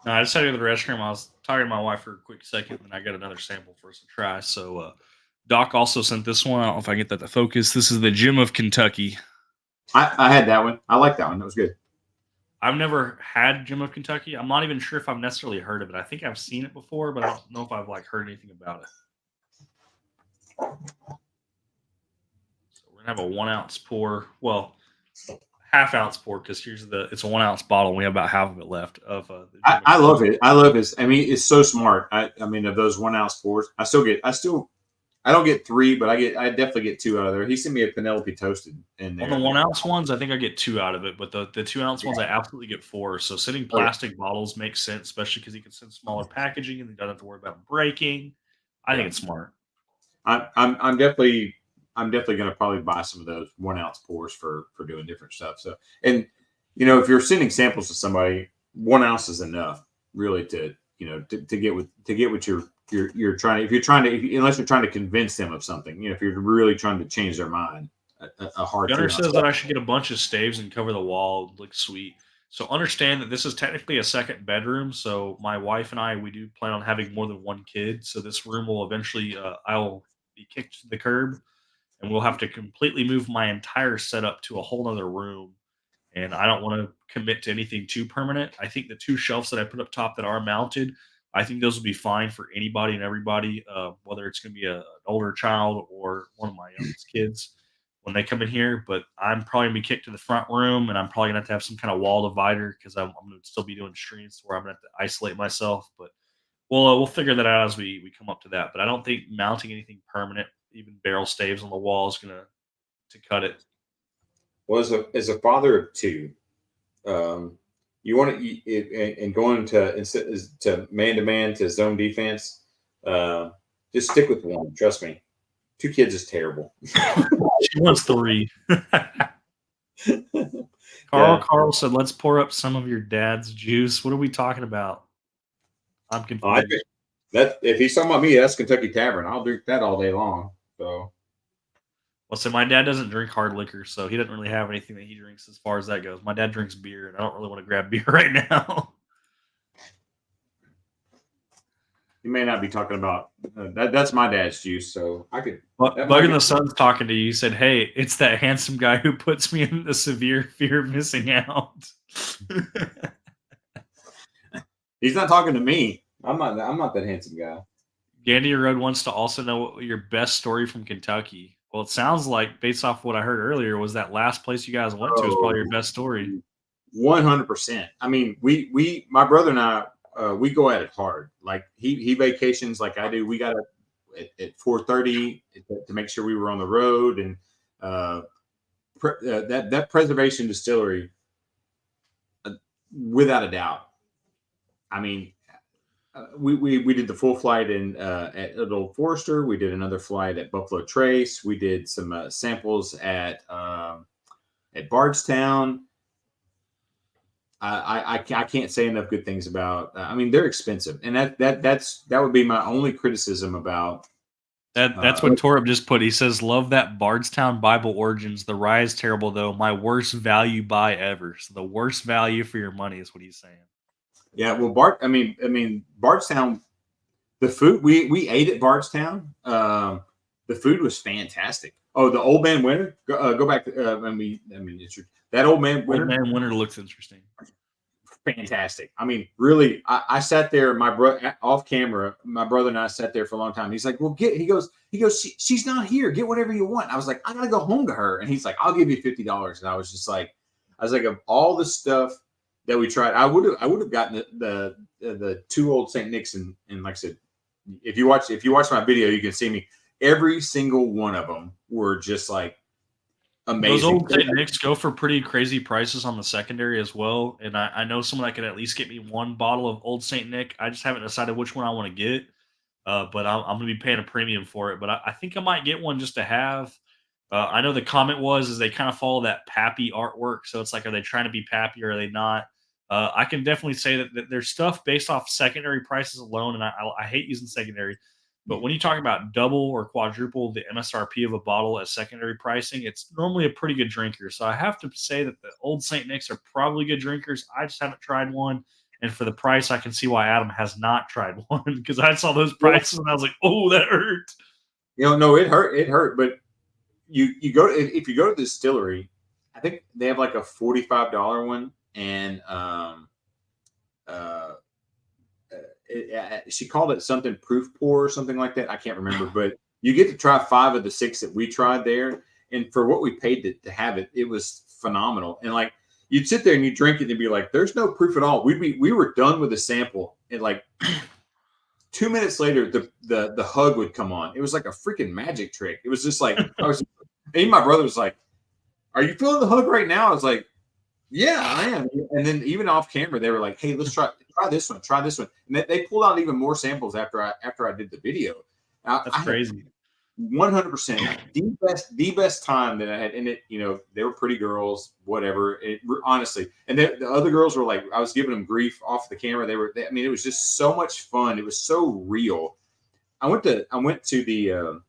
No, I just had to go to the restroom. I was talking to my wife for a quick second, and I got another sample for us to try. So, Doc also sent this one. I don't know if I get that to focus. This is the Gym of Kentucky. I had that one. I like that one. That was good. I've never had Gym of Kentucky. I'm not even sure if I've necessarily heard of it. I think I've seen it before, but I don't know if I've heard anything about it. So we're gonna have a 1 ounce pour. Well, half ounce pour because it's a 1 ounce bottle. And we have about half of it left. I love it. I love it. I mean, it's so smart. I mean, of those 1 ounce pours, I don't get 3, but I definitely get 2 out of there. He sent me a Penelope toasted in there. On the 1 ounce ones, I think I get 2 out of it, but the 2 ounce ones, I absolutely get 4. So sending plastic bottles makes sense, especially because you can send smaller packaging and you don't have to worry about breaking. I think it's smart. I'm definitely going to probably buy some of those 1 ounce pours for doing different stuff. So, and if you're sending samples to somebody, 1 ounce is enough really to get what you're trying to, unless you're trying to convince them of something, if you're really trying to change their mind, a hard. Gunner says that I should get a bunch of staves and cover the wall. It looks sweet. So understand that this is technically a second bedroom. So my wife and I, we do plan on having more than one kid. So this room will eventually, I'll be kicked to the curb, and we'll have to completely move my entire setup to a whole other room. And I don't want to commit to anything too permanent. I think the 2 shelves that I put up top that are mounted, I think those will be fine for anybody and everybody, whether it's going to be an older child or one of my youngest kids when they come in here. But I'm probably going to be kicked to the front room, and I'm probably going to have some kind of wall divider because I'm going to still be doing streams where I'm going to have to isolate myself. But we'll figure that out as we come up to that. But I don't think mounting anything permanent, even barrel staves on the wall, is going to cut it. Well, as a father of 2, you want to, and going to man to zone defense, just stick with 1. Trust me, 2 kids is terrible. She wants 3. Carl said, "Let's pour up some of your dad's juice." What are we talking about? I'm confused. That if he's talking about me, that's Kentucky Tavern. I'll drink that all day long. So. Well, so my dad doesn't drink hard liquor, so he doesn't really have anything that he drinks as far as that goes. My dad drinks beer, and I don't really want to grab beer right now. You may not be talking about that's my dad's juice, so I could. Bug in the Sun's talking to you. He said, "Hey, it's that handsome guy who puts me in the severe fear of missing out." He's not talking to me. I'm not that handsome guy. Gandy Road wants to also know what your best story from Kentucky. Well, it sounds like, based off what I heard earlier, was that last place you guys went to was probably your best story. 100%. I mean, my brother and I, we go at it hard. Like he vacations like I do. We got up at 4:30 to make sure we were on the road, and that Preservation Distillery, without a doubt. I mean, we did the full flight at Little Forester. We did another flight at Buffalo Trace. We did some samples at Bardstown. I can't say enough good things about. I mean, they're expensive, and that would be my only criticism about. That's what Torb just put. He says, "Love that Bardstown Bible Origins. The rye is terrible though. My worst value buy ever." So the worst value for your money is what he's saying. Yeah, well, I mean, Bardstown. The food we ate at Bardstown. The food was fantastic. Oh, the Old Man Winter. Go back. It's that Old Man Winter. Old Man Winter looks interesting. Fantastic. I mean, really, I sat there. Off camera, my brother and I sat there for a long time. He's like, "Well, he goes. She's not here. Get whatever you want." I was like, "I gotta go home to her," and he's like, "I'll give you $50." And I was like, of all the stuff that we tried, I would have gotten the 2 Old St. Nick's, and like I said, if you watch my video, you can see me. Every single one of them were just like Those amazing. old St. Nick's go for pretty crazy prices on the secondary as well, and I know someone that could at least get me one bottle of Old St. Nick. I just haven't decided which one I want to get, but I'm going to be paying a premium for it. But I think I might get one just to have. I know the comment was is they kind of follow that Pappy artwork, so it's like, are they trying to be Pappy or are they not? I can definitely say that there's stuff based off secondary prices alone, and I hate using secondary. But when you talk about double or quadruple the MSRP of a bottle at secondary pricing, it's normally a pretty good drinker. So I have to say that the old St. Nick's are probably good drinkers. I just haven't tried one. And for the price, I can see why Adam has not tried one because I saw those prices and I was like, oh, that hurt. No, it hurt. But you go if you go to the distillery, I think they have like a $45 one, and uh, she called it something proof pour or something like that. I can't remember, but you get to try 5 of the 6 that we tried there, and for what we paid to have it, it was phenomenal. And like you'd sit there and you drink it and be like, "There's no proof at all." We were done with the sample, and like 2 minutes later, the hug would come on. It was like a freaking magic trick. It was just like I was. Even my brother was like, "Are you feeling the hug right now?" I was like, "Yeah, I am." And then even off camera, they were like, "Hey, let's try this one, try this one." And they pulled out even more samples after I did the video. That's crazy. 100% the best time that I had in it. They were pretty girls, whatever. Honestly, and the other girls were like, I was giving them grief off the camera. I mean, it was just so much fun. It was so real. I went to the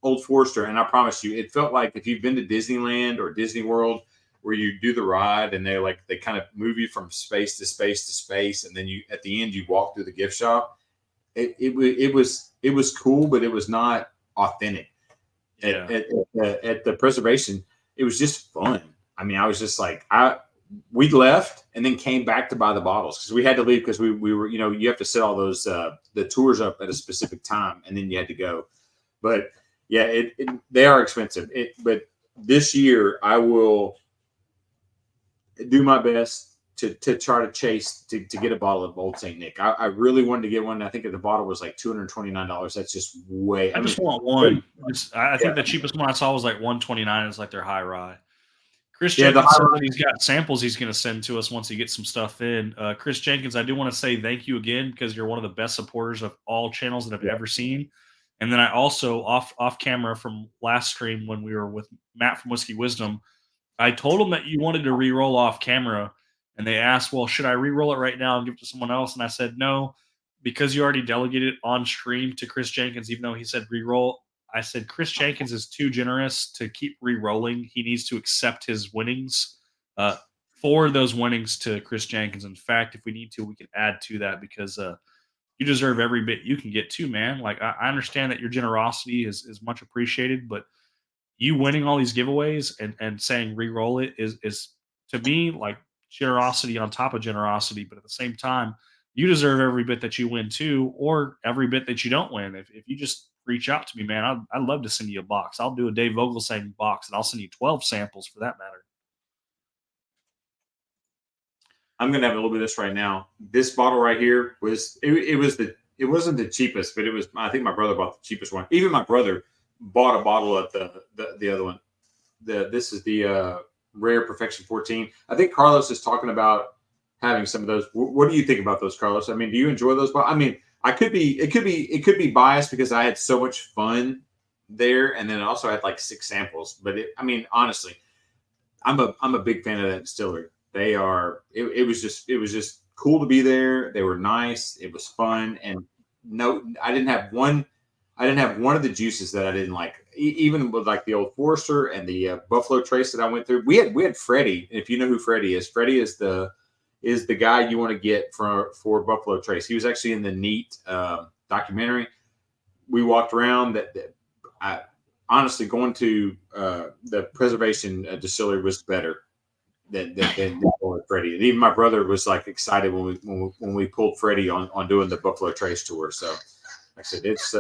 Old Forester, and I promise you, it felt like if you've been to Disneyland or Disney World, where you do the ride and they kind of move you from space to space to space, and then you at the end you walk through the gift shop. It was cool, but it was not authentic. Yeah. At the preservation, it was just fun. I mean, I was just like we left and then came back to buy the bottles because we had to leave because we were you have to set all those the tours up at a specific time and then you had to go. But yeah, they are expensive. But this year I will do my best to try to chase to get a bottle of Old St. Nick. I really wanted to get one. I think the bottle was like $229. That's just way. I just want one. I think the cheapest one I saw was like $129. It's like their high rye. Chris Jenkins said that he's got samples he's going to send to us once he gets some stuff in. Chris Jenkins, I do want to say thank you again because you're one of the best supporters of all channels that I've ever seen. And then I also off camera from last stream when we were with Matt from Whiskey Wisdom, I told him that you wanted to re-roll off camera, and they asked, well, should I re-roll it right now and give it to someone else? And I said, no, because you already delegated it on stream to Chris Jenkins, even though he said re-roll. I said, Chris Jenkins is too generous to keep re-rolling. He needs to accept his winnings, forward those winnings to Chris Jenkins. In fact, if we need to, we can add to that because you deserve every bit you can get too, man. Like, I understand that your generosity is much appreciated, but you winning all these giveaways and saying re-roll it is to me like generosity on top of generosity. But at the same time, you deserve every bit that you win too, or every bit that you don't win. If you just reach out to me, man, I'd love to send you a box. I'll do a Dave Vogelsang box and I'll send you 12 samples for that matter. I'm going to have a little bit of this right now. This bottle right here it wasn't the cheapest, but I think my brother bought the cheapest one. Even my brother bought a bottle at the other one. This is the Rare Perfection 14. I think Carlos is talking about having some of those. What do you think about those, Carlos? I mean, do you enjoy those? I mean, it could be biased because I had so much fun there, and then I also had like 6 samples. But I mean, honestly, I'm a big fan of that distillery. They are. It was just cool to be there. They were nice. It was fun, and no, I didn't have one of the juices that I didn't like. Even with like the Old Forester and the Buffalo Trace that I went through. We had Freddie. If you know who Freddie is the guy you want to get for Buffalo Trace. He was actually in the Neat documentary. We walked around. I honestly going to the Preservation Distillery was better than Freddie. And even my brother was like excited when we pulled Freddie on doing the Buffalo Trace tour. So like I said, it's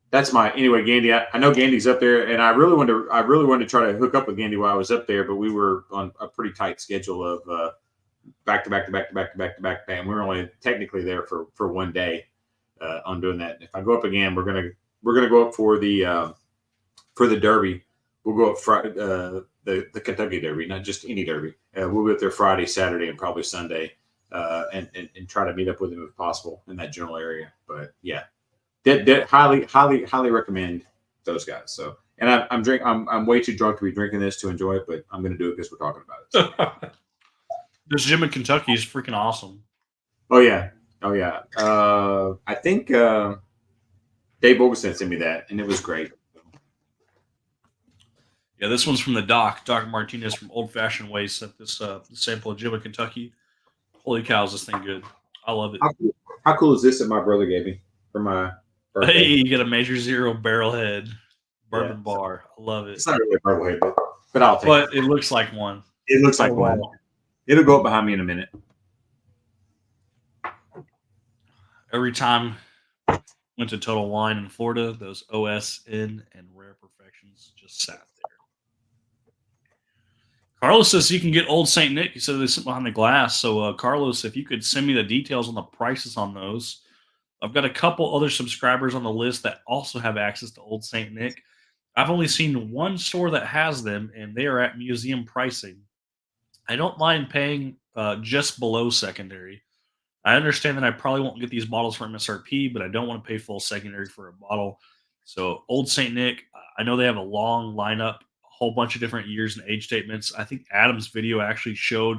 that's my anyway. Gandy, I know Gandy's up there, and I really wanted to try to hook up with Gandy while I was up there, but we were on a pretty tight schedule of back to back, and we were only technically there for one day on doing that. If I go up again, we're gonna go up for the Derby, we'll go up Friday, the Kentucky Derby, not just any Derby. We'll be up there Friday, Saturday, and probably Sunday, and try to meet up with him if possible in that general area. But yeah, highly recommend those guys. So, and I'm way too drunk to be drinking this to enjoy it, but I'm going to do it because we're talking about it. So. This gym in Kentucky is freaking awesome. Oh yeah, oh yeah. I think Dave Ogerson sent me that, and it was great. Yeah, this one's from the doc. Dr. Martinez from Old Fashioned Ways sent this sample of Jim in Kentucky. Holy cow, is this thing good? I love it. How cool is this that my brother gave me for my birthday? Hey, you got a Measure Zero barrelhead bourbon Yeah. bar. I love it. It's not really a purple head, but I'll take But it. it looks like one. It looks like Oh, one. wow. It'll go up behind me in a minute. Every time went to Total Wine in Florida, those OSN and Rare Perfections just sat there. Carlos says you can get Old Saint Nick. He said they sit behind the glass. So, Carlos, if you could send me the details on the prices on those, I've got a couple other subscribers on the list that also have access to Old Saint Nick. I've only seen one store that has them, and they are at museum pricing. I don't mind paying just below secondary. I understand that I probably won't get these bottles for MSRP, but I don't want to pay full secondary for a bottle. So, Old Saint Nick, I know they have a long lineup, a whole bunch of different years and age statements. I think Adam's video actually showed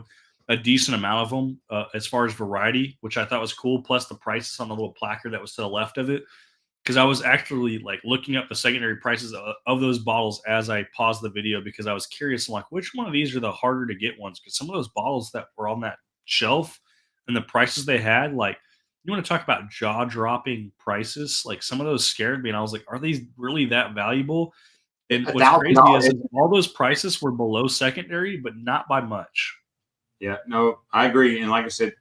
a decent amount of them as far as variety, which I thought was cool. Plus the prices on the little placard that was to the left of it, because I was actually like looking up the secondary prices of those bottles as I paused the video because I was curious. I'm like, which one of these are the harder to get ones? Because some of those bottles that were on that shelf and the prices they had, like, you want to talk about jaw dropping prices? Like, some of those scared me, and I was like, are these really that valuable? And what's crazy is $1,000. all those prices were below secondary, but not by much. Yeah, no, I agree. And like I said,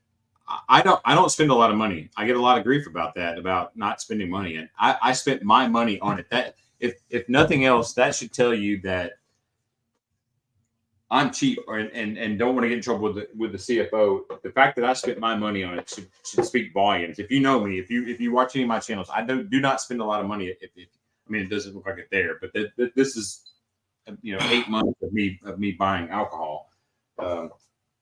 I don't spend a lot of money. I get a lot of grief about that, about not spending money. And I spent my money on it. That if nothing else, that should tell you that I'm cheap and don't want to get in trouble with the CFO. The fact that I spent my money on it should speak volumes. If you know me, if you watch any of my channels, I do not spend a lot of money. I mean, it doesn't look like it there, but this is 8 months of me buying alcohol.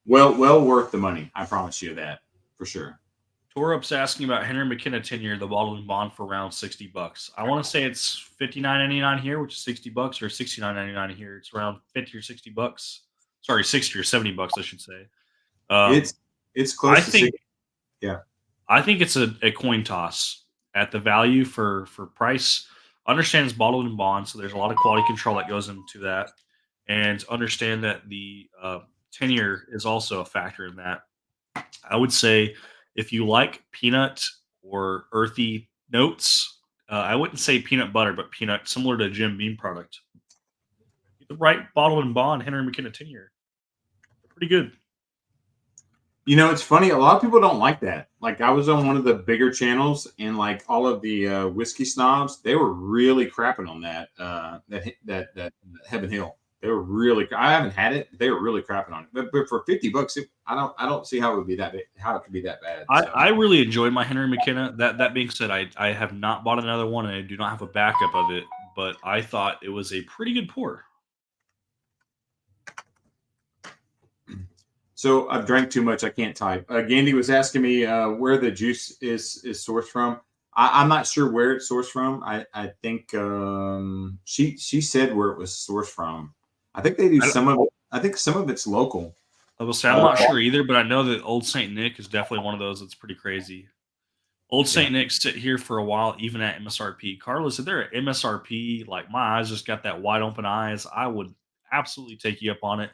Well worth the money. I promise you that for sure. Torup's asking about Henry McKenna tenure, the bottled and bond for around $60. I want to say it's $59.99 here, which is $60, or $69.99 here. It's around 50 or $60. Sorry, 60 or $70, I should say. It's close I to think 60. Yeah. I think it's a coin toss at the value for price. Understand it's bottled and bond, so there's a lot of quality control that goes into that, and understand that the tenure is also a factor in that. I would say if you like peanut or earthy notes, I wouldn't say peanut butter, but peanut, similar to Jim Beam product. Get the right bottle and bond, Henry McKenna tenure. Pretty good. It's funny. A lot of people don't like that. Like I was on one of the bigger channels, and like all of the whiskey snobs, they were really crapping on that. That Heaven Hill. They were really. I haven't had it. They were really crapping on it. But for $50, I don't see how it would be that. How it could be that bad. So. I really enjoyed my Henry McKenna. That being said, I have not bought another one, and I do not have a backup of it. But I thought it was a pretty good pour. So I've drank too much. I can't type. Gandhi was asking me where the juice is sourced from. I'm not sure where it's sourced from. I think she said where it was sourced from. I think they do some of it. I think some of it's local. I will say I'm not sure either, but I know that Old Saint Nick is definitely one of those that's pretty crazy. Old Saint Nick sit here for a while, even at MSRP. Carlos, if they're at MSRP, like my eyes just got that wide open eyes, I would absolutely take you up on it.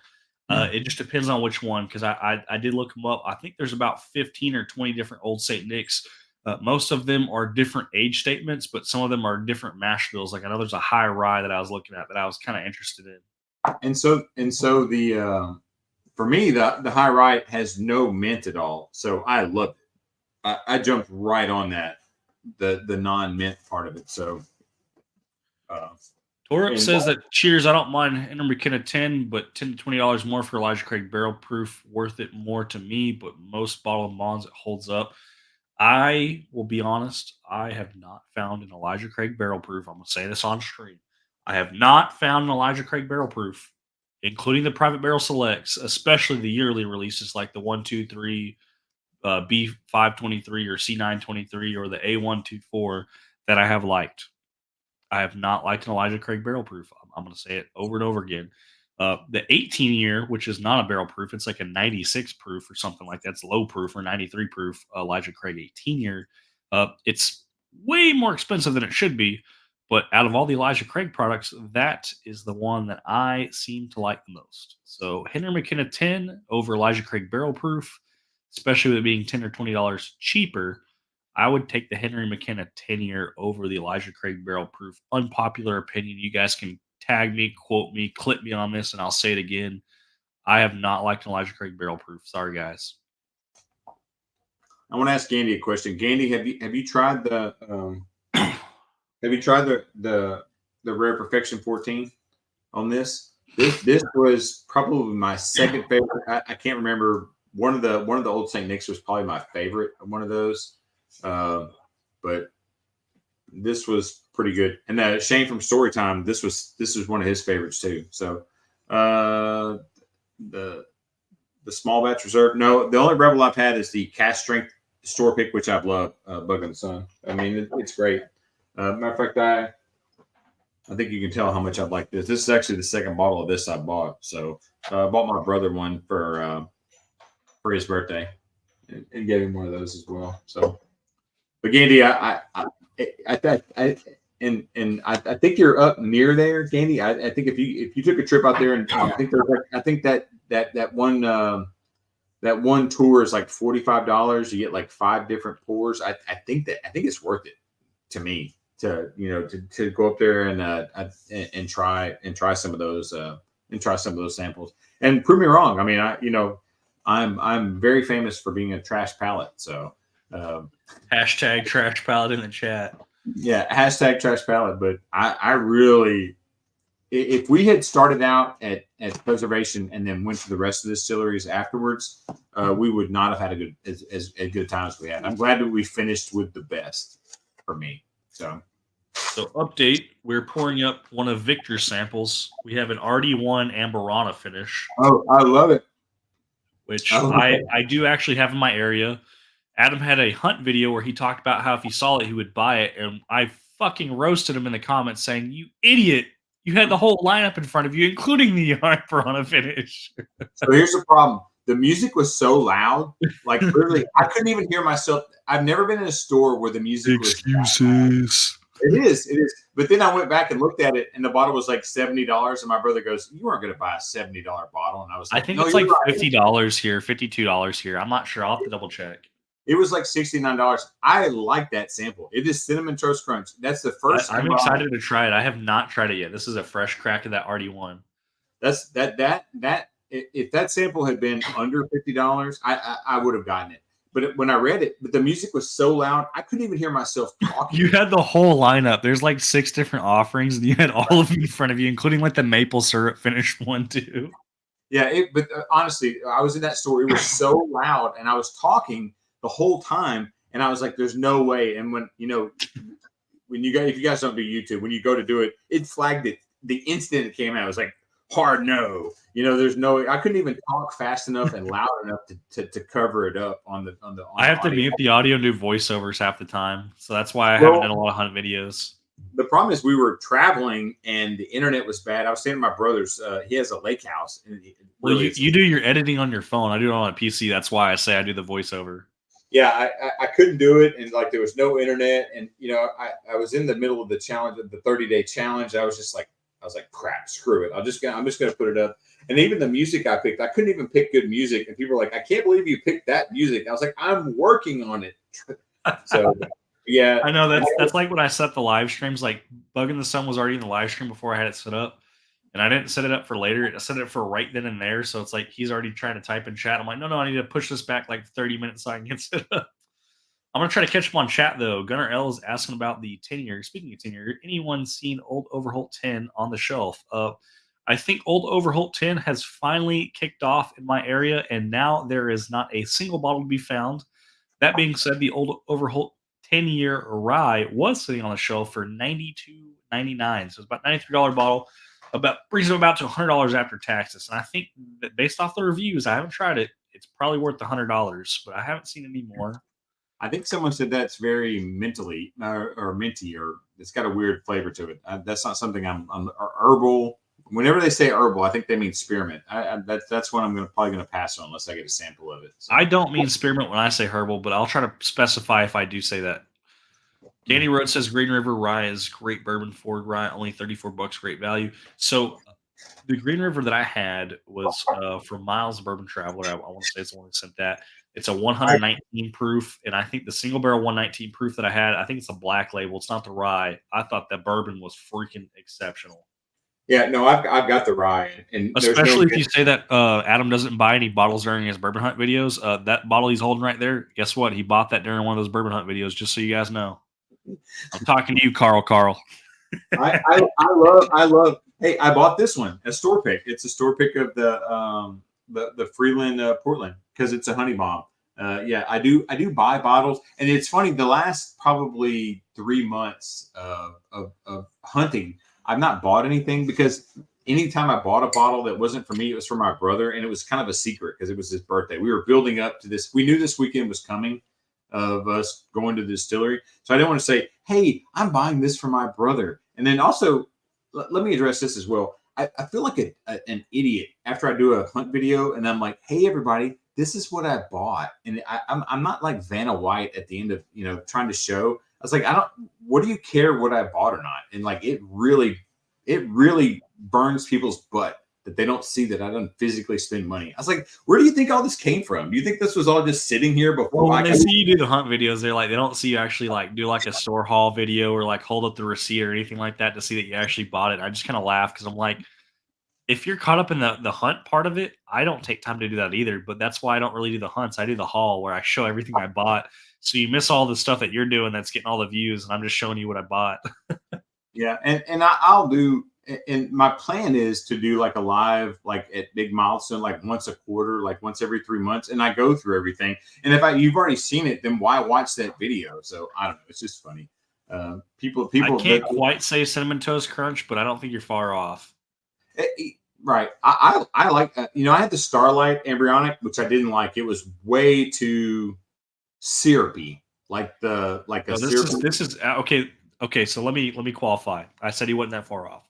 It just depends on which one, because I did look them up. I think there's about 15 or 20 different Old Saint Nicks. Most of them are different age statements, but some of them are different mash bills. Like I know there's a high rye that I was looking at that I was kind of interested in. And so the for me the high rye has no mint at all, so I love it. I jumped right on that the non mint part of it. So. Torup says that cheers. I don't mind Henry McKenna 10, but $10 to $20 more for Elijah Craig barrel proof. Worth it more to me, but most bottled bonds it holds up. I will be honest. I have not found an Elijah Craig barrel proof. I'm gonna say this on stream. I have not found an Elijah Craig barrel proof, including the private barrel selects, especially the yearly releases like the 123, B523 or C923 or the A124 that I have liked. I have not liked an Elijah Craig barrel proof. I'm going to say it over and over again. The 18 year, which is not a barrel proof, it's like a 96 proof or something like that. It's low proof or 93 proof Elijah Craig 18 year. It's way more expensive than it should be. But out of all the Elijah Craig products, that is the one that I seem to like the most. So Henry McKenna 10 over Elijah Craig barrel proof, especially with it being $10 or $20 cheaper. I would take the Henry McKenna 10-year over the Elijah Craig barrel proof. Unpopular opinion. You guys can tag me, quote me, clip me on this, and I'll say it again. I have not liked Elijah Craig barrel proof. Sorry, guys. I want to ask Gandy a question. Gandy, have you tried the the Rare Perfection 14 on this? This was probably my second favorite. I can't remember. One of the Old St. Nick's was probably my favorite one of those. But this was pretty good. And Shane from Storytime, this was one of his favorites too. So the small batch reserve. No, the only Rebel I've had is the cast strength store pick, which I've loved. Bug in the Sun. I mean, it's great. Matter of fact, I think you can tell how much I like this. This is actually the second bottle of this I bought. So I bought my brother one for his birthday, and gave him one of those as well. So, but Gandy, I think you're up near there, Gandy. I think if you took a trip out there, and I think that one tour is like $45. You get like 5 different pours. I think it's worth it to me to go up there and try some of those samples and prove me wrong. I mean, I'm very famous for being a trash palate. So hashtag trash palate in the chat. Yeah, hashtag trash palate. But I really, if we had started out at Preservation and then went to the rest of the distilleries afterwards, we would not have had as good time as we had. I'm glad that we finished with the best for me. So update, we're pouring up one of Victor's samples. We have an RD1 Amberana finish. Oh, I love it. Which I do actually have in my area. Adam had a hunt video where he talked about how if he saw it, he would buy it. And I fucking roasted him in the comments saying, "You idiot. You had the whole lineup in front of you, including the Amberana finish." So here's the problem. The music was so loud. Like, literally, I couldn't even hear myself. I've never been in a store where the music Excuses. It is. But then I went back and looked at it, and the bottle was like $70. And my brother goes, "You weren't going to buy a $70 bottle." And I was like, I think it's like $50 here, $52 here. I'm not sure. I'll have to double check. It was like $69. I like that sample. It is Cinnamon Toast Crunch. That's the first. I'm excited to try it. I have not tried it yet. This is a fresh crack of that RD1. That's that. If that sample had been under $50, I would have gotten it. But when I read it, but the music was so loud, I couldn't even hear myself talking. You had the whole lineup. There's like 6 different offerings, and you had all of them in front of you, including like the maple syrup finished one too. Yeah, but honestly, I was in that store. It was so loud, and I was talking the whole time, and I was like, "There's no way." And when if you guys don't do YouTube, when you go to do it, it flagged it the instant it came out. It was like hard no. There's no. I couldn't even talk fast enough and loud enough to cover it up on the. I have to mute the audio and do voiceovers half the time, so that's why I haven't done a lot of hunt videos. The problem is we were traveling and the internet was bad. I was staying at my brother's. He has a lake house. And you do your editing on your phone. I do it on a PC. That's why I say I do the voiceover. Yeah, I couldn't do it, and like there was no internet, and I was in the middle of the challenge, of the 30-day challenge. I was like, crap, screw it. I'm just gonna put it up. And even the music I picked, I couldn't even pick good music, and people were like, I can't believe you picked that music. I was like, I'm working on it. So yeah, I know that's like when I set the live streams. Like Bug in the Sun was already in the live stream before I had it set up. And I didn't set it up for later. I set it up for right then and there. So it's like he's already trying to type in chat. I'm like, no, I need to push this back like 30 minutes so I can get set up. I'm going to try to catch him on chat, though. Gunnar L is asking about the 10-year. Speaking of 10-year, anyone seen Old Overholt 10 on the shelf? I think Old Overholt 10 has finally kicked off in my area, and now there is not a single bottle to be found. That being said, the Old Overholt 10-year rye was sitting on the shelf for $92.99. So it's about $93 bottle. About brings it about to $100 after taxes. And I think that based off the reviews, I haven't tried it. It's probably worth $100, but I haven't seen any more. I think someone said that's very mentally or minty, or it's got a weird flavor to it. That's not something I'm herbal. Whenever they say herbal, I think they mean spearmint. That's what I'm probably gonna pass on unless I get a sample of it. So. I don't mean spearmint when I say herbal, but I'll try to specify if I do say that. Danny Road says Green River Rye is great bourbon Ford rye, only $34, great value. So the Green River that I had was from Miles Bourbon Traveler. I want to say it's the one that sent that. It's a 119 proof, and I think the single barrel 119 proof that I had, I think it's a black label. It's not the rye. I thought that bourbon was freaking exceptional. Yeah, no, I've got the rye, and Especially if you say that Adam doesn't buy any bottles during his bourbon hunt videos. That bottle he's holding right there, guess what? He bought that during one of those bourbon hunt videos. Just so you guys know, I'm talking to you, Carl. I love. Hey, I bought this one, a store pick. It's a store pick of the Freeland Portland because it's a honey bomb. Yeah, I do buy bottles, and it's funny. The last probably 3 months of hunting, I've not bought anything because anytime I bought a bottle that wasn't for me, it was for my brother, and it was kind of a secret because it was his birthday. We were building up to this. We knew this weekend was coming of us going to the distillery, so I didn't want to say, "Hey, I'm buying this for my brother." And then also, let me address this as well. I feel like an idiot after I do a hunt video, and I'm like, "Hey, everybody, this is what I bought," and I'm not like Vanna White at the end of trying to show. I was like, I don't. What do you care what I bought or not? And like, it really burns people's butt that they don't see that I don't physically spend money. I was like, where do you think all this came from? Do you think this was all just sitting here before? Well, when they see you do the hunt videos, they don't see you actually like do like a store haul video or like hold up the receipt or anything like that to see that you actually bought it. I just kind of laugh because I'm like, if you're caught up in the hunt part of it, I don't take time to do that either. But that's why I don't really do the hunts. I do the haul where I show everything I bought. So you miss all the stuff that you're doing that's getting all the views, and I'm just showing you what I bought. Yeah, and I'll do. And my plan is to do like a live, like at big milestone, like once a quarter, like once every 3 months, and I go through everything. And if you've already seen it, then why watch that video? So I don't know. It's just funny. People. I can't quite say Cinnamon Toast Crunch, but I don't think you're far off. Right. I like I had the Starlight Embryonic, which I didn't like. It was way too syrupy, like a syrup. This is okay. Okay, so let me qualify. I said he wasn't that far off.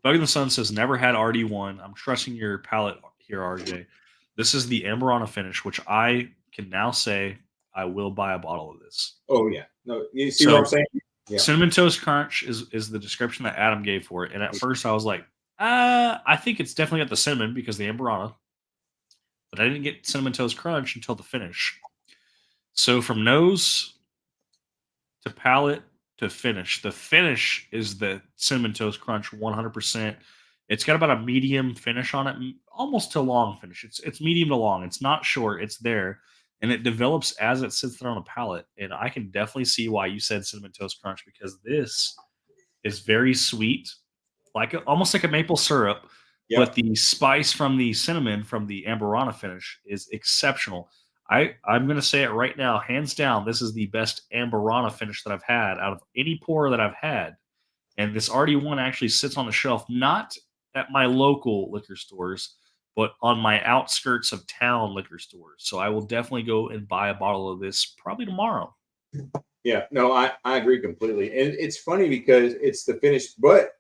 Bug in the Sun says never had RD1. I'm trusting your palate here, RJ. This is the Amberana finish, which I can now say I will buy a bottle of this. Oh yeah, no, you see what I'm saying? Yeah. Cinnamon Toast Crunch is the description that Adam gave for it, and at first I was like, I think it's definitely got the cinnamon because the Amberana, but I didn't get Cinnamon Toast Crunch until the finish. So from nose to palate to finish. The finish is the Cinnamon Toast Crunch 100%. It's got about a medium finish on it, almost to long finish. It's medium to long. It's not short. It's there, and it develops as it sits there on the palate. And I can definitely see why you said Cinnamon Toast Crunch because this is very sweet, almost like a maple syrup. Yep. But the spice from the cinnamon from the Amberana finish is exceptional. I'm going to say it right now, hands down, this is the best Amberana finish that I've had out of any pour that I've had. And this RD1 actually sits on the shelf, not at my local liquor stores, but on my outskirts of town liquor stores. So I will definitely go and buy a bottle of this probably tomorrow. Yeah, no, I agree completely. And it's funny because it's the finish, but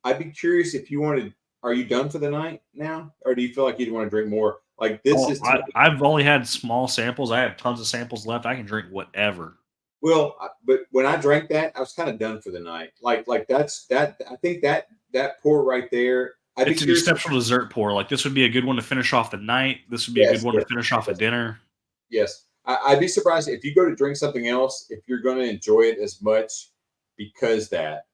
I'd be curious if you wanted, are you done for the night now? Or do you feel like you'd want to drink more? Like this I've only had small samples. I have tons of samples left. I can drink whatever. Well, but when I drank that, I was kind of done for the night. Like that's that. I think that pour right there. It's an exceptional dessert pour. Like this would be a good one to finish off the night. This would be a good one to finish off a dinner. Yes, I'd be surprised if you go to drink something else if you're going to enjoy it as much because that.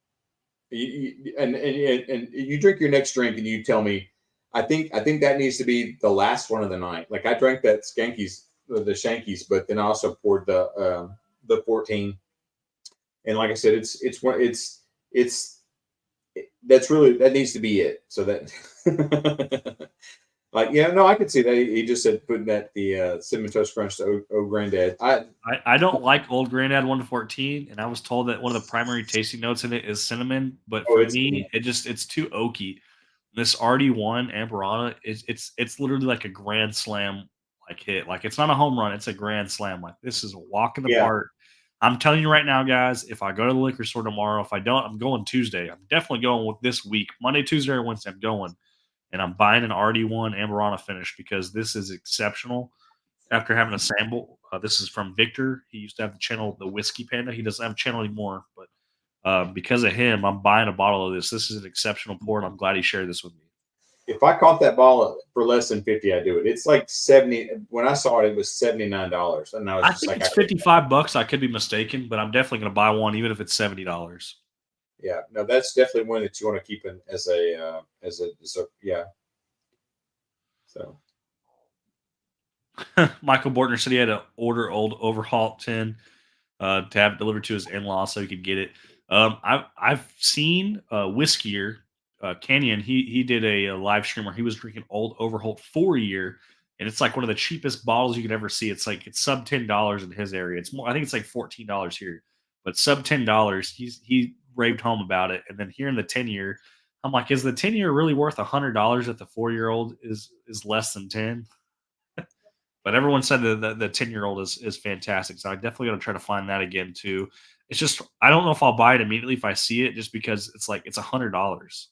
And you drink your next drink and you tell me. I think that needs to be the last one of the night. Like I drank that the Shankies, but then I also poured the 14. And like I said, that needs to be it. So that Like, yeah, no, I could see that. He just said putting that the cinnamon toast crunch to Granddad. I don't like Old Grandad 1 to 14, and I was told that one of the primary tasting notes in it is cinnamon, but Oh, for it's me, it's too oaky. This RD1 Amberana is it's literally like a grand slam like hit. Like it's not a home run, it's a grand slam. Like this is a walk in the yeah. park. I'm telling you right now, guys, if I go to the liquor store tomorrow, if I don't, I'm going Tuesday. I'm definitely going with this week. Monday, Tuesday, or Wednesday, I'm going. And I'm buying an RD1 Amberana finish because this is exceptional after having a sample. This is from Victor. He used to have the channel, The Whiskey Panda. He doesn't have a channel anymore, but because of him, I'm buying a bottle of this. This is an exceptional pour, and I'm glad he shared this with me. If I caught that ball for less than 50, I'd do it. It's like 70. When I saw it, it was $79. And I was I just think like, it's $55. I could be mistaken, but I'm definitely going to buy one, even if it's $70. yeah, no, that's definitely one that you want to keep in yeah. So Michael Bortner said he had to order old Overhaul 10 to have it delivered to his in-law so he could get it. I've seen Whiskier Canyon. He did a live stream where he was drinking old Overholt 4 year, and it's like one of the cheapest bottles you could ever see. It's like it's sub $10 in his area. It's more. I think it's like $14 here, but sub $10. He raved home about it, and then here in the 10 year. I'm like, is the 10 year really worth $100 if the 4 year old is less than 10? But everyone said that the 10 year old is fantastic. So I definitely got to try to find that again too. It's just I don't know if I'll buy it immediately if I see it, just because it's like it's $100.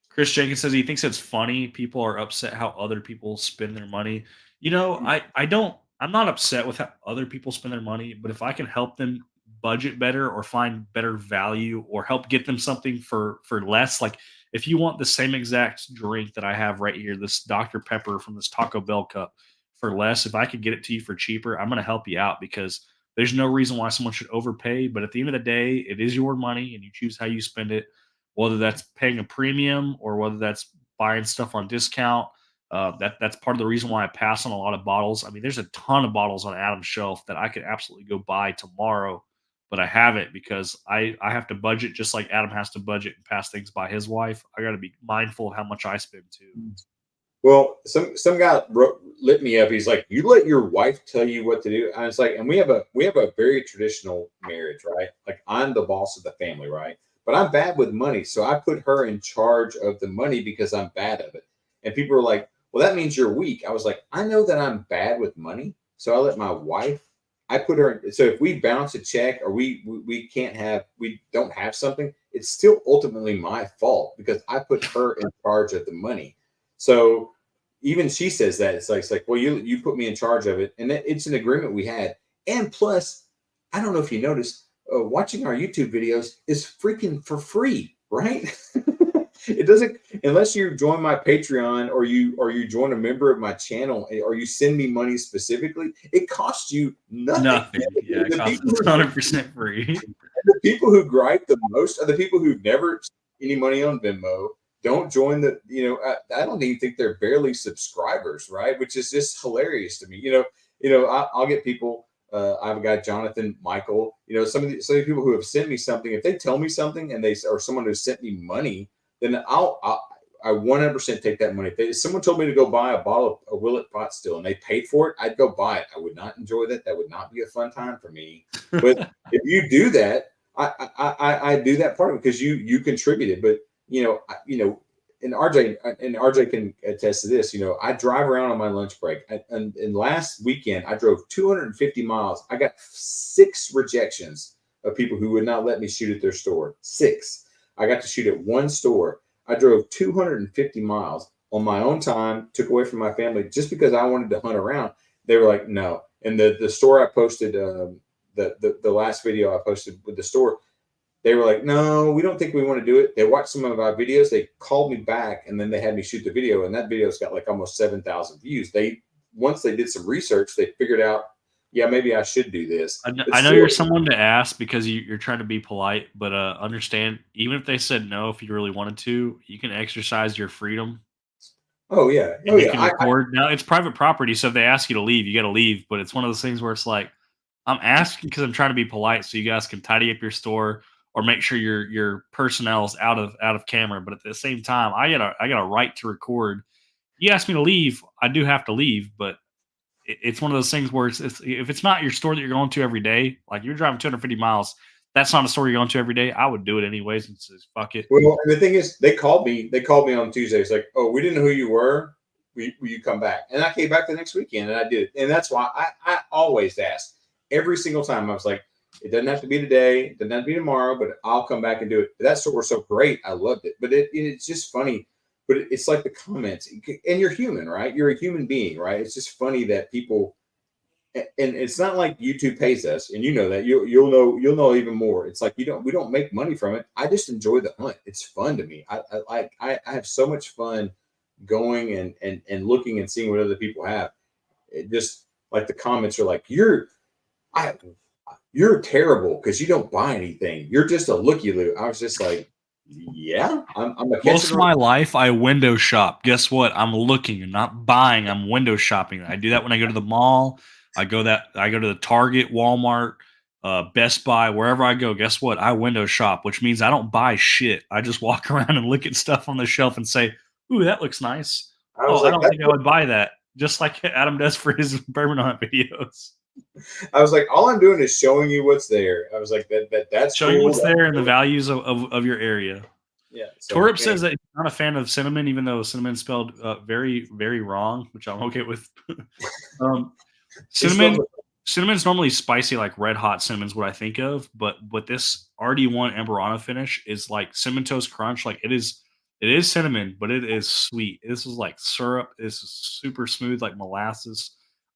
Chris Jenkins says he thinks it's funny. People are upset how other people spend their money. I don't. I'm not upset with how other people spend their money, but if I can help them budget better or find better value or help get them something for less, like if you want the same exact drink that I have right here, this Dr. Pepper from this Taco Bell cup for less, if I could get it to you for cheaper, I'm going to help you out because there's no reason why someone should overpay. But at the end of the day, it is your money and you choose how you spend it, whether that's paying a premium or whether that's buying stuff on discount. That's part of the reason why I pass on a lot of bottles. I mean, there's a ton of bottles on Adam's shelf that I could absolutely go buy tomorrow, but I haven't because I have to budget just like Adam has to budget and pass things by his wife. I got to be mindful of how much I spend too. well, some guy lit me up. He's like, "You let your wife tell you what to do." I was like, and we have a very traditional marriage, right? Like I'm the boss of the family, right? But I'm bad with money, so I put her in charge of the money because I'm bad at it. And people are like, "Well, that means you're weak." I was like, "I know that I'm bad with money, so I let my wife. I put her. So if we bounce a check or we don't have something, it's still ultimately my fault because I put her in charge of the money. So even she says that it's like well you put me in charge of it, and it's an agreement we had. And plus, I don't know if you noticed, watching our YouTube videos is freaking for free, right? It doesn't, unless you join my Patreon or you join a member of my channel or you send me money specifically, it costs you nothing. Nothing. Yeah, it The costs people us 100% free. the people who gripe the most are the people who've never spent any money on Venmo, don't join I don't even think they're barely subscribers, right? Which is just hilarious to me. I'll get people. I have a guy, Jonathan, Michael. Some of the people who have sent me something. If they tell me something and or someone who sent me money, then I 100% take that money. If someone told me to go buy a bottle of Willet pot still and they paid for it, I'd go buy it. I would not enjoy that. That would not be a fun time for me. But if you do that, I do that part of it because you contributed. But and RJ can attest to this. I drive around on my lunch break, and last weekend I drove 250 miles. I got 6 rejections of people who would not let me shoot at their store. 6. I got to shoot at one store. I drove 250 miles on my own time, took away from my family just because I wanted to hunt around. They were like, no. And the store I posted, the last video I posted with the store, they were like, no, we don't think we want to do it. They watched some of our videos. They called me back, and then they had me shoot the video, and that video's got like almost 7,000 views. Once they did some research, they figured out, yeah, maybe I should do this. I know you're someone to ask because you're trying to be polite, but understand, even if they said no, if you really wanted to, you can exercise your freedom Oh yeah, oh and you yeah. can record. Now it's private property, so if they ask you to leave, you got to leave. But it's one of those things where it's like, I'm asking because I'm trying to be polite, so you guys can tidy up your store, or make sure your personnel's out of camera. But at the same time, I got a right to record. You ask me to leave, I do have to leave, but it's one of those things where it's if it's not your store that you're going to every day, like you're driving 250 miles, that's not a store you're going to every day. I would do it anyways and says fuck it. Well, and the thing is, they called me. They called me on Tuesday. It's like, oh, we didn't know who you were. Will you come back? And I came back the next weekend, and I did. And that's why I always ask every single time. I was like, it doesn't have to be today. It doesn't have to be tomorrow, but I'll come back and do it. That store was so great. I loved it. But it's just funny. But it's like the comments, and you're human, right? You're a human being, right? It's just funny that people, and it's not like YouTube pays us, and you know that you'll know even more. It's like we don't make money from it. I just enjoy the hunt. It's fun to me. I have so much fun going and looking and seeing what other people have. It just like the comments are like you're terrible because you don't buy anything. You're just a looky-loo. I was just like, yeah, I'm a Most of my life, I window shop. Guess what? I'm looking and not buying. I'm window shopping. I do that when I go to the mall. I go to the Target, Walmart, Best Buy, wherever I go. Guess what? I window shop, which means I don't buy shit. I just walk around and look at stuff on the shelf and say, "Ooh, that looks nice." I don't think I would buy that. Just like Adam does for his bourbon hunt videos. I was like, all I'm doing is showing you what's there. I was like, that's showing cool. what's there and the values of your area. Yeah. So, Torp says that he's not a fan of cinnamon, even though cinnamon's spelled very, very wrong, which I'm okay with. Cinnamon's normally spicy, like red hot cinnamon's what I think of, but this RD1 Amberana finish is like cinnamon toast crunch. Like it is cinnamon, but it is sweet. This is like syrup. This is super smooth, like molasses.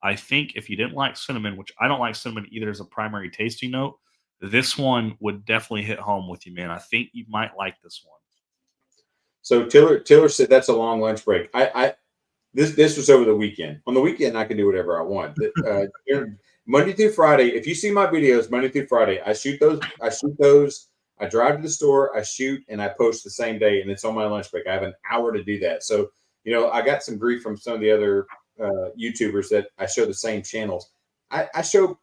I think if you didn't like cinnamon, which I don't like cinnamon either as a primary tasting note, this one would definitely hit home with you, man. I think you might like this one. So Taylor said that's a long lunch break. This was over the weekend. On the weekend, I can do whatever I want. Monday through Friday, if you see my videos, Monday through Friday, I shoot those. I drive to the store, I shoot, and I post the same day, and it's on my lunch break. I have an hour to do that. So, I got some grief from some of the other YouTubers that I show the same channels. I show,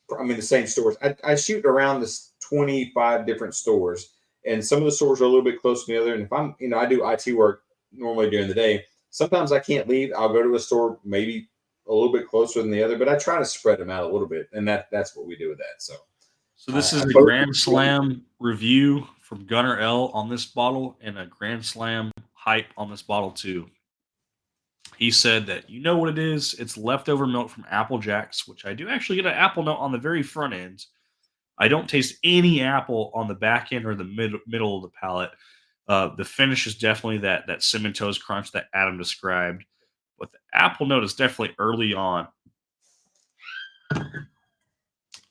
the same stores. I shoot around this 25 different stores, and some of the stores are a little bit closer to the other. And if I'm, I do IT work normally during the day. Sometimes I can't leave. I'll go to a store maybe a little bit closer than the other, but I try to spread them out a little bit, and that's what we do with that. So this is a Grand Slam review from Gunner L on this bottle, and a Grand Slam hype on this bottle too. He said that you know what it is. It's leftover milk from Apple Jacks, which I do actually get an apple note on the very front end. I don't taste any apple on the back end or the middle of the palate. The finish is definitely that cinnamon toast crunch that Adam described, but the apple note is definitely early on.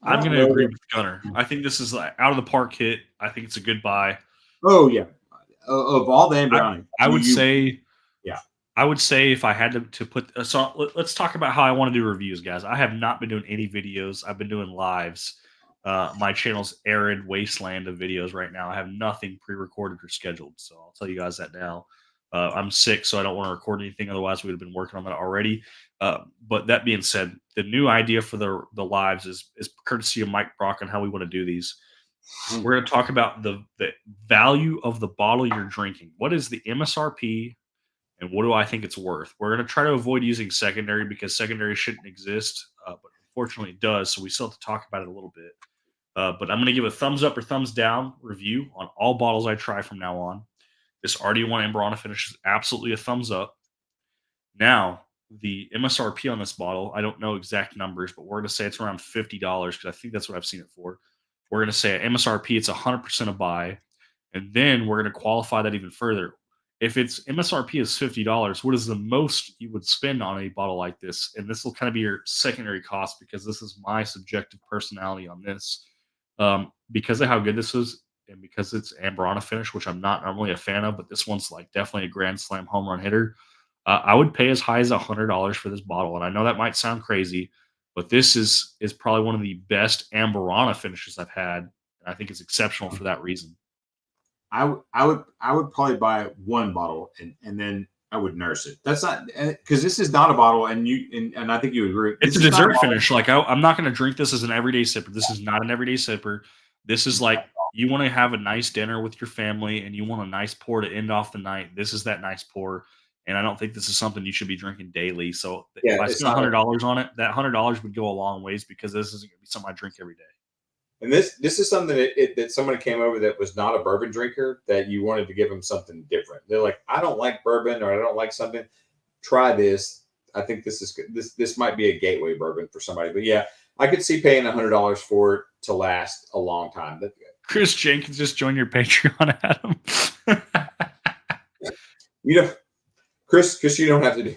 I'm going to agree with Gunner. I think this is like out of the park hit. I think it's a good buy. Oh yeah, of all the Browning, I would say, yeah. I would say if I had to put so let's talk about how I want to do reviews, guys. I have not been doing any videos. I've been doing lives. My channel's arid wasteland of videos right now. I have nothing pre-recorded or scheduled, so I'll tell you guys that now. I'm sick, so I don't want to record anything. Otherwise, we would have been working on that already. But that being said, the new idea for the lives is courtesy of Mike Brock on how we want to do these. We're going to talk about the value of the bottle you're drinking. What is the MSRP, and what do I think it's worth? We're going to try to avoid using secondary because secondary shouldn't exist, but unfortunately it does. So we still have to talk about it a little bit. But I'm going to give a thumbs up or thumbs down review on all bottles I try from now on. This RD1 Amberana finish is absolutely a thumbs up. Now, the MSRP on this bottle, I don't know exact numbers, but we're going to say it's around $50 because I think that's what I've seen it for. We're going to say at MSRP, it's 100% a buy. And then we're going to qualify that even further. If its MSRP is $50, what is the most you would spend on a bottle like this? And this will kind of be your secondary cost because this is my subjective personality on this. Because of how good this is and because it's Amberana finish, which I'm not normally a fan of, but this one's like definitely a Grand Slam home run hitter. I would pay as high as $100 for this bottle. And I know that might sound crazy, but this is probably one of the best Amberana finishes I've had. And I think it's exceptional for that reason. I would probably buy one bottle and then I would nurse it. That's not because this is not a bottle, and I think you agree. It's a dessert finish. Like I'm not going to drink this as an everyday sipper. This is not an everyday sipper. This is like you want to have a nice dinner with your family and you want a nice pour to end off the night, this is that nice pour. And I don't think this is something you should be drinking daily. So if Yeah, I it's spend not. $100 on it, that $100 would go a long ways because this isn't going to be something I drink every day. And this is something that someone came over that was not a bourbon drinker that you wanted to give them something different. They're like, I don't like bourbon or I don't like something. Try this. I think this is good. This might be a gateway bourbon for somebody. But yeah, I could see paying $100 for it to last a long time. Chris Jenkins just joined your Patreon, Adam. You know, Chris, you don't have to do.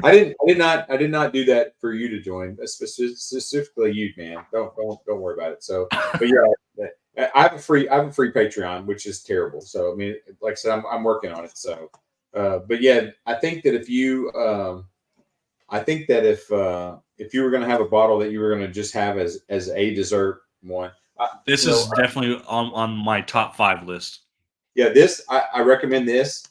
I did not do that for you to join. Specifically you, man. Don't worry about it. So, but yeah, I have a free Patreon, which is terrible. So I mean, like I said, I'm working on it. So, but yeah, I think that if you if you were going to have a bottle that you were going to just have as a dessert one, this is definitely on my top 5 list. Yeah, I recommend this.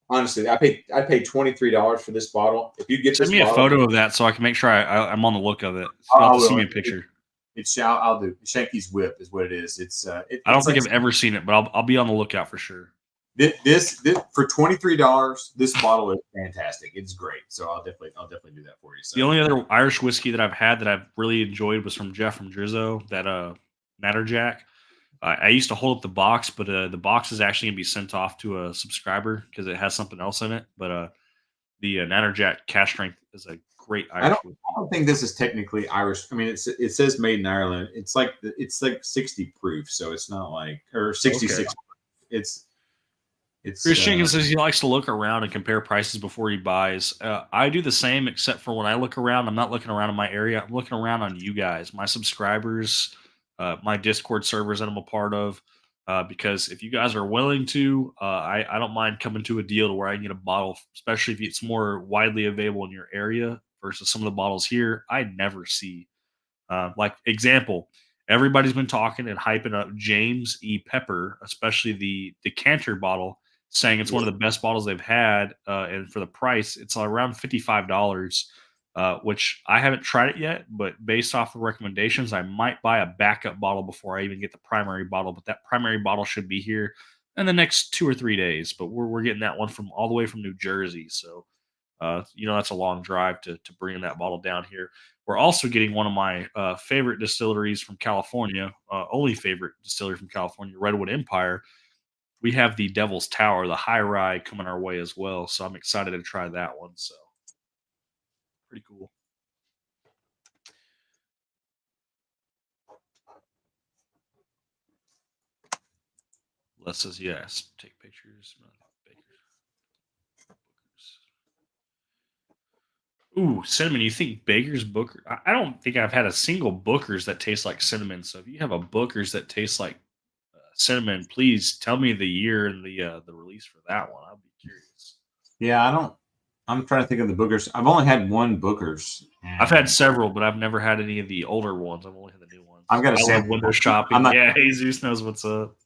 Honestly, I paid $23 for this bottle. If you get Send this me a bottle, photo of that so I can make sure I'm on the look of it. So you'll have to see me a picture. I'll do Shanky's Whip is what it is. I don't think I've ever seen it, but I'll be on the lookout for sure. This for $23, this bottle is fantastic. It's great. So I'll definitely do that for you. So. The only other Irish whiskey that I've had that I've really enjoyed was from Jeff from Drizzo, that Natterjack. I used to hold up the box, but the box is actually gonna be sent off to a subscriber because it has something else in it. But the Natterjack Cash Strength is a great Irish whiskey. I don't think this is technically Irish. I mean, it says made in Ireland. It's like 60 proof, so it's not like, or 66. Okay. It's Chris Jenkins says he likes to look around and compare prices before he buys. I do the same, except for when I look around, I'm not looking around in my area. I'm looking around on you guys, my subscribers, my Discord servers that I'm a part of. Because if you guys are willing to, I don't mind coming to a deal to where I can get a bottle, especially if it's more widely available in your area versus some of the bottles here I never see. Like example, everybody's been talking and hyping up James E. Pepper, especially the decanter bottle, saying it's one of the best bottles they've had, and for the price, it's around $55. Which I haven't tried it yet, but based off the recommendations, I might buy a backup bottle before I even get the primary bottle. But that primary bottle should be here in the next 2 or 3 days. But we're getting that one from all the way from New Jersey, so that's a long drive to bring that bottle down here. We're also getting one of my favorite distilleries from California, only favorite distillery from California, Redwood Empire. We have the Devil's Tower, the high rye, coming our way as well. So I'm excited to try that one. So pretty cool. Les says yes. Take pictures. Ooh, cinnamon. You think Baker's Booker? I don't think I've had a single Booker's that tastes like cinnamon. So if you have a Booker's that tastes like cinnamon, please tell me the year and the release for that one. I'll be curious. Yeah, I'm trying to think of the Bookers. I've only had one Bookers. I've had several, but I've never had any of the older ones. I've only had the new ones. I've got a sample. Window shopping. Yeah, Jesus knows what's up.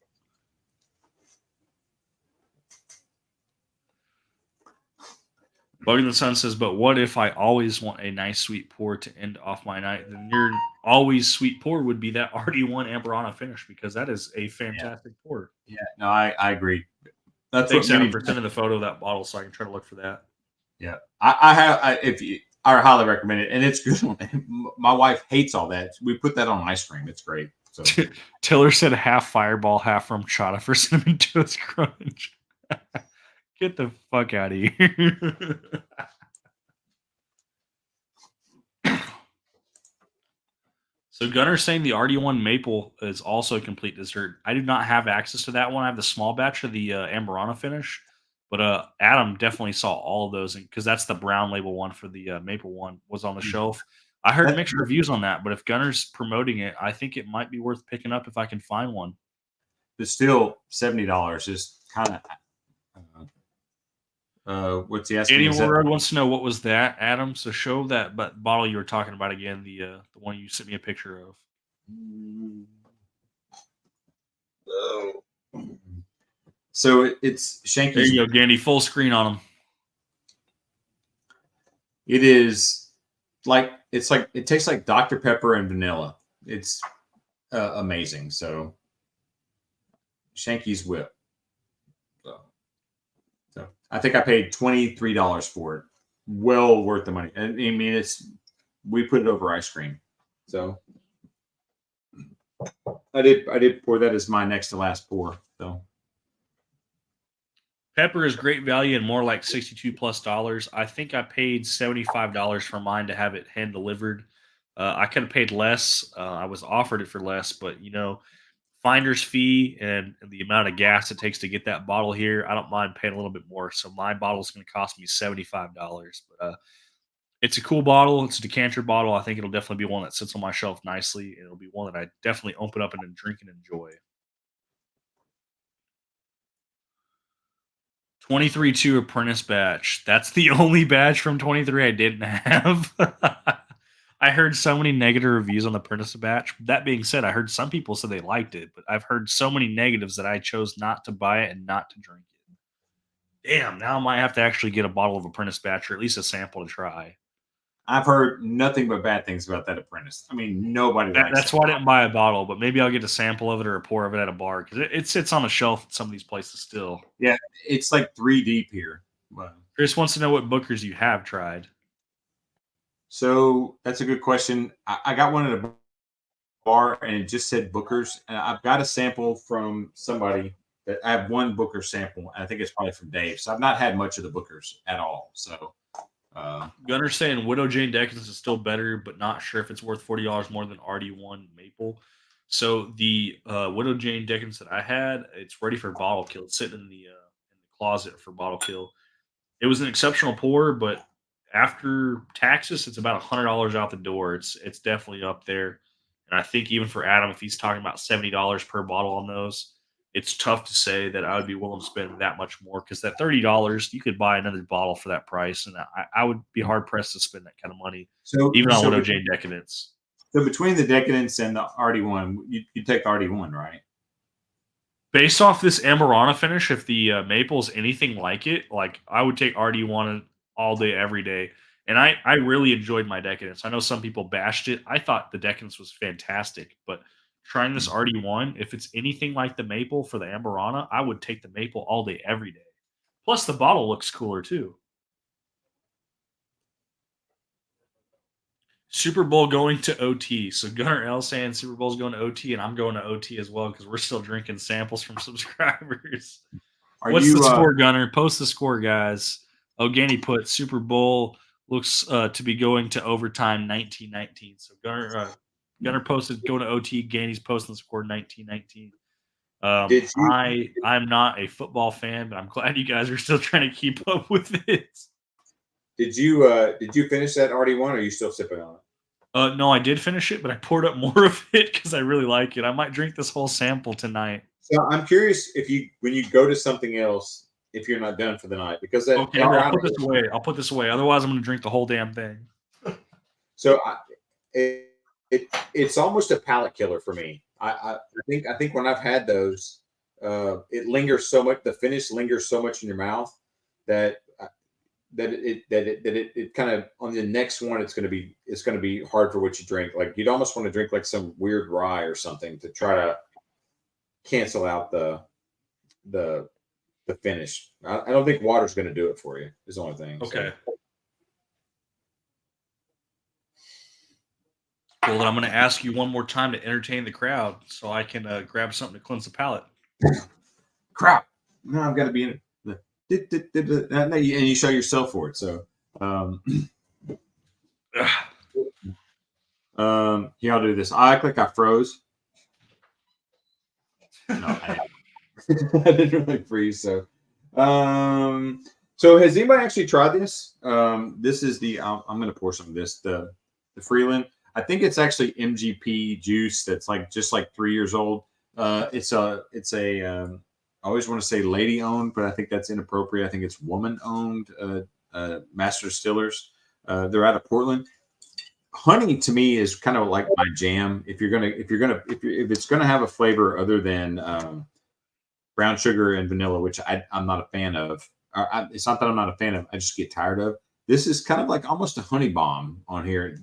Bug in the Sun says, but what if I always want a nice sweet pour to end off my night? Then your always sweet pour would be that RD1 Amberana finish, because that is a fantastic pour. Yeah, no, I agree. Thanks, Adam, for sending the photo of that bottle so I can try to look for that. Yeah, I highly recommend it, and it's good. My wife hates all that. We put that on ice cream. It's great. So Tiller said half Fireball, half Rum Chata for Cinnamon Toast Crunch. Get the fuck out of here. So Gunner's saying the RD1 Maple is also a complete dessert. I do not have access to that one. I have the small batch of the Amberana finish. But Adam definitely saw all of those, because that's the brown label one for the Maple one was on the shelf. I heard mixed reviews on that, but if Gunner's promoting it, I think it might be worth picking up if I can find one. It's still $70. Is kind of what's he asking? Eddie Road wants to know what was that, Adam. So show that bottle you were talking about again, the one you sent me a picture of. So it's Shanky's. There you go, Gandy. Full screen on them. It is it tastes like Dr. Pepper and vanilla. It's amazing. So Shanky's whip. So I think I paid $23 for it. Well worth the money. And I mean, we put it over ice cream. So I did pour that as my next to last pour. So Pepper is great value and more like $62+. I think I paid $75 for mine to have it hand delivered. I could have paid less. I was offered it for less, but finder's fee and the amount of gas it takes to get that bottle here, I don't mind paying a little bit more. So my bottle is going to cost me $75. But it's a cool bottle. It's a decanter bottle. I think it'll definitely be one that sits on my shelf nicely. And it'll be one that I definitely open up and then drink and enjoy. 23-2 apprentice batch. That's the only batch from 23 I didn't have. I heard so many negative reviews on the apprentice batch. That being said, I heard some people said they liked it, but I've heard so many negatives that I chose not to buy it and not to drink it. Damn, now I might have to actually get a bottle of apprentice batch or at least a sample to try. I've heard nothing but bad things about that apprentice. I mean, nobody likes That's it. why I didn't buy a bottle, but maybe I'll get a sample of it or a pour of it at a bar because it sits on a shelf at some of these places still. Yeah, it's like 3 deep here. Wow. Chris wants to know what Bookers you have tried. So that's a good question. I got one at a bar and it just said Bookers. And I've got a sample from somebody that I have one Booker sample. And I think it's probably from Dave. So I've not had much of the Bookers at all. So Gunner saying Widow Jane Decadence is still better, but not sure if it's worth $40 more than RD1 Maple. So the Widow Jane Decadence that I had, it's ready for bottle kill. It's sitting in the closet for bottle kill. It was an exceptional pour, but after taxes, it's about $100 out the door. It's definitely up there. And I think even for Adam, if he's talking about $70 per bottle on those, it's tough to say that I would be willing to spend that much more because that $30 you could buy another bottle for that price, and I would be hard pressed to spend that kind of money, even on Widow Jane Decadence. So between the Decadence and the RD1, you take the RD1, right? Based off this Amberana finish, if the maple is anything like it, like I would take RD1 all day, every day. And I really enjoyed my Decadence. I know some people bashed it. I thought the Decadence was fantastic, but trying this RD1, if it's anything like the maple for the Amberana, I would take the maple all day, every day. Plus, the bottle looks cooler too. Super Bowl going to OT. So Gunnar L saying Super Bowl's going to OT, and I'm going to OT as well because we're still drinking samples from subscribers. What's the score, Gunnar? Post the score, guys. Ogani put Super Bowl looks to be going to overtime 19-19. So Gunnar posted going to OT. Ganny's posting the score 19-19. I'm not a football fan, but I'm glad you guys are still trying to keep up with it. Did you finish that RD1 or are you still sipping on it? No, I did finish it, but I poured up more of it because I really like it. I might drink this whole sample tonight. So I'm curious when you go to something else, if you're not done for the night, because I'll put this away. I'll put this away. Otherwise, I'm going to drink the whole damn thing. So it's almost a palate killer for me. I think when I've had those, it lingers so much. The finish lingers so much in your mouth that it kind of on the next one it's going to be hard for what you drink. Like you'd almost want to drink like some weird rye or something to try to cancel out the finish. I don't think water's going to do it for you. Is the only thing. Okay. So. Well, then I'm going to ask you one more time to entertain the crowd, so I can grab something to cleanse the palate. Crap! No, I've got to be in it. And you show yourself for it. So, yeah, I'll do this. I act like I froze. No, I didn't really freeze. So, so has anybody actually tried this? This is I'm going to pour some of this. The Freeland. I think it's actually MGP juice. That's just like 3 years old. It's a. I always want to say lady owned, but I think that's inappropriate. I think it's woman owned. Master Distillers. They're out of Portland. Honey to me is kind of like my jam. If it's gonna have a flavor other than brown sugar and vanilla, which I'm not a fan of. It's not that I'm not a fan of. I just get tired of. This is kind of like almost a honey bomb on here.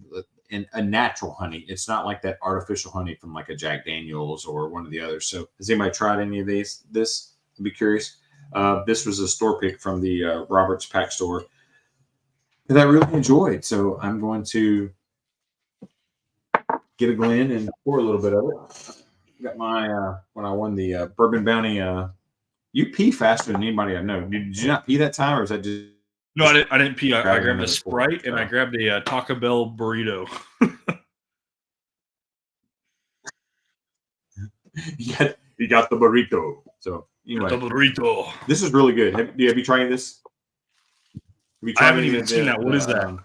a natural honey. It's not like that artificial honey from like a Jack Daniels or one of the others. So has anybody tried any of these? This, I'd be curious. This was a store pick from the Roberts Pack store that I really enjoyed. So I'm going to get a Glen and pour a little bit of it. Got my when I won the Bourbon Bounty. You pee faster than anybody I know. Did you not pee that time, or is that just? No, I didn't pee. I grabbing grabbed a another Sprite and I grabbed a Taco Bell burrito. You got the burrito. So anyway, The burrito. this is really good. Have you tried this? Have you I tried haven't any even of seen that. What is that?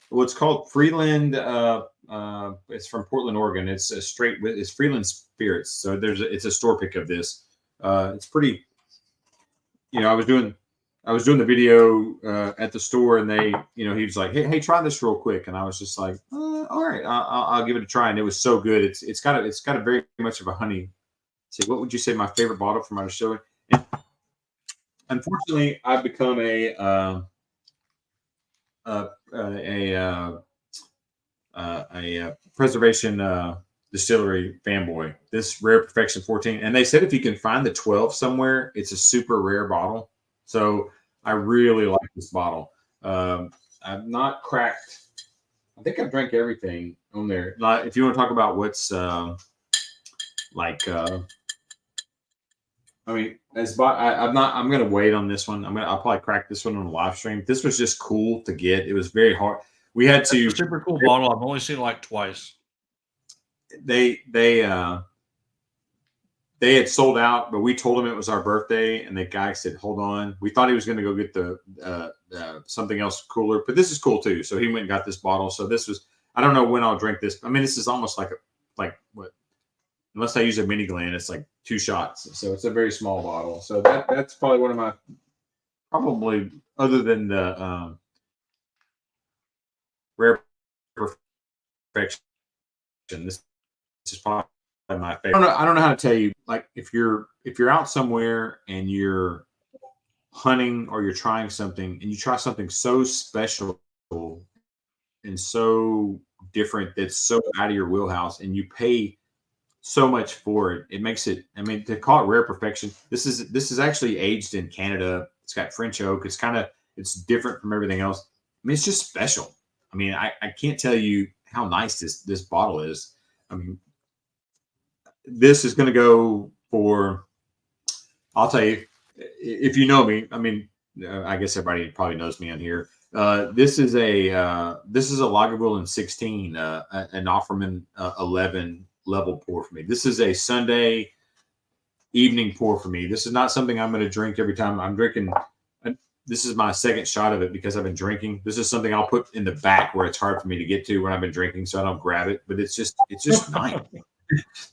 Well, it's called Freeland. It's from Portland, Oregon. It's a straight. It's Freeland Spirits. So it's a store pick of this. It's pretty. You know, I was doing the video at the store, and they, he was like, hey, try this real quick, and I was just like, all right, I'll give it a try, and it was so good. It's got a very much of a honey. See, what would you say my favorite bottle from our distillery? And unfortunately, I've become a preservation distillery fanboy. This Rare Perfection 14, and they said if you can find the 12 somewhere, it's a super rare bottle. So I really like this bottle. I've not cracked. I think I've drank everything on there. If you want to talk about what's I mean, I'm not. I'm gonna wait on this one. I'll probably crack this one on the live stream. This was just cool to get. It was very hard. We had to. That's a super cool bottle. I've only seen it like twice. They had sold out, but we told them it was our birthday, and the guy said, "Hold on." We thought he was going to go get the something else cooler, but this is cool too. So he went and got this bottle. So this was. I don't know when I'll drink this. I mean, this is almost like what? Unless I use a mini Glen, it's like 2 shots. So it's a very small bottle. So that's probably one of my, probably other than the Rare Perfection. This is probably my favorite. I don't know how to tell you. Like if you're out somewhere and you're hunting or you're trying something and you try something so special and so different that's so out of your wheelhouse and you pay so much for it. It makes it. I mean, to call it Rare Perfection. This is actually aged in Canada. It's got French oak. It's different from everything else. I mean, it's just special. I mean, I can't tell you how nice this bottle is. I mean, this is going to go for. I'll tell you, if you know me. I mean, I guess everybody probably knows me on here. This is a Lagerville in 16, an Offerman 11. Level pour for me. This is a Sunday evening pour for me. This is not something I'm going to drink every time I'm drinking. This is my second shot of it because I've been drinking. This is something I'll put in the back where it's hard for me to get to when I've been drinking, so I don't grab it. But it's just nice.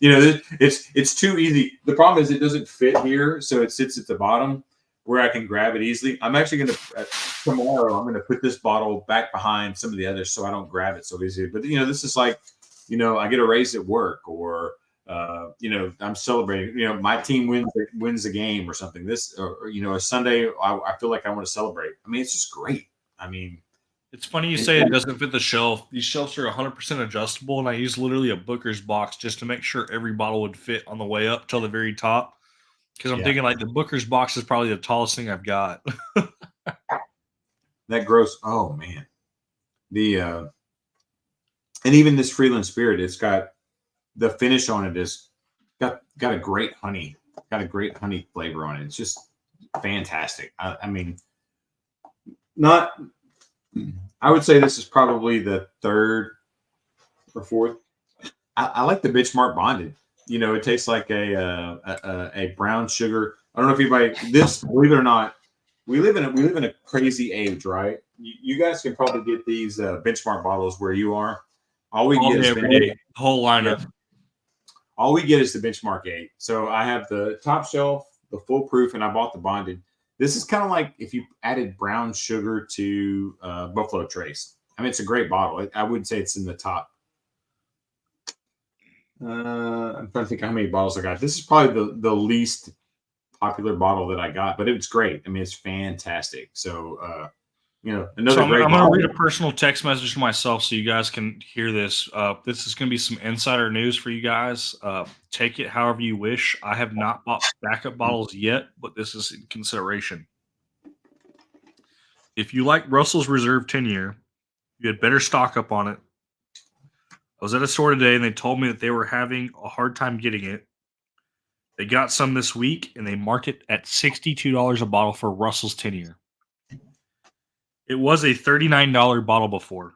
It's too easy. The problem is it doesn't fit here, so it sits at the bottom where I can grab it easily. I'm actually going to tomorrow. I'm going to put this bottle back behind some of the others so I don't grab it so easily. But this is like. I get a raise at work, or I'm celebrating. My team wins the game or something. This, or a Sunday, I feel like I want to celebrate. I mean, it's just great. I mean, it's funny you say it doesn't fit the shelf. These shelves are 100% adjustable, and I use literally a Booker's box just to make sure every bottle would fit on the way up till the very top. Because I'm thinking like the Booker's box is probably the tallest thing I've got. That gross. Oh man, and even this Freeland Spirit, it's got the finish on it is got a great honey, flavor on it. It's just fantastic. I mean, I would say this is probably the third or fourth. I like the Benchmark Bonded. It tastes like a brown sugar. I don't know if anybody. Believe it or not, we live in a crazy age, right? You guys can probably get these Benchmark bottles where you are. All we get is the whole lineup. Yeah. All we get is the Benchmark 8. So I have the top shelf, the full proof, and I bought the bonded. This is kind of like if you added brown sugar to Buffalo Trace. I mean, it's a great bottle. I wouldn't say it's in the top. I'm trying to think how many bottles I got. This is probably the least popular bottle that I got, but it's great. I mean, it's fantastic. So So So another I'm great going to bottle. read a personal text message to myself so you guys can hear this. This is going to be some insider news for you guys. Take it however you wish. I have not bought backup bottles yet, but this is in consideration. If you like Russell's Reserve 10 year, you had better stock up on it. I was at a store today and they told me that they were having a hard time getting it. They got some this week and they marked it at $62 a bottle for Russell's 10 year. It was a $39 bottle before.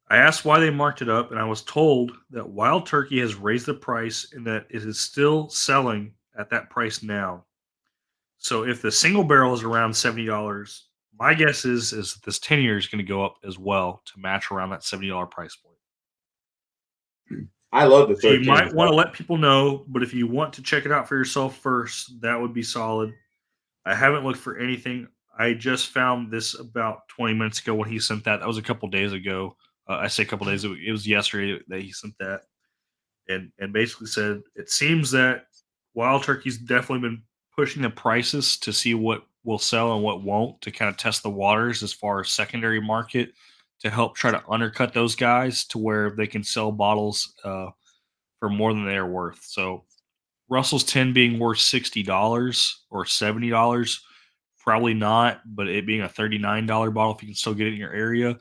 I asked why they marked it up, and I was told that Wild Turkey has raised the price and that it is still selling at that price now. So if the single barrel is around $70, my guess is that this 10 year is going to go up as well to match around that $70 price point. I love the So you 13. might want to let people know, but if you want to check it out for yourself first, that would be solid. I haven't looked for anything. I just found this about 20 minutes ago when he sent that. That was a couple days ago. I say a couple days. It was yesterday that he sent that, and basically said it seems that Wild Turkey's definitely been pushing the prices to see what will sell and what won't to kind of test the waters as far as secondary market to help try to undercut those guys to where they can sell bottles for more than they are worth. So Russell's 10 being worth $60 or $70, probably not, but it being a $39 bottle, if you can still get it in your area.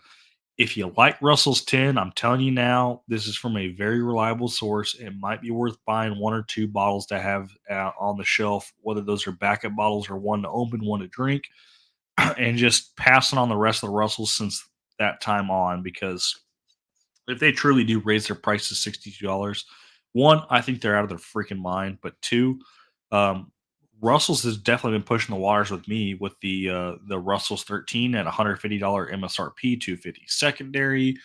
If you like Russell's 10, I'm telling you now, this is from a very reliable source. It might be worth buying one or two bottles to have on the shelf, whether those are backup bottles or one to open, one to drink, and just passing on the rest of the Russells since that time on, because if they truly do raise their price to $62, one, I think they're out of their freaking mind. But two, um, Russell's has definitely been pushing the waters with me with the Russell's 13 at $150 MSRP, 250 secondary.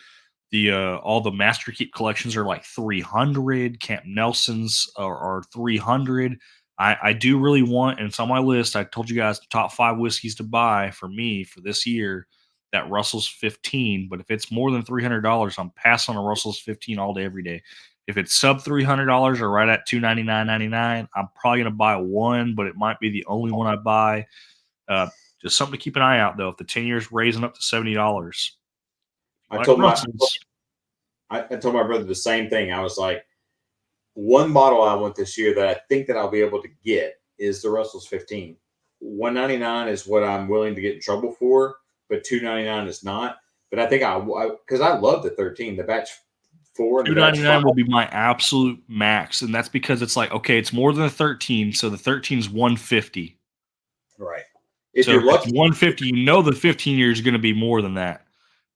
The all the Master Keep collections are like 300. Camp Nelson's are 300. I do really want, and it's on my list. I told you guys the top 5 whiskeys to buy for me for this year. That Russell's 15, but if it's more than $300, I'm passing on a Russell's 15 all day, every day. If it's sub $300 or right at $299.99, I'm probably gonna buy one, but it might be the only one I buy. Uh, just something to keep an eye out though. If the 10 years raising up to $70, I like told Russell's. I told my brother the same thing. I was like, one bottle I want this year that I think that I'll be able to get is the Russell's 15. $199 is what I'm willing to get in trouble for, but $299 is not. But I think because I love the 13, the batch 4 and the batch 5. $299 will be my absolute max, and that's because it's like, okay, it's more than a 13, so the 13 is $150. Right. If So you're if it's lucky, $150, you know the 15 years is going to be more than that.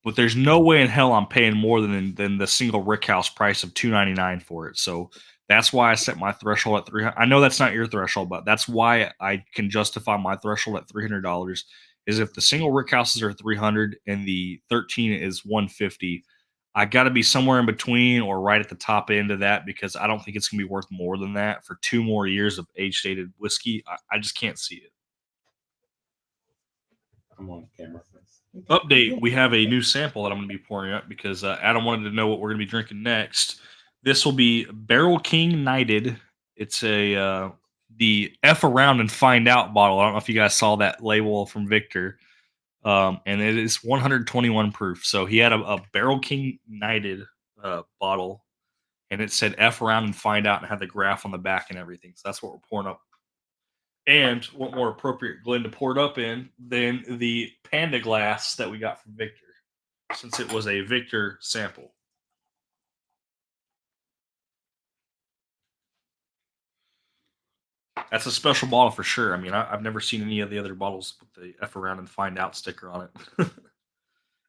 But there's no way in hell I'm paying more than the single Rickhouse price of $299 for it. So that's why I set my threshold at $300. I know that's not your threshold, but that's why I can justify my threshold at $300. Is if the single Rickhouses are $300 and the 13 is $150, I got to be somewhere in between or right at the top end of that, because I don't think it's going to be worth more than that for 2 more years of age-stated whiskey. I just can't see it. I'm on camera. Update, we have a new sample that I'm going to be pouring up because Adam wanted to know what we're going to be drinking next. This will be Barrel King Knighted. It's the F Around and Find Out bottle. I don't know if you guys saw that label from Victor. And it is 121 proof. So he had a Barrel King Knighted bottle, and it said F Around and Find Out and had the graph on the back and everything. So that's what we're pouring up. And what more appropriate Glenn to pour it up in than the Panda glass that we got from Victor, since it was a Victor sample. That's a special bottle for sure. I mean, I've never seen any of the other bottles with the F Around and Find Out sticker on it.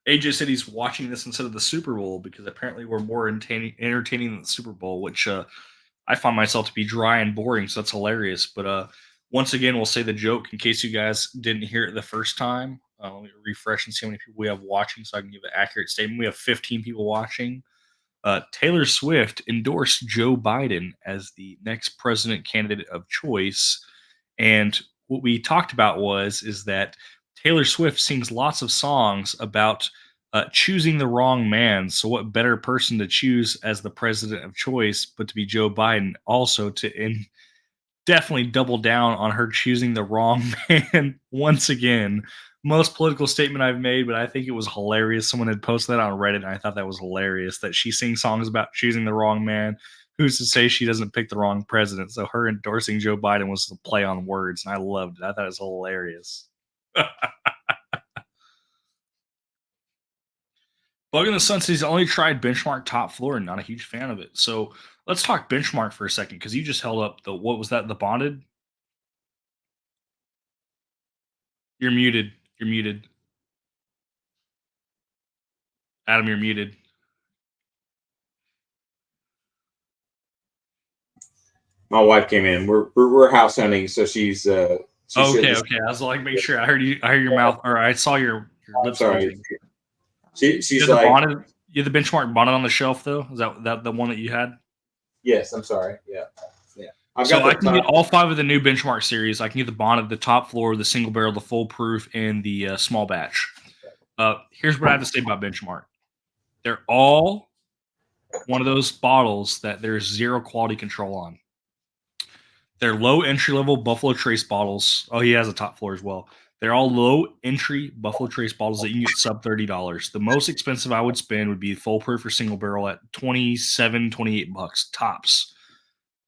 AJ said he's watching this instead of the Super Bowl because apparently we're more entertaining than the Super Bowl, which I find myself to be dry and boring, so that's hilarious. But once again, we'll say the joke in case you guys didn't hear it the first time. Let me refresh and see how many people we have watching so I can give an accurate statement. We have 15 people watching. Taylor Swift endorsed Joe Biden as the next president candidate of choice. And what we talked about is that Taylor Swift sings lots of songs about choosing the wrong man. So what better person to choose as the president of choice but to be Joe Biden, also to definitely double down on her choosing the wrong man once again. most political statement I've made, but I think it was hilarious. Someone had posted that on Reddit, and I thought that was hilarious that she sings songs about choosing the wrong man. Who's to say she doesn't pick the wrong president? So her endorsing Joe Biden was a play on words, and I loved it. I thought it was hilarious. Bug in the Sun says he's only tried Benchmark top floor and not a huge fan of it. So let's talk Benchmark for a second because you just held up the what was that? The bonded? You're muted. You're muted. Adam, you're muted. My wife came in. We're house hunting, so she's Okay. I was like, make sure I heard you. I heard your mouth, or I saw your lips sorry. moving. She's You like, bonded, you had the Benchmark bonnet on the shelf though. Is that the one that you had? yes, I'm sorry. Yeah. So I can get all 5 of the new Benchmark series. I can get the bonnet, the top floor, the single barrel, the full proof, and the small batch. Here's what I have to say about Benchmark. They're all one of those bottles that there's zero quality control on. They're low entry level Buffalo Trace bottles. Oh, he has a top floor as well. They're all low entry Buffalo Trace bottles that you can get sub $30. The most expensive I would spend would be full proof or single barrel at $27-$28 tops.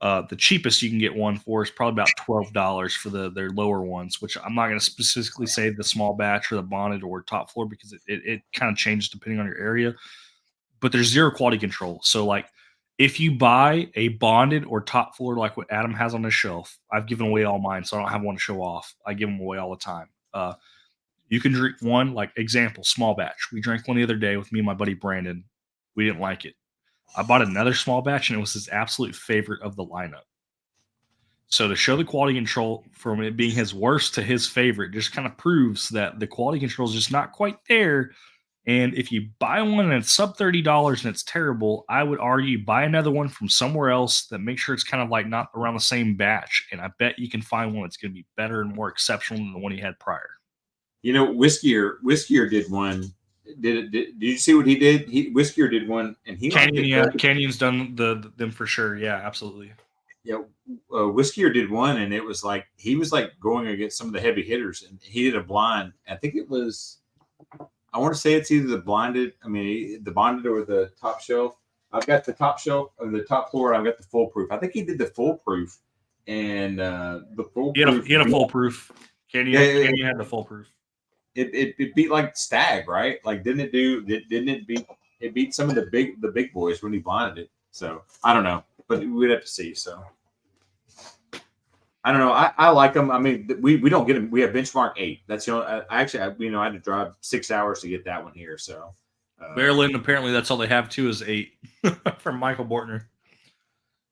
The cheapest you can get one for is probably about $12 for their lower ones, which I'm not going to specifically say the small batch or the bonded or top floor because it kind of changes depending on your area. But there's zero quality control. So like if you buy a bonded or top floor like what Adam has on his shelf, I've given away all mine, so I don't have one to show off. I give them away all the time. You can drink one, like example, small batch. We drank one the other day with me and my buddy Brandon. We didn't like it. I bought another small batch and it was his absolute favorite of the lineup. So to show the quality control from it being his worst to his favorite just kind of proves that the quality control is just not quite there. And if you buy one and it's sub $30 and it's terrible, I would argue buy another one from somewhere else that makes sure it's kind of like not around the same batch. And I bet you can find one that's going to be better and more exceptional than the one you had prior. You know, Whiskier did one. Did you see what he did? Whiskier did one, and he Canyon's done them for sure. Yeah, absolutely. Yeah, Whiskier did one, and it was like he was like going against some of the heavy hitters, and he did a blind. I think it was. I want to say it's either the bonded or the top shelf. I've got the top shelf or the top floor. I've got the full proof. I think he did the full proof, and the full. He had a full proof. Canyon had the full proof. It beat like Stag, right? Like didn't it beat some of the big boys when he blinded it. So I don't know, but we'd have to see. So I don't know. I like them. I mean, we don't get them. We have Benchmark 8. That's the only. I had to drive 6 hours to get that one here. So Maryland, apparently that's all they have too is 8 from Michael Bortner.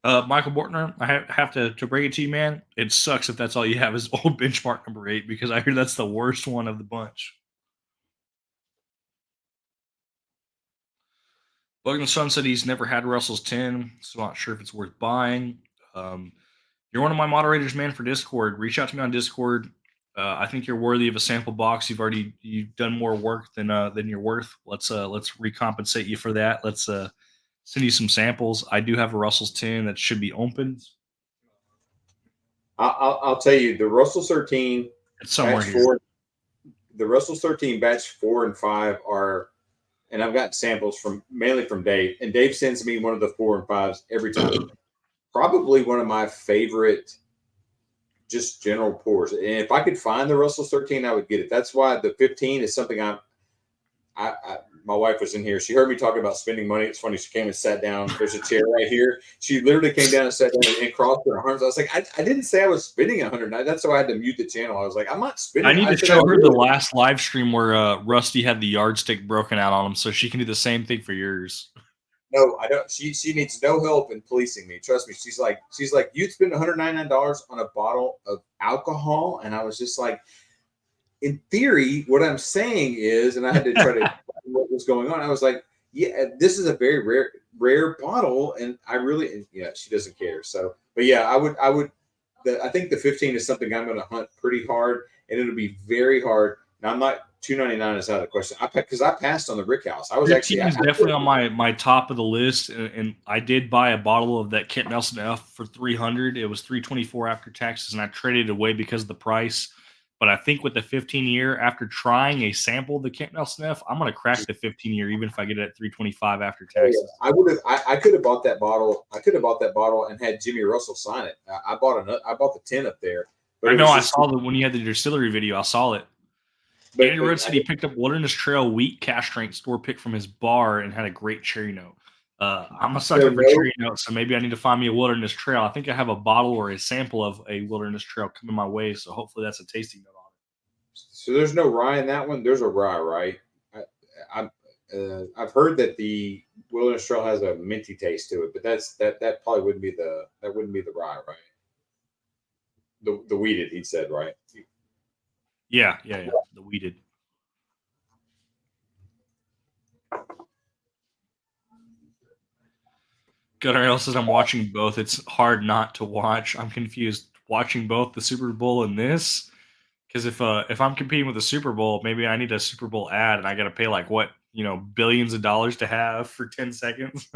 Michael Bortner, I have to break it to you, man. It sucks if that's all you have is old Benchmark number 8 because I hear that's the worst one of the bunch. Bug in the Sun said he's never had Russell's 10, so not sure if it's worth buying. You're one of my moderators, man, for Discord. Reach out to me on Discord. I think you're worthy of a sample box. You've done more work than you're worth. Let's recompensate you for that. Let's send you some samples. I do have a Russell's 10 that should be opened. I'll tell you the Russell's 13. It's somewhere here. The Russell's 13 batch 4 and 5 are, and I've got samples mainly from Dave, and Dave sends me one of the 4 and 5s every time. Probably one of my favorite, just general pours. And if I could find the Russell's 13, I would get it. That's why the 15 is something my wife was in here. She heard me talking about spending money. It's funny. She came and sat down. There's a chair right here. She literally came down and sat down and crossed her arms. I was like, I didn't say I was spending 100. That's why I had to mute the channel. I was like, I'm not spending. I need to show her the last live stream where Rusty had the yardstick broken out on him, so she can do the same thing for yours. No, I don't. She needs no help in policing me. Trust me. She's like, you'd spend $199 on a bottle of alcohol, and I was just like, in theory, what I'm saying is, and I had to try to find what was going on. I was like, yeah, this is a very rare bottle, and she doesn't care. So, but yeah, I think the 15 is something I'm going to hunt pretty hard, and it'll be very hard. Now I'm not. $299 is out of the question. Because I passed on the Rick House. I was definitely on my top of the list, and I did buy a bottle of that Kent Nelson F for $300. It was $324 after taxes, and I traded it away because of the price. But I think with the 15-year, after trying a sample of the Campbell Sniff, I'm going to crack the 15-year, even if I get it at 325 after Oh, yeah. taxes. I would have. I could have bought that bottle. I could have bought that bottle and had Jimmy Russell sign it. I bought another. I bought the 10 up there, but I it know was I just. saw the when you had the distillery video, I saw it. But Andy Rhodes said he picked up Wilderness Trail wheat cash strength store pick from his bar and had a great cherry note. I'm a sucker for cherry notes, so maybe I need to find me a Wilderness Trail. I think I have a bottle or a sample of a Wilderness Trail coming my way, so hopefully that's a tasting note on it. So there's no rye in that one. There's a rye, right? I've heard that the Wilderness Trail has a minty taste to it, but that probably wouldn't be the rye, right? The wheated, he said, right? Yeah, the wheated. Gunnar says I'm watching both. It's hard not to watch. I'm confused watching both the Super Bowl and this. Because if I'm competing with the Super Bowl, maybe I need a Super Bowl ad, and I got to pay like what billions of dollars to have for 10 seconds.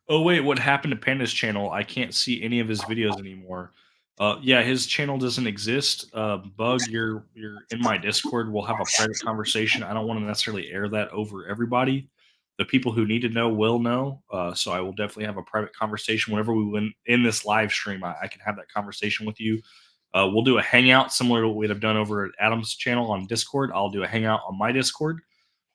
Oh wait, what happened to Panda's channel? I can't see any of his videos anymore. Yeah, his channel doesn't exist. Bug, you're in my Discord. We'll have a private conversation. I don't want to necessarily air that over everybody. The people who need to know will know. So I will definitely have a private conversation whenever we win in this live stream. I can have that conversation with you. We'll do a hangout similar to what we'd have done over at Adam's channel on Discord. I'll do a hangout on my Discord.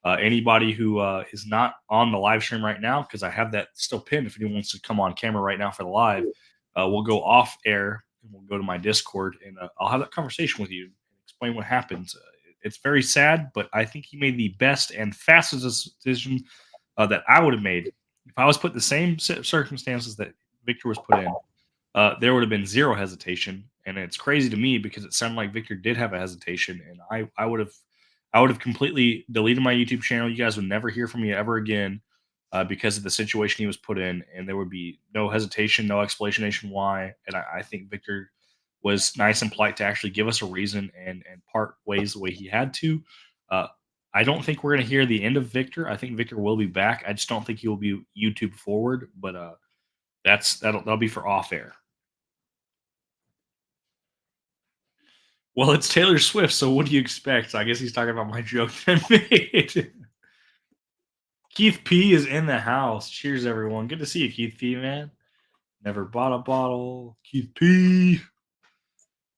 Anybody who is not on the live stream right now, because I have that still pinned. If anyone wants to come on camera right now for the live, we'll go off air and we'll go to my Discord and I'll have that conversation with you and explain what happens. It's very sad, but I think he made the best and fastest decision that I would have made if I was put in the same circumstances that Victor was put in. There would have been zero hesitation, and it's crazy to me because it sounded like Victor did have a hesitation, and I would have completely deleted my YouTube channel. You guys would never hear from me ever again because of the situation he was put in, and there would be no hesitation, no explanation why. And I think Victor was nice and polite to actually give us a reason and part ways the way he had to. Uh, I don't think we're going to hear the end of Victor. I think Victor will be back. I just don't think he will be YouTube forward, but that'll be for off air. Well, it's Taylor Swift, so what do you expect? I guess he's talking about my joke that I made. Keith P is in the house. Cheers, everyone. Good to see you, Keith P, man. Never bought a bottle. Keith P.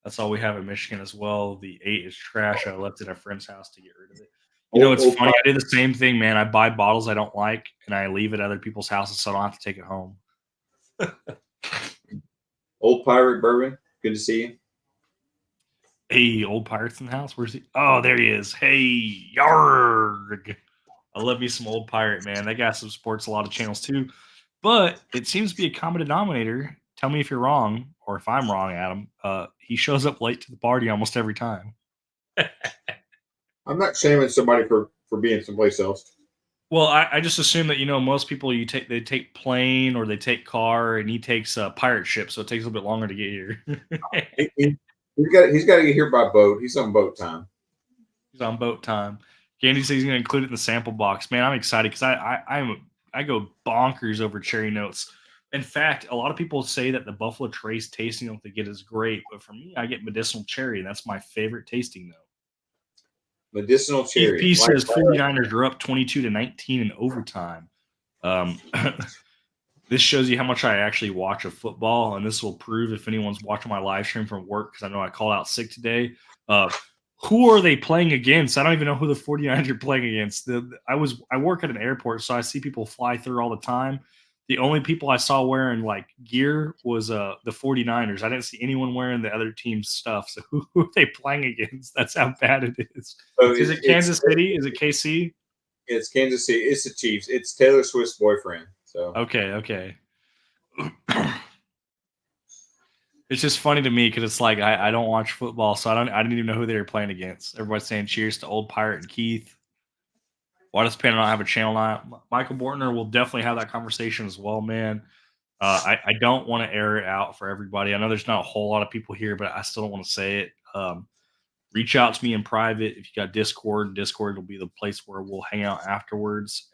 That's all we have in Michigan as well. The 8 is trash. I left it at a friend's house to get rid of it. It's funny. I did the same thing, man. I buy bottles I don't like, and I leave it at other people's houses so I don't have to take it home. Old Pirate Bourbon. Good to see you. Hey, Old Pirate's in the house. Where's he? Oh, there he is. Hey, yarg. I love me some Old Pirate, man. That guy supports a lot of channels too. But it seems to be a common denominator. Tell me if you're wrong, or if I'm wrong, Adam. He shows up late to the party almost every time. I'm not shaming somebody for being someplace else. Well, I just assume that most people they take plane or they take car, and he takes pirate ship, so it takes a little bit longer to get here. He's got to get here by boat. He's on boat time. He's on boat time. Candy says he's going to include it in the sample box. Man, I'm excited because I go bonkers over cherry notes. In fact, a lot of people say that the Buffalo Trace tasting note they get is great, but for me, I get medicinal cherry, and that's my favorite tasting note. Medicinal cherry. Keith P says 49ers are up 22-19 in overtime. This shows you how much I actually watch of football, and this will prove if anyone's watching my live stream from work, because I know I called out sick today. Who are they playing against? I don't even know who the 49ers are playing against. I work at an airport, so I see people fly through all the time. The only people I saw wearing like gear was the 49ers. I didn't see anyone wearing the other team's stuff. So who are they playing against? That's how bad it is. So is it Kansas City? Is it KC? It's Kansas City. It's the Chiefs. It's Taylor Swift's boyfriend. So okay. It's just funny to me because it's like I don't watch football, so I didn't even know who they were playing against. Everybody's saying cheers to Old Pirate and Keith. Why does Panda not have a channel now? Michael Bortner will definitely have that conversation as well, man. I don't want to air it out for everybody. I know there's not a whole lot of people here, but I still don't want to say it. Reach out to me in private. If you got Discord will be the place where we'll hang out afterwards.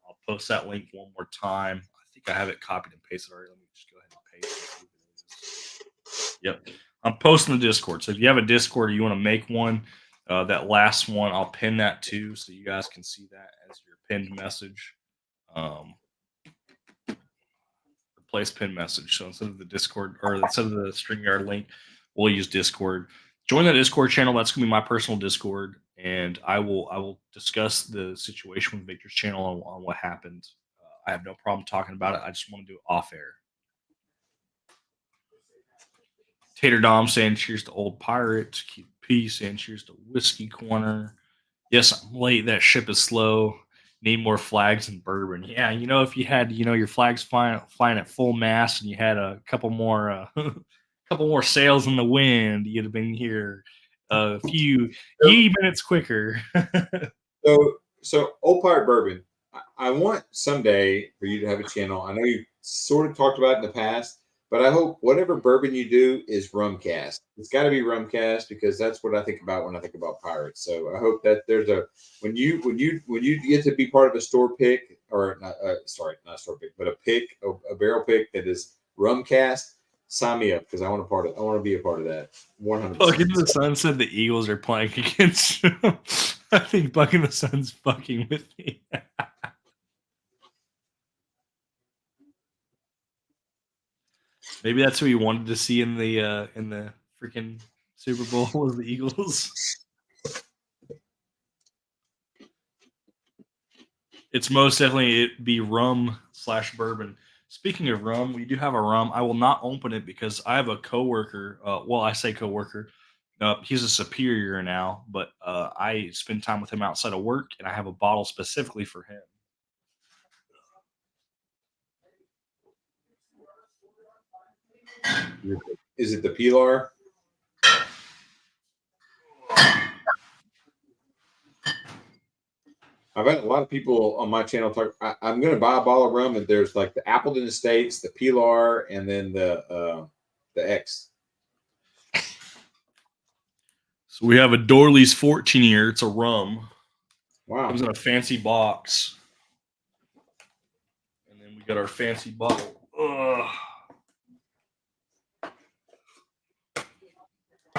I'll post that link one more time. I think I have it copied and pasted already. Let me just go ahead and paste it. Yep. I'm posting the Discord. So if you have a Discord or you want to make one, that last one, I'll pin that too, so you guys can see that as your pinned message. Um, replace pinned message. So instead of the Discord or instead of the StreamYard link, we'll use Discord. Join that Discord channel. That's gonna be my personal Discord, and I will discuss the situation with Victor's channel on what happened. I have no problem talking about it. I just want to do it off air. Tater Dom saying cheers to Old Pirate. Keep peace saying cheers to Whiskey Corner. Yes, I'm late. That ship is slow. Need more flags and bourbon. Yeah, if you had, your flags flying at full mast and you had a couple more, couple more sails in the wind, you'd have been here a few minutes quicker. So Old Pirate Bourbon. I want someday for you to have a channel. I know you sort of talked about it in the past, but I hope whatever bourbon you do is rum cast. It's got to be rum cast because that's what I think about when I think about pirates. So I hope that there's when you get to be part of a store pick or not, not a store pick, but a barrel pick that is rum cast. Sign me up because I want to be a part of that. 100%. Bucking the Sun said the Eagles are playing against him. I think Bucking the Sun's fucking with me. Maybe that's who he wanted to see in the freaking Super Bowl was the Eagles. It's most definitely it'd be rum/bourbon. Speaking of rum, we do have a rum. I will not open it because I have a coworker. Well, I say coworker. He's a superior now, but I spend time with him outside of work, and I have a bottle specifically for him. Is it the Pilar? I've had a lot of people on my channel talk. I'm going to buy a bottle of rum, and there's like the Appleton Estates, the Pilar, and then the X. So we have a Dorley's 14 year. It's a rum. Wow. Comes in a fancy box. And then we got our fancy bottle. Ugh.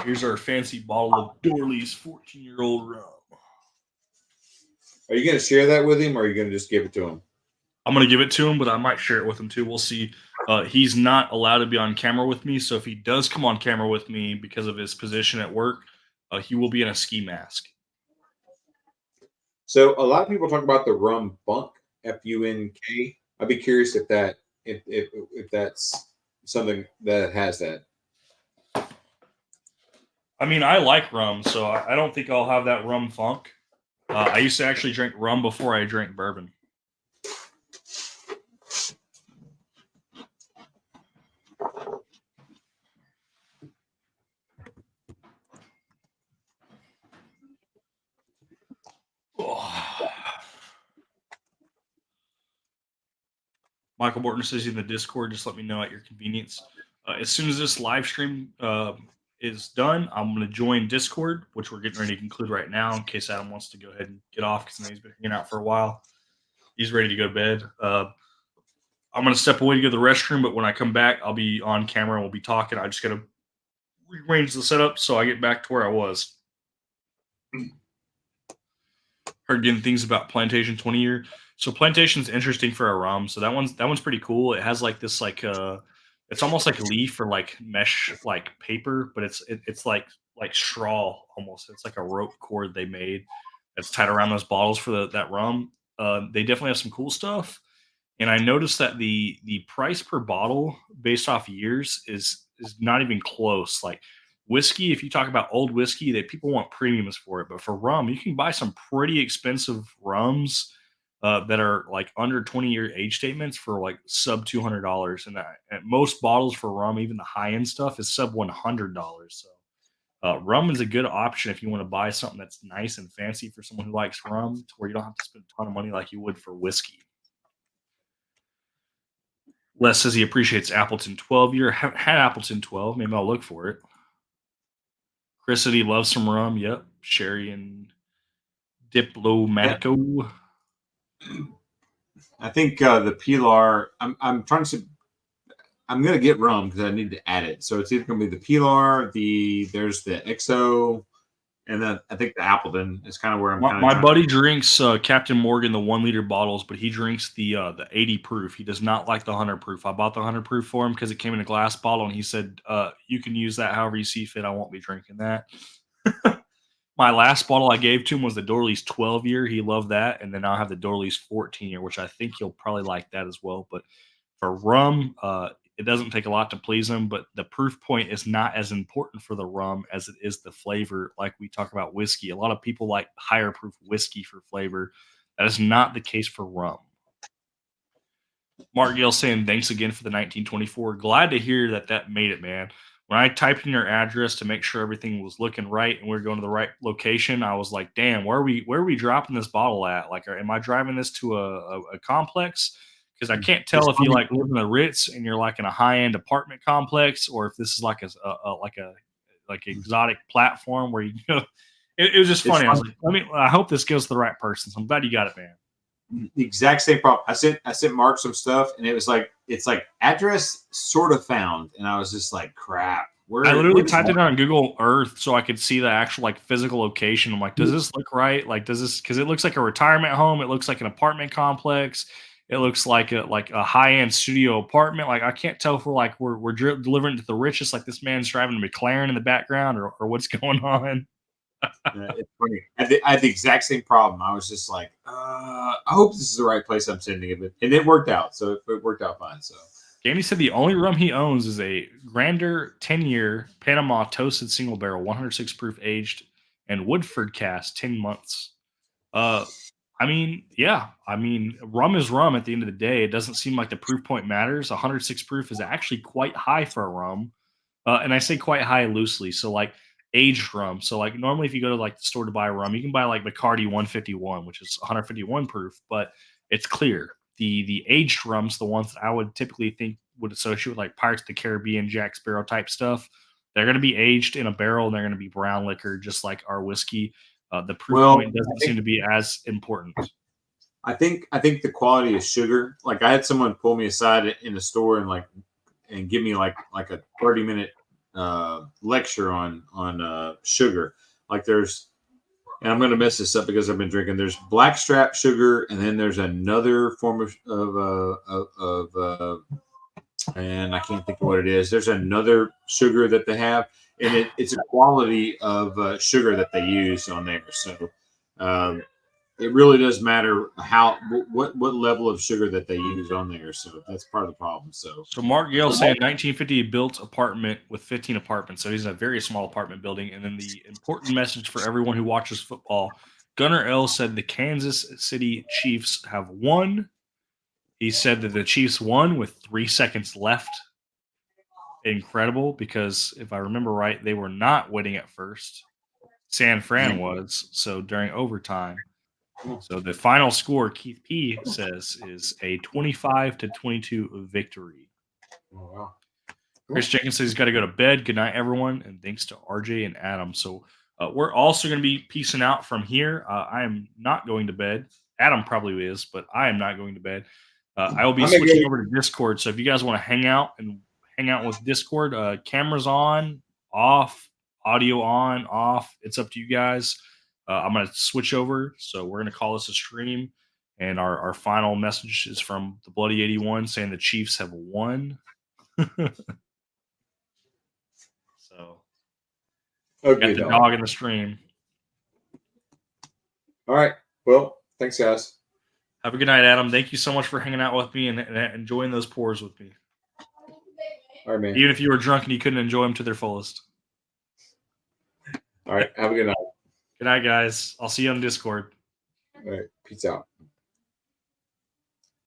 Here's our fancy bottle of Dorley's 14-year-old rum. Are you going to share that with him, or are you going to just give it to him? I'm going to give it to him, but I might share it with him too. We'll see. He's not allowed to be on camera with me, so if he does come on camera with me because of his position at work, he will be in a ski mask. So a lot of people talk about the rum bunk, FUNK. I'd be curious if that's something that has that. I mean, I like rum, so I don't think I'll have that rum funk. I used to actually drink rum before I drank bourbon. Oh. Michael Morton says in the Discord, just let me know at your convenience. As soon as this live stream is done, I'm going to join Discord, which we're getting ready to conclude right now in case Adam wants to go ahead and get off because he's been hanging out for a while. He's ready to go to bed. I'm going to step away to go to the restroom, but when I come back, I'll be on camera and we'll be talking. I just got to rearrange the setup so I get back to where I was. Heard getting things about Plantation 20 year. So Plantation's interesting for a rum. So that one's pretty cool. It has like this it's almost like leaf or like mesh like paper, but it's like straw almost. It's like a rope cord they made that's tied around those bottles for that rum. They definitely have some cool stuff. And I noticed that the price per bottle based off years is not even close. Like whiskey, if you talk about old whiskey, that people want premiums for it, but for rum, you can buy some pretty expensive rums that are like under 20-year age statements for like sub $200, and most bottles for rum, even the high end stuff, is sub $100. So rum is a good option if you want to buy something that's nice and fancy for someone who likes rum, to where you don't have to spend a ton of money like you would for whiskey. Les says he appreciates Appleton 12 year. Haven't had Appleton 12. Maybe I'll look for it. Chris said he loves some rum. Yep. Sherry and Diplomatico. I think the Pilar, I'm trying to, I'm gonna get rum because I need to add it. So it's either gonna be the Pilar, there's the XO, and then I think the Appleton is kind of where I'm kind of. My buddy drinks Captain Morgan, the 1 liter bottles, but he drinks the 80 proof. He does not like the 100 proof. I bought the 100 proof for him because it came in a glass bottle, and he said, "You can use that however you see fit. I won't be drinking that." My last bottle I gave to him was the Dorley's 12 year. He loved that, and then I'll have the Dorley's 14 year, which I think he'll probably like that as well. But for rum, it doesn't take a lot to please him, but the proof point is not as important for the rum as it is the flavor. Like we talk about whiskey, a lot of people like higher proof whiskey for flavor. That is not the case for rum. Mark Gill saying thanks again for the 1924. Glad to hear that made it, man. When I typed in your address to make sure everything was looking right and we are going to the right location, I was like, damn, where are we dropping this bottle at? Like, am I driving this to a complex? Because I can't tell if you like live in the Ritz and you're like in a high end apartment complex, or if this is like like exotic platform where you know. It was just funny. I was like, I hope this goes to the right person. So I'm glad you got it, man. The exact same problem. I sent Mark some stuff, and it's like address sort of found, and I was just like, crap. I literally typed it on Google Earth so I could see the actual like physical location. I'm like, does this look right? Like, does this, because it looks like a retirement home, it looks like an apartment complex, it looks like a high end studio apartment. Like, I can't tell if we're delivering to the richest. Like, this man's driving a McLaren in the background, or what's going on. It's funny. I had the exact same problem. I was just like, I hope this is the right place I'm sending it, and it worked out. So it worked out fine. So Danny said the only rum he owns is a Grander 10-year Panama toasted single barrel, 106 proof aged, and Woodford cask 10 months. I mean, yeah. I mean, rum is rum at the end of the day. It doesn't seem like the proof point matters. 106 proof is actually quite high for a rum. And I say quite high loosely. So like aged rum. So like normally if you go to like the store to buy rum, you can buy like Bacardi 151, which is 151 proof, but it's clear. The aged rums, the ones that I would typically think would associate with like Pirates of the Caribbean, Jack Sparrow type stuff, they're going to be aged in a barrel and they're going to be brown liquor, just like our whiskey. The proof point doesn't seem to be as important. I think the quality of sugar. Like I had someone pull me aside in the store and give me like a 30-minute lecture on sugar. Like and I'm going to mess this up because I've been drinking. There's blackstrap sugar, and then there's another form of and I can't think of what it is. There's another sugar that they have, and it's a quality of sugar that they use on there. So it really does matter what level of sugar that they use on there. So that's part of the problem. So Mark Gale saying 1950 built apartment with 15 apartments. So he's in a very small apartment building. And then the important message for everyone who watches football, Gunnar L said the Kansas City Chiefs have won. He said that the Chiefs won with 3 seconds left. Incredible, because if I remember right, they were not winning at first. San Fran was. So during overtime. So the final score, Keith P says, is a 25-22 victory. Oh, wow. Chris Jenkins says he's got to go to bed. Good night, everyone, and thanks to RJ and Adam. So we're also going to be peacing out from here. I am not going to bed. Adam probably is, but I am not going to bed. I will be switching over to Discord. So if you guys want to hang out with Discord, cameras on, off, audio on, off. It's up to you guys. I'm going to switch over. So we're going to call this a stream. And our final message is from the Bloody 81 saying the Chiefs have won. So, okay, got the dog in the stream. All right. Well, thanks, guys. Have a good night, Adam. Thank you so much for hanging out with me and enjoying those pours with me. All right, man. Even if you were drunk and you couldn't enjoy them to their fullest. All right. Have a good night. Good night, guys. I'll see you on Discord. All right. Peace out.